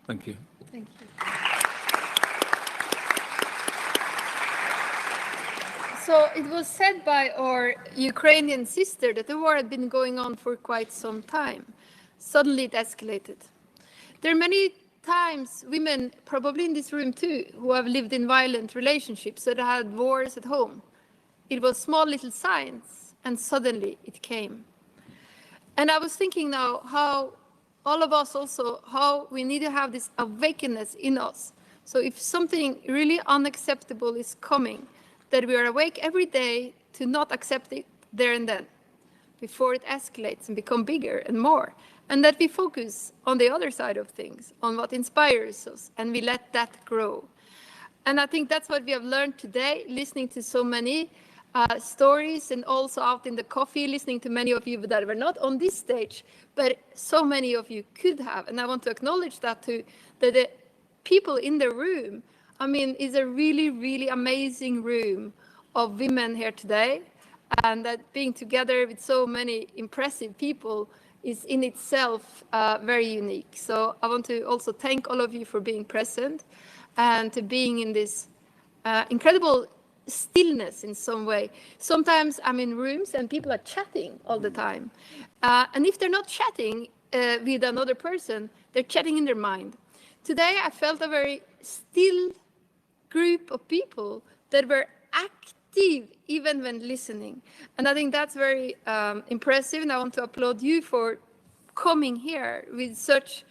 Thank you. Thank you. So it was said by our Ukrainian sister that the war had been going on for quite some time. Suddenly it escalated. There are many times women, probably in this room too, who have lived in violent relationships that had wars at home. It was small little signs, and suddenly it came. And I was thinking now how all of us also, how we need to have this awakeness in us. So if something really unacceptable is coming, that we are awake every day to not accept it there and then, before it escalates and becomes bigger and more. And that we focus on the other side of things, on what inspires us, and we let that grow. And I think that's what we have learned today, listening to so many stories, and also out in the coffee, listening to many of you that were not on this stage, but so many of you could have. And I want to acknowledge that too, that the people in the room, I mean, it's a really, really amazing room of women here today. And that being together with so many impressive people is in itself very unique. So I want to also thank all of you for being present and to being in this incredible stillness in some way. Sometimes I'm in rooms and people are chatting all the time. And if they're not chatting with another person, they're chatting in their mind. Today I felt a very still group of people that were active even when listening. And I think that's very impressive, and I want to applaud you for coming here with such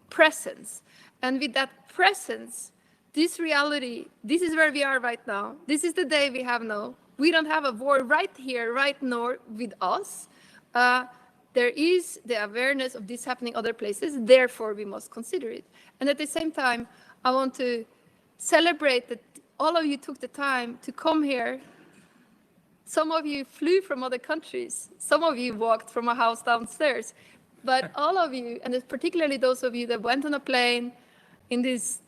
presence. And with that presence, this reality, this is where we are right now. This is the day we have now. We don't have a war right here, right now with us. There is the awareness of this happening other places, therefore we must consider it. And at the same time, I want to celebrate that all of you took the time to come here. Some of you flew from other countries. Some of you walked from a house downstairs. But all of you, and particularly those of you that went on a plane in this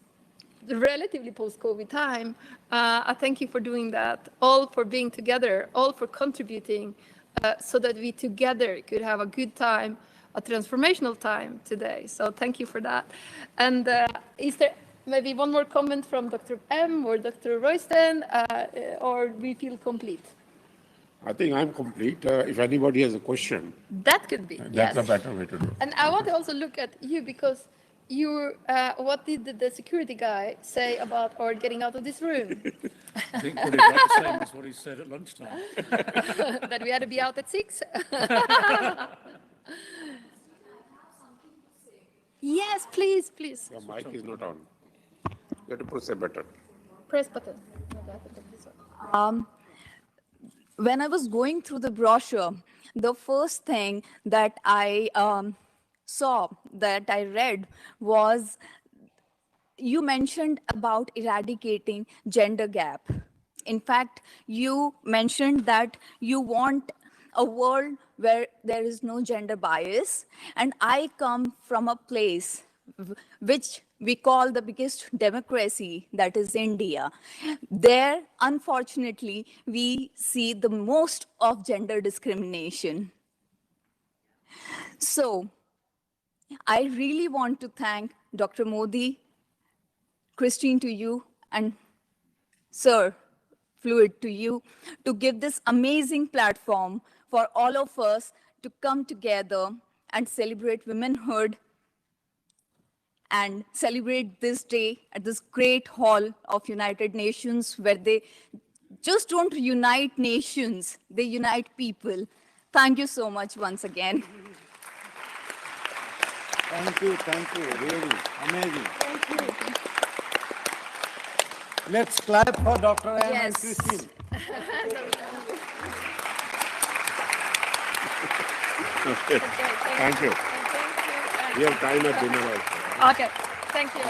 relatively post-COVID time, I thank you for doing that, all for being together, all for contributing so that we together could have a good time, a transformational time today. So thank you for that. And is there maybe one more comment from Dr. M or Dr. Royston, or we feel complete? I think I'm complete. If anybody has a question, that could be. That's a better way to do it. And I want to also look at you, because you, what did the security guy say about our getting out of this room? I think pretty much the same as what he said at lunchtime. That we had to be out at 6. Yes, please, please. Your mic is not on. You have to push a button. Press button. When I was going through the brochure, the first thing that I saw, that I read, was you mentioned about eradicating gender gap. In fact, you mentioned that you want a world where there is no gender bias. And I come from a place which we call the biggest democracy, that is India. There, unfortunately, we see the most of gender discrimination. So I really want to thank Dr. Modi, Christine, to you, and Sir Fluid, to you, to give this amazing platform for all of us to come together and celebrate womanhood and celebrate this day at this great hall of United Nations, where they just don't unite nations, they unite people. Thank you so much once again. Thank you, really amazing. Thank you. Let's clap for Dr. Anne and Yes. Christine. Okay. Thank you. We have time at dinner also. Okay, thank you.